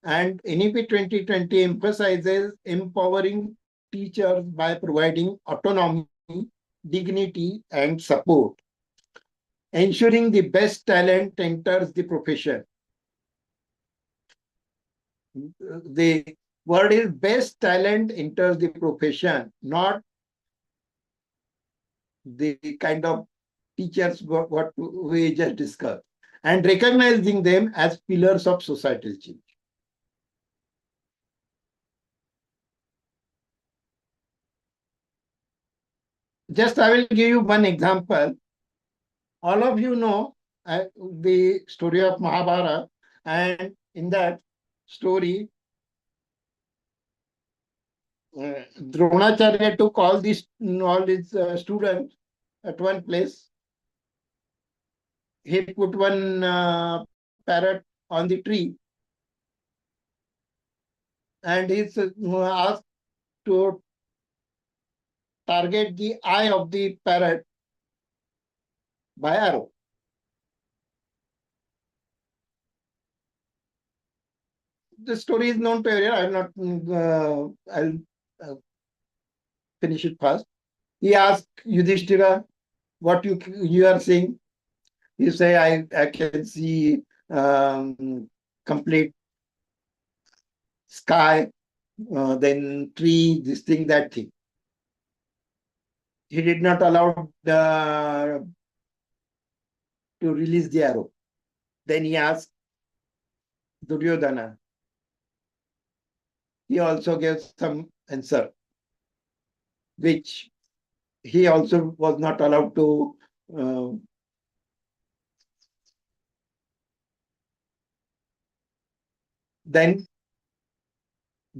And NEP 2020 emphasizes empowering teachers by providing autonomy, dignity, and support, ensuring the best talent enters the profession. The word is best talent enters the profession, not the kind of teachers what we just discussed, and recognizing them as pillars of societal change. Just I will give you one example. All of you know the story of Mahabharata, and in that story, Dronacharya took all his students at one place. He put one parrot on the tree, and he asked to target the eye of the parrot by arrow. The story is known to everyone. I will not. I'll finish it fast. He asked Yudhishthira, "What you are saying?" He say, "I can see complete sky, then tree, this thing, that thing." He did not allow to release the arrow. Then he asked Duryodhana. He also gave some answer, which he also was not allowed to then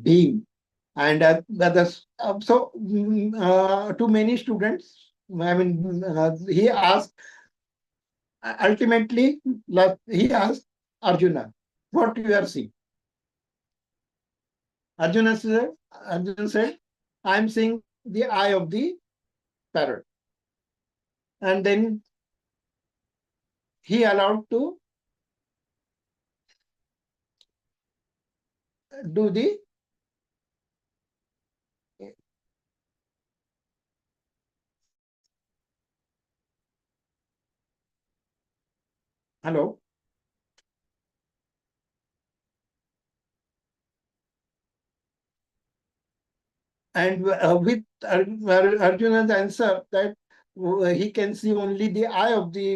being and others. So to many students, I mean, he asked, ultimately, he asked Arjuna, what you are seeing? Arjuna said, I am seeing the eye of the parrot. And then he allowed to do the hello. And with Arjuna's answer that he can see only the eye of the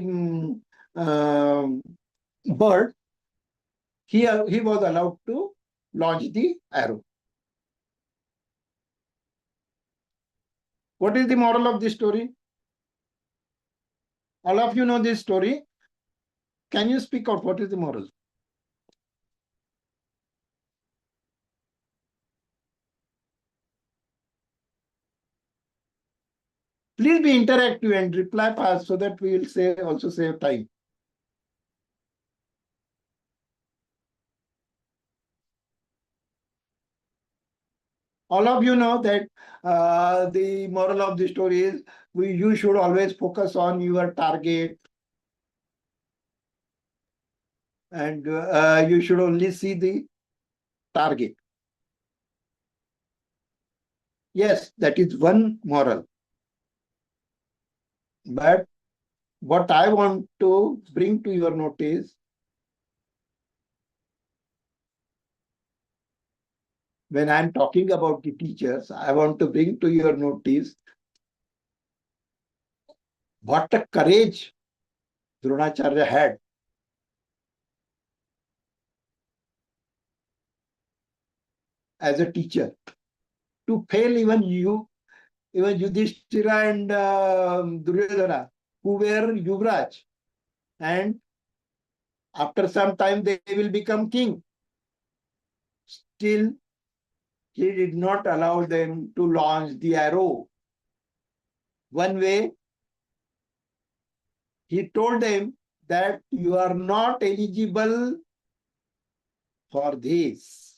bird, he was allowed to launch the arrow. What is the moral of this story? All of you know this story. Can you speak out? What is the moral? Please be interactive and reply fast so that we will also save time. All of you know that the moral of the story is you should always focus on your target, and you should only see the target. Yes, that is one moral. But what I want to bring to your notice, when I'm talking about the teachers, I want to bring to your notice what a courage Dronacharya had. As a teacher, to fail even Yudhishthira and Duryodhana, who were Yuvraj, and after some time they will become king. Still, he did not allow them to launch the arrow. One way, he told them that you are not eligible for this.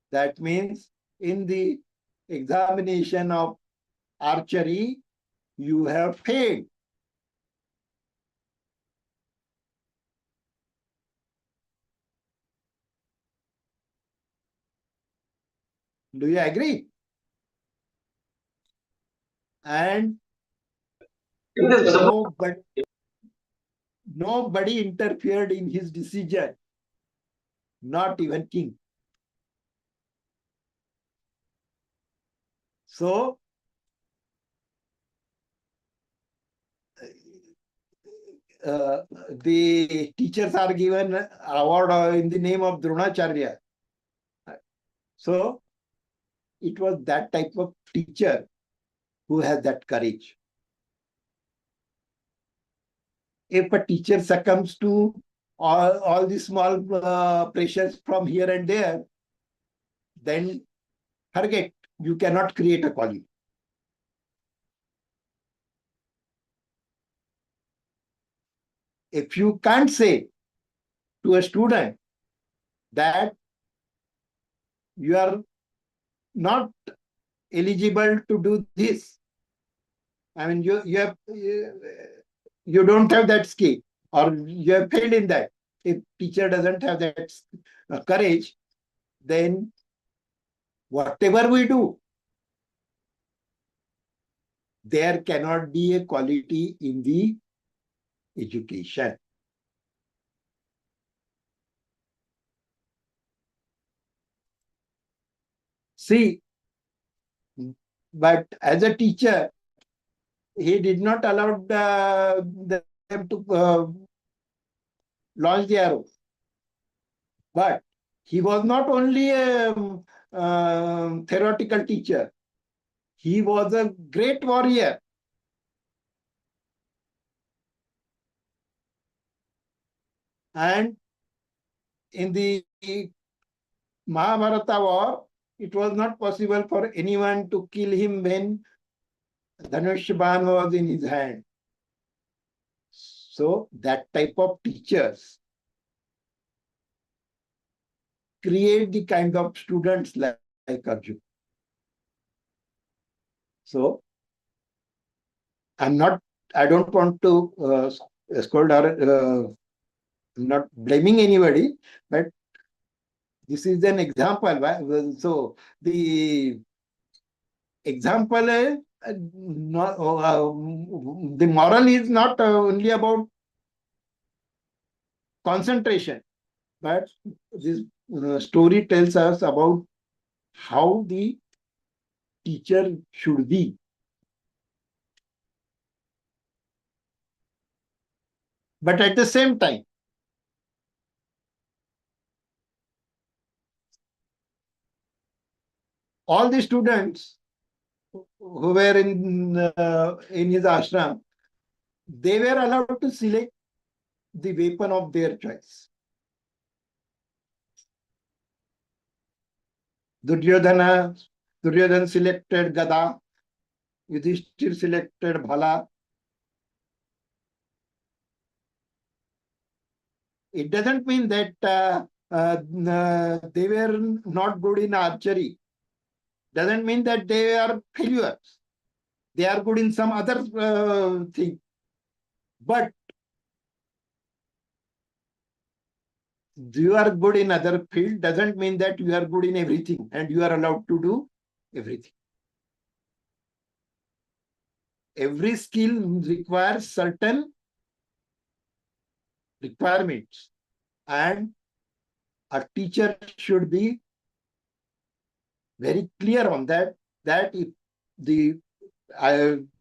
That means in the examination of archery, you have failed. Do you agree? And nobody interfered in his decision, not even king. So, the teachers are given award in the name of Dronacharya. So, it was that type of teacher who has that courage. If a teacher succumbs to all the small pressures from here and there, then forget, you cannot create a college. If you can't say to a student that you are not eligible to do this, I mean, you don't have that skill, or you have failed in that. If teacher doesn't have that courage, then whatever we do, there cannot be a quality in the education. See, but as a teacher, he did not allow them to launch the arrow. But he was not only a theoretical teacher, he was a great warrior. And in the Mahabharata war, it was not possible for anyone to kill him when Dhanush Ban was in his hand. So that type of teachers create the kind of students like Arjun. So I don't want to scold or I'm not blaming anybody, but this is an example. So the example is the moral is not only about concentration, but this story tells us about how the teacher should be. But at the same time, all the students who were in his ashram, they were allowed to select the weapon of their choice. Duryodhana selected Gada, Yudhishthir selected Bhala. It doesn't mean that they were not good in archery, doesn't mean that they are failures. They are good in some other thing. But you are good in other field doesn't mean that you are good in everything and you are allowed to do everything. Every skill requires certain requirements, and a teacher should be very clear on that, that if the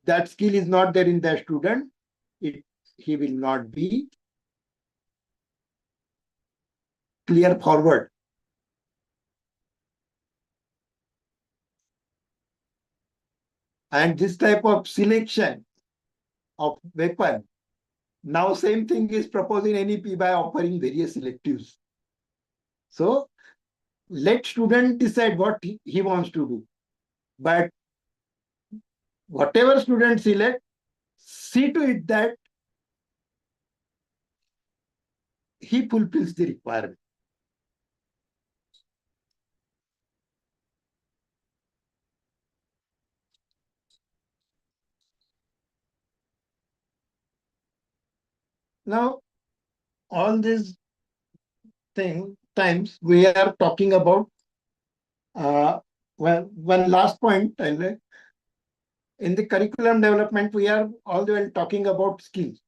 that skill is not there in the student, he will not be clear forward. And this type of selection of weapon, now same thing is proposed in NEP by offering various electives. So let student decide what he wants to do. But whatever student select, see to it that he fulfills the requirement. Now, all these times we are talking about well, one last point. In the curriculum development, we are all the while talking about skills.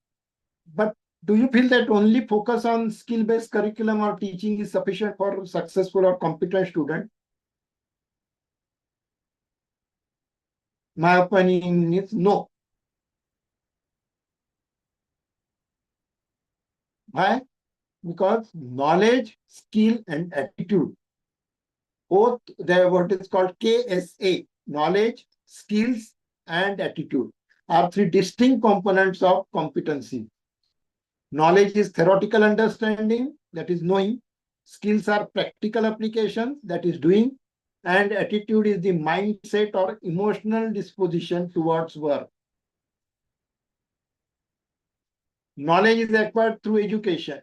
But do you feel that only focus on skill-based curriculum or teaching is sufficient for successful or competent student? My opinion is no. Why? Because knowledge, skill, and attitude, both the what is called KSA, knowledge, skills, and attitude, are three distinct components of competency. Knowledge is theoretical understanding, that is knowing. Skills are practical application, that is doing. And attitude is the mindset or emotional disposition towards work. Knowledge is acquired through education.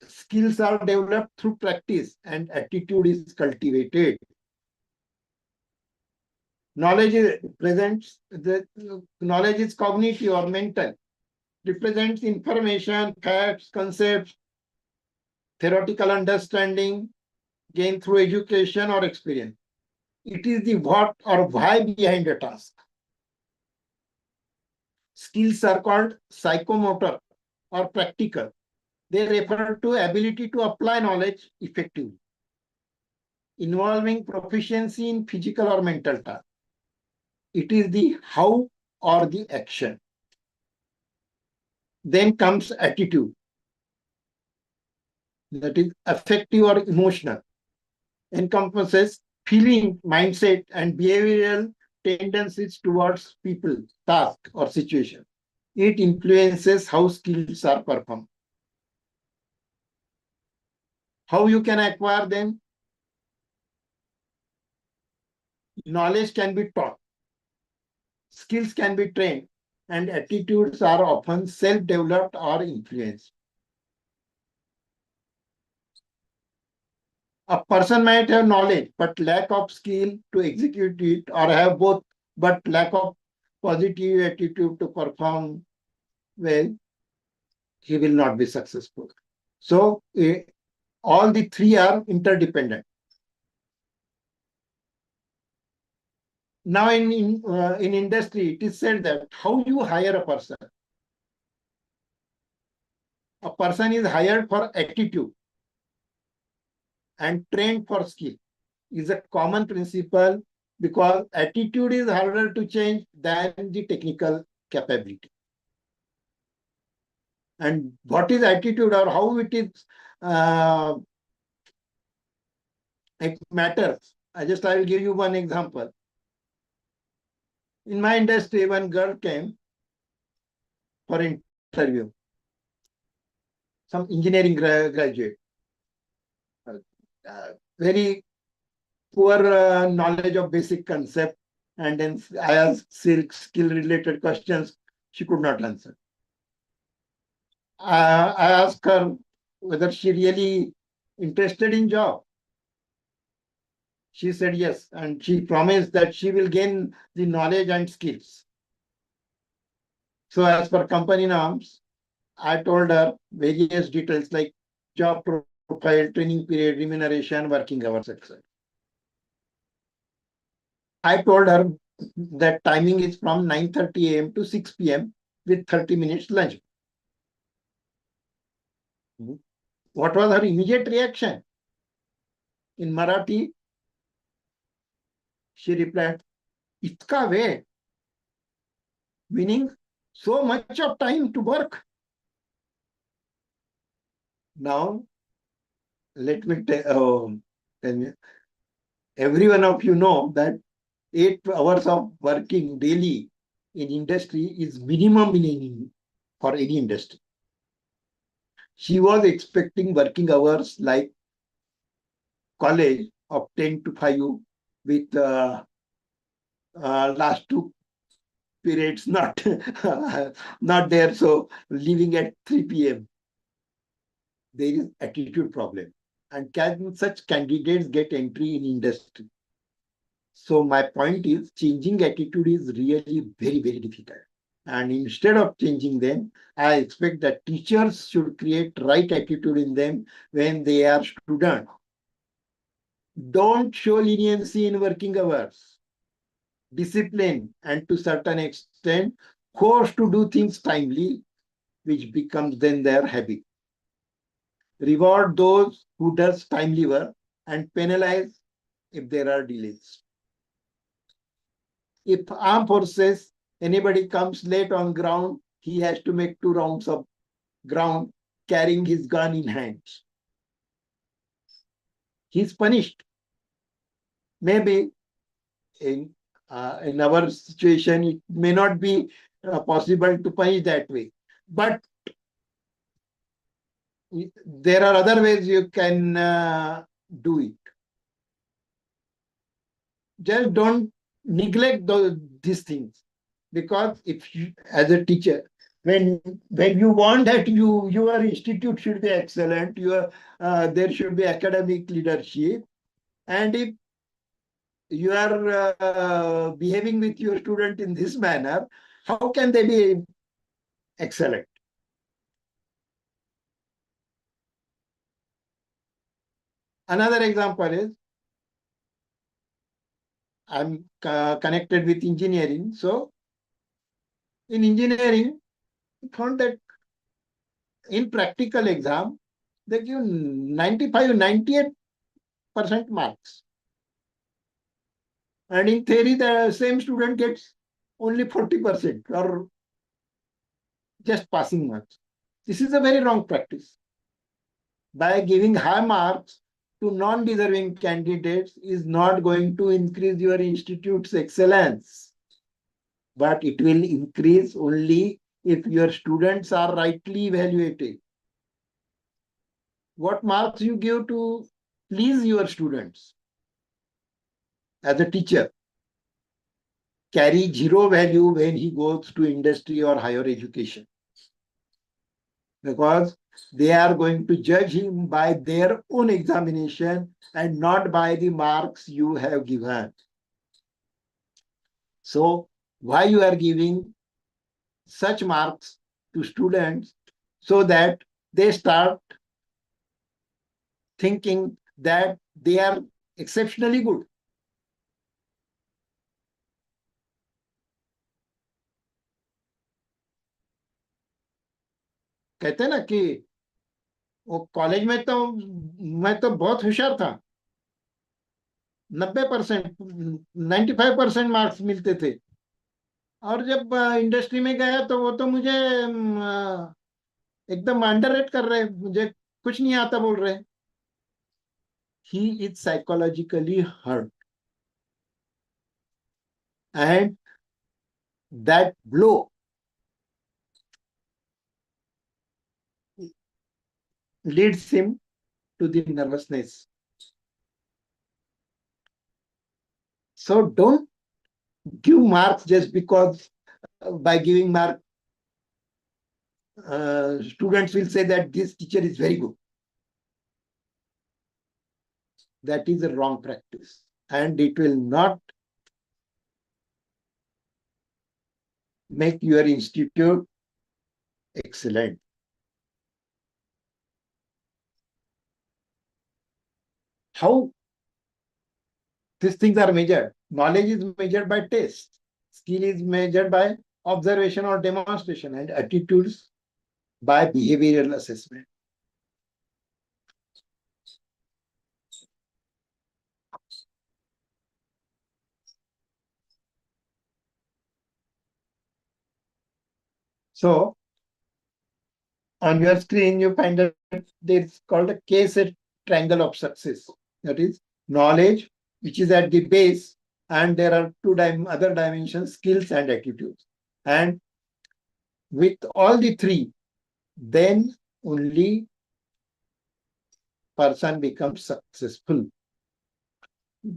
Skills are developed through practice, and attitude is cultivated. Knowledge is cognitive or mental, represents information, facts, concepts, theoretical understanding gained through education or experience. It is the what or why behind a task. Skills are called psychomotor or practical. They refer to ability to apply knowledge effectively, involving proficiency in physical or mental tasks. It is the how or the action. Then comes attitude, that is affective or emotional, encompasses feeling, mindset, and behavioral tendencies towards people, task, or situation. It influences how skills are performed. How you can acquire them? Knowledge can be taught, skills can be trained, and attitudes are often self-developed or influenced. A person might have knowledge but lack of skill to execute it, or have both but lack of positive attitude to perform well. He will not be successful. So all the three are interdependent. Now in industry, it is said that how you hire a person. A person is hired for attitude and trained for skill. Is a common principle, because attitude is harder to change than the technical capability. And what is attitude or how it is, it matters. I will give you one example. In my industry, one girl came for interview, some engineering graduate, very poor knowledge of basic concept, and then I asked skill related questions, she could not answer. I asked her whether she really interested in job? She said yes, and she promised that she will gain the knowledge and skills. So as per company norms, I told her various details like job profile, training period, remuneration, working hours, etc. I told her that timing is from 9:30 a.m. to 6 p.m. with 30 minutes lunch. What was her immediate reaction? In Marathi, she replied, "Itka way," meaning so much of time to work. Now, let me tell you, every one of you know that 8 hours of working daily in industry is minimum for any industry. She was expecting working hours like college of 10 to 5 with last 2 periods not not there, so leaving at 3 p.m. There is attitude problem, and can such candidates get entry in industry? So my point is, changing attitude is really very, very difficult. And instead of changing them, I expect that teachers should create right attitude in them when they are students. Don't show leniency in working hours. Discipline, and to certain extent, forced to do things timely, which becomes then their habit. Reward those who does timely work and penalize if there are delays. If armed forces, anybody comes late on ground, he has to make 2 rounds of ground carrying his gun in hands. He's punished. Maybe in our situation, it may not be possible to punish that way. But there are other ways you can do it. Just don't neglect these things. Because if you, as a teacher, when you want that your institute should be excellent, there should be academic leadership, and if you are behaving with your student in this manner, how can they be excellent? Another example is, I'm connected with engineering. So in engineering, I found that in practical exam, they give 95, 98% marks. And in theory, the same student gets only 40% or just passing marks. This is a very wrong practice. By giving high marks to non-deserving candidates is not going to increase your institute's excellence, but it will increase only if your students are rightly evaluated. What marks you give to please your students as a teacher carry zero value when he goes to industry or higher education, because they are going to judge him by their own examination and not by the marks you have given. So why you are giving such marks to students? So that they start thinking that they are exceptionally good. कहते हैं ना कि वो college में तो मैं तो बहुत होशियार था, 90%, 95% मार्क्स मिलते थे, और जब इंडस्ट्री में गया तो वो तो मुझे एकदम अंडररेट कर रहे, मुझे कुछ नहीं आता बोल रहे. He is psychologically hurt, and that blow leads him to the nervousness. So don't give marks just because by giving mark, students will say that this teacher is very good. that is a wrong practice, and it will not make your institute excellent. How these things are measured? Knowledge is measured by test, skill is measured by observation or demonstration, and attitudes by behavioral assessment. So on your screen, you find that it's called a K-set triangle of success. That is knowledge, which is at the base, and there are two other dimensions, skills and attitudes. And with all the three, then only person becomes successful.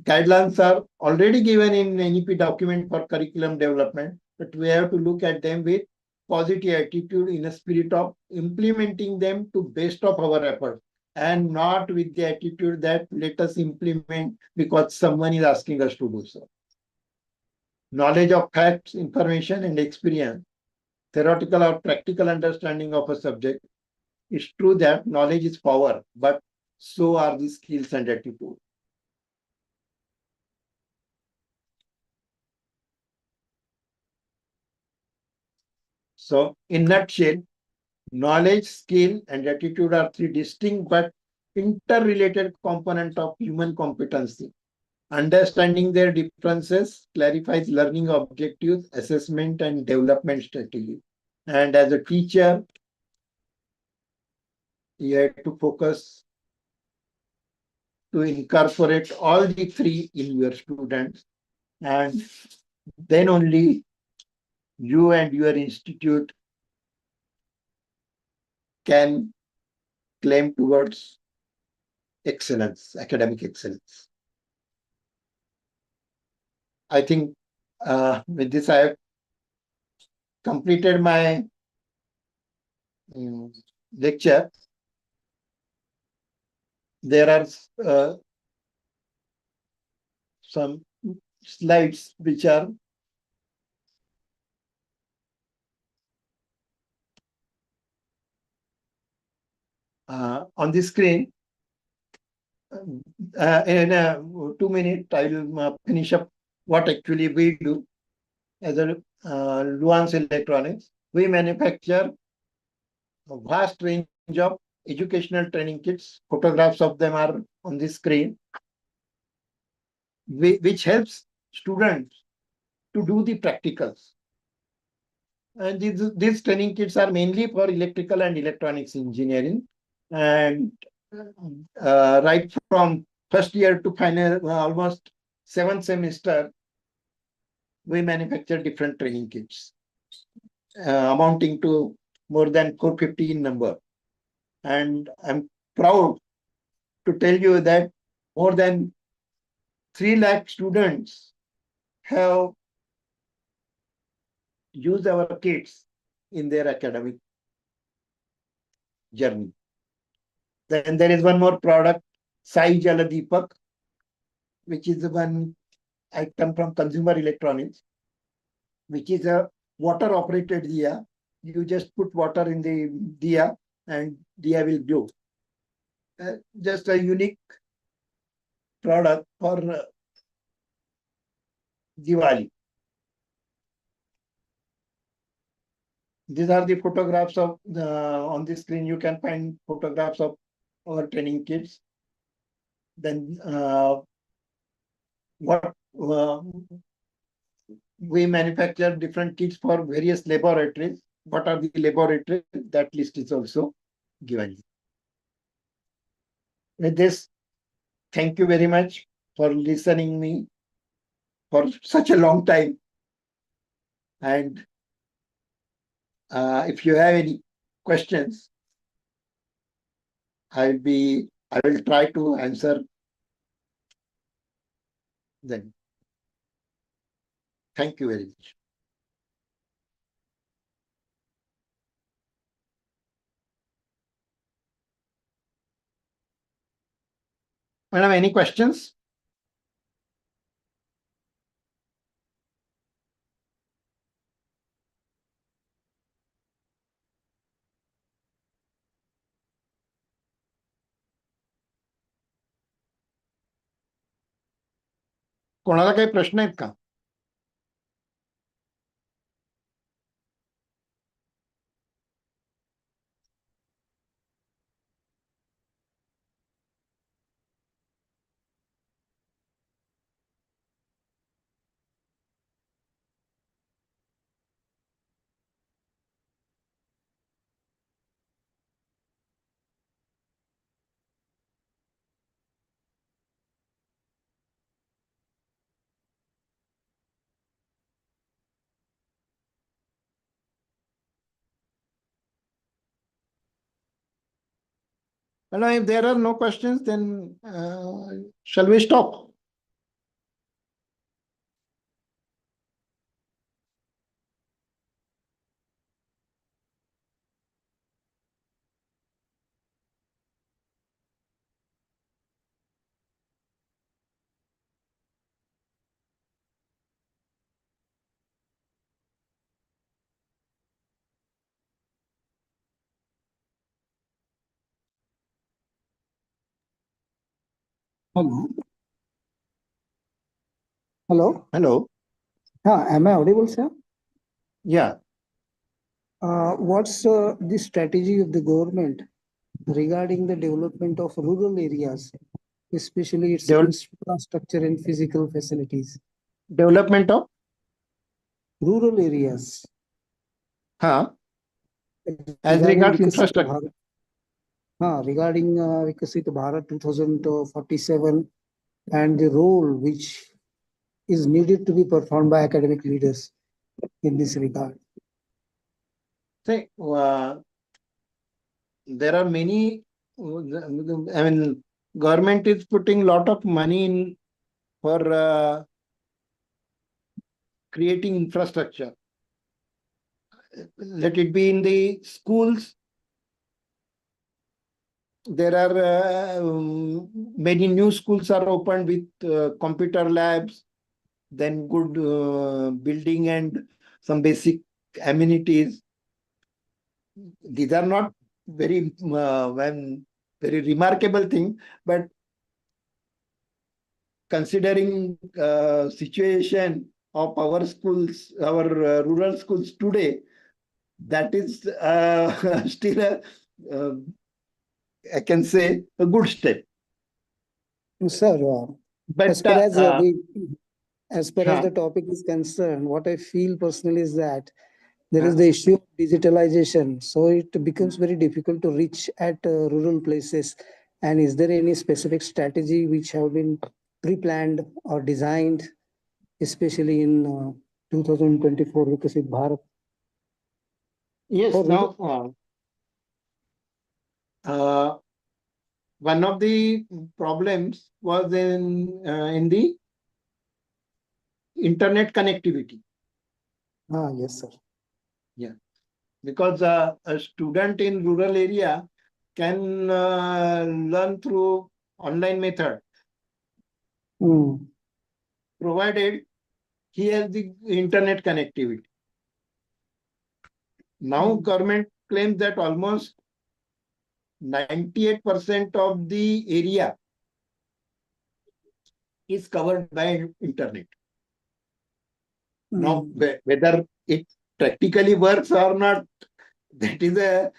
Guidelines are already given in NEP document for curriculum development, but we have to look at them with positive attitude in a spirit of implementing them to best of our effort, and not with the attitude that let us implement because someone is asking us to do so. Knowledge of facts, information, and experience, theoretical or practical understanding of a subject. It's true that knowledge is power, but so are the skills and attitude. So, in nutshell, knowledge, skill, and attitude are three distinct but interrelated components of human competency. Understanding their differences clarifies learning objectives, assessment, and development strategy. And as a teacher, you have to focus to incorporate all the three in your students, and then only you and your institute can claim towards excellence, academic excellence. I think with this I have completed my lecture. There are some slides which are on the screen. In 2 minutes, I will finish up what actually we do as a Luans Electronics. We manufacture a vast range of educational training kits. Photographs of them are on the screen, which helps students to do the practicals. And these training kits are mainly for electrical and electronics engineering. And right from first year to final, almost 7th semester, we manufacture different training kits amounting to more than 450 in number. And I'm proud to tell you that more than 3 lakh students have used our kits in their academic journey. Then there is one more product, Sai Jala Deepak, which is the one item from consumer electronics, which is a water operated diya. You just put water in the diya and diya will glow. Just a unique product for Diwali. These are the photographs of on the screen. You can find photographs of our training kits. Then what we manufacture different kits for various laboratories. What are the laboratories? That list is also given. With this, thank you very much for listening me for such a long time. And if you have any questions, I will try to answer them. Thank you very much. Madam, any questions? कोणाला काही प्रश्न आहेत का? Well, if there are no questions, then shall we stop? Hello. Hello. Hello. Am I audible, sir? Yeah. What's the strategy of the government regarding the development of rural areas, especially its infrastructure and physical facilities? Development of Rural areas. as Regarding regards Viksit infrastructure. Regarding Viksit Bharat 2047 and the role which is needed to be performed by academic leaders in this regard. See, there are many, I mean, government is putting lot of money in for creating infrastructure. Let it be in the schools. There are many new schools are opened with computer labs, then good building and some basic amenities. These are not very very remarkable thing, but considering situation of our schools, our rural schools today, that is still a I can say a good step. Sir, But as far as the topic is concerned, what I feel personally is that there is the issue of digitalization. So it becomes very difficult to reach at rural places. And is there any specific strategy which have been pre-planned or designed, especially in 2024 Viksit Bharat? yes, For now one of the problems was in the internet connectivity. Yes, sir. Yeah, because a student in rural area can learn through online method, provided he has the internet connectivity. Now government claims that almost 98% of the area is covered by internet. Now, whether it practically works or not, that is a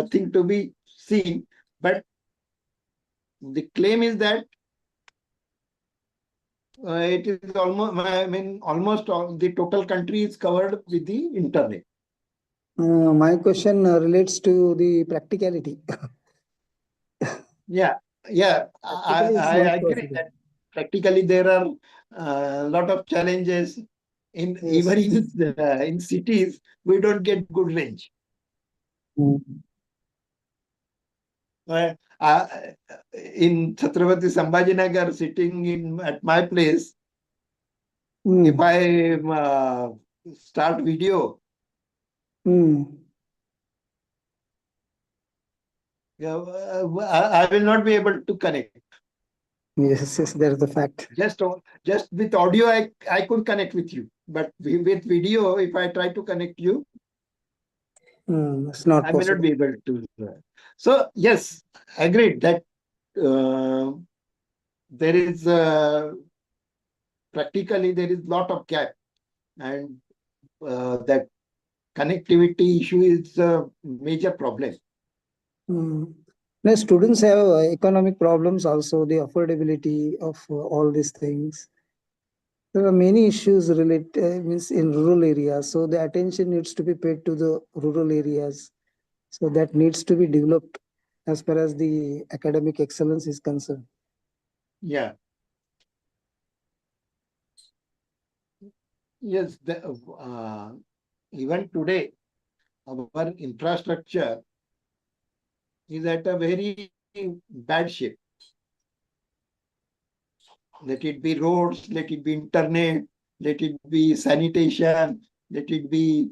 thing to be seen. But the claim is that it is almost all the total country is covered with the internet. My question relates to the practicality. Yeah, I agree that practically there are a lot of challenges even in cities. We don't get good range. In Chhatrapati Sambhajinagar, sitting at my place, if I start video, I will not be able to connect. Yes, yes, that's the fact. Just with audio, I could connect with you, but with video, if I try to connect you, It's not I may not possible. be able to. So yes, agreed that there is practically there is lot of gap, and that connectivity issue is a major problem. The students have economic problems also, the affordability of all these things. There are many issues related means in rural areas, so the attention needs to be paid to the rural areas. So that needs to be developed as far as the academic excellence is concerned. Yeah. Yes. Even today, our infrastructure is at a very bad shape. Let it be roads, let it be internet, let it be sanitation, let it be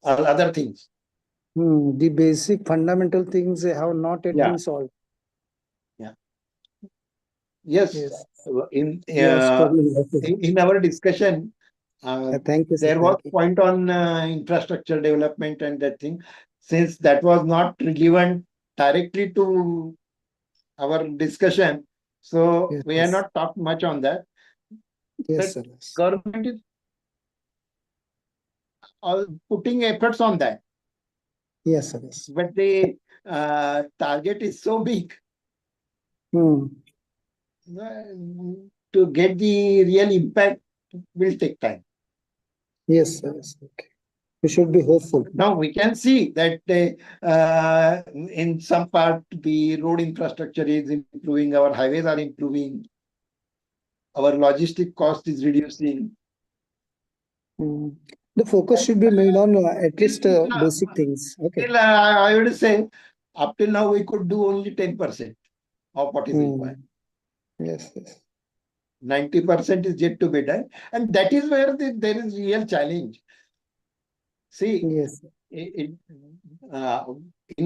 other things. The basic fundamental things have not yet Yeah. been solved. Yeah. Yes. Yes. In We are struggling. in our discussion, Thank you, sir. there was Thank you. point on infrastructure development and that thing. Since that was not relevant directly to our discussion, so Yes, we are yes. not talked much on that. Yes, But sir. Yes. government is all putting efforts on that. Yes, sir. Yes. But the target is so big. To get the real impact will take time. Yes, sir. Yes. Okay. We should be hopeful. Now we can see that in some part the road infrastructure is improving, our highways are improving, our logistic cost is reducing. The focus should be made on at least basic things. Okay. Still, I would say up till now we could do only 10% of what is required. Yes, yes. 90% is yet to be done, and that is where there is real challenge. See, yes. In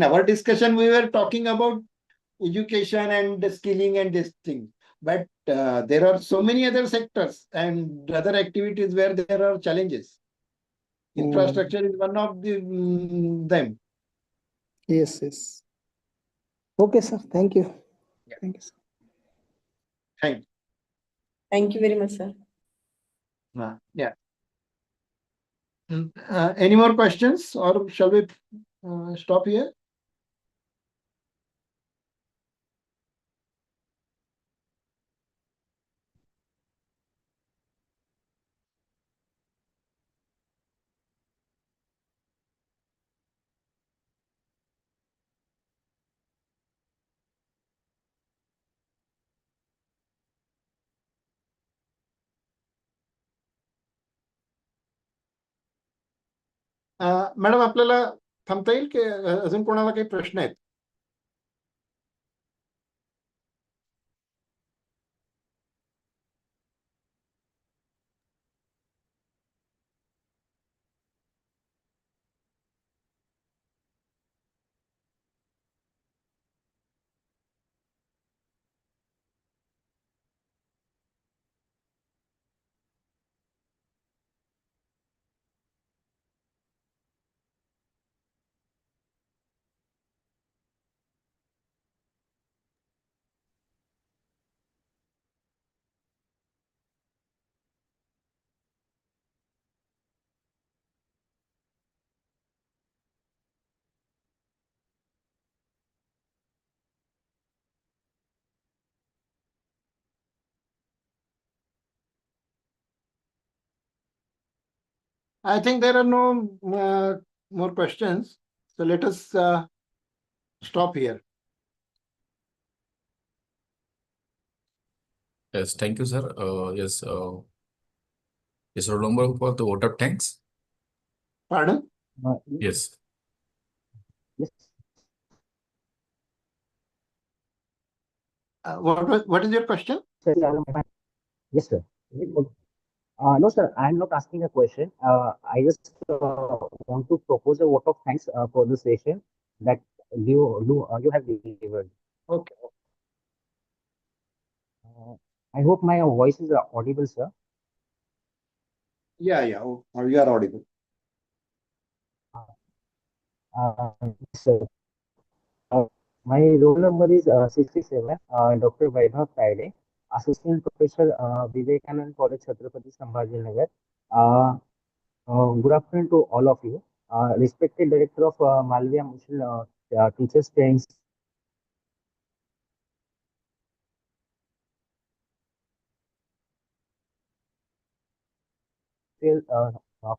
our discussion, we were talking about education and skilling and this thing, but there are so many other sectors and other activities where there are challenges. Infrastructure is one of them. Yes, yes. Okay, sir. Thank you. Yeah. Thank you, sir. Thank you. Thank you very much, sir. Yeah. Any more questions, or shall we stop here? Madam आपल्याला थांबता येईल की अजून कोणाला काही प्रश्न आहेत? I think there are no more questions. So let us stop here. Yes, thank you, sir. Yes, is roll number for the vote of thanks? Pardon? Yes. What is your question? Yes, sir. No, sir, I'm not asking a question. I just want to propose a vote of thanks for the session that you have delivered. Okay. Uh, I hope my voice is audible, sir. Yeah, yeah. Oh, you are audible. Yes, sir. My roll number is 67, Dr. Vaibhav Friday, Assistant Professor, Vivekanand College, Chhatrapati Sambhajinagar. Good afternoon to all of you. Respected Director of Malviya Mission Teachers Training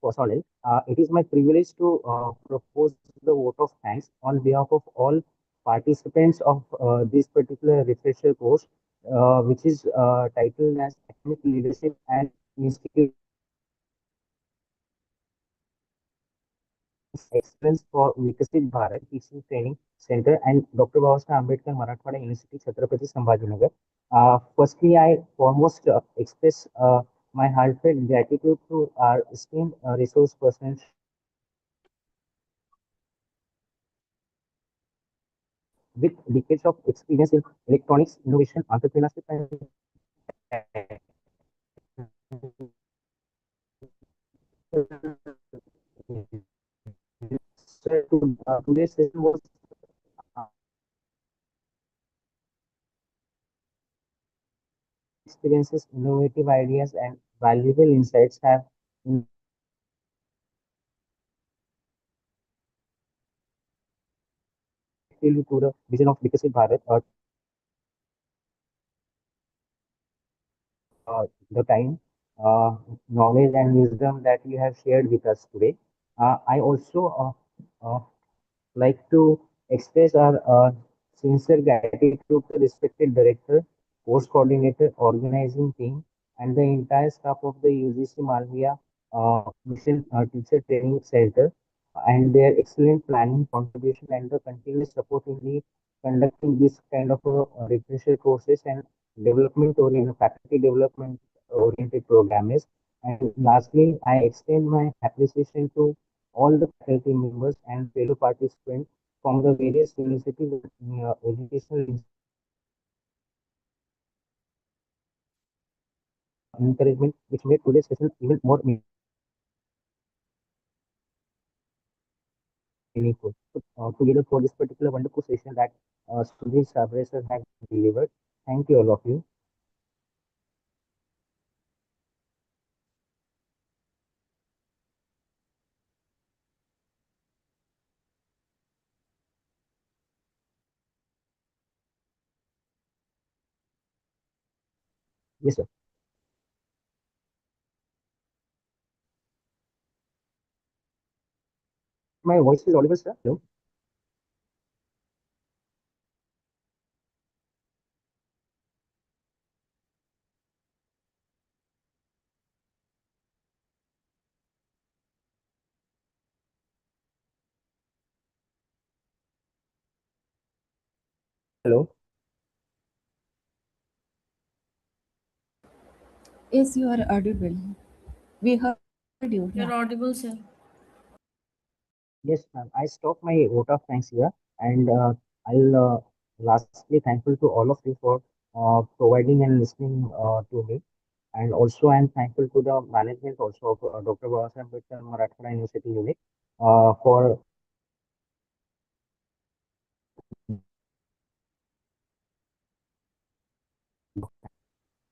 personnel, it is my privilege to propose the vote of thanks on behalf of all participants of this particular refresher course, which is titled as Academic Leadership and Institute Excellence for Viksit Bharat Teaching Training Center and Dr. Babasaheb Ambedkar Marathwada University, Chhatrapati Sambhajinagar. Firstly, I foremost express my heartfelt gratitude to our esteemed resource persons with decades of experience in electronics, innovation, entrepreneurship, and today's session was uh, experiences, innovative ideas, and valuable insights have instilled to the vision of Viksit Bharat. The time, knowledge, and wisdom that you have shared with us today. I also like to express our sincere gratitude to the respected director, post coordinator, organizing team, and the entire staff of the UGC Malviya Mission Teacher Training Center and their excellent planning, contribution, and the continuous support in the conducting this kind of refresher courses and development oriented faculty development oriented programs. And lastly, I extend my appreciation to all the faculty members and fellow participants from the various universities and educational encouragement, which made today's session even more meaningful. So, together for this particular wonderful session that Sudhir Sambrey sir has delivered. Thank you, all of you. Yes, sir. My voice is audible, sir. Hello. Hello. Yes, you are audible. We heard you. You're audible, sir. Yes, ma'am. I stop my vote of thanks here, and I'll lastly thankful to all of you for providing and listening to me. And also, I'm thankful to the management also of Dr. Babasaheb Ambedkar Marathwada University Unit for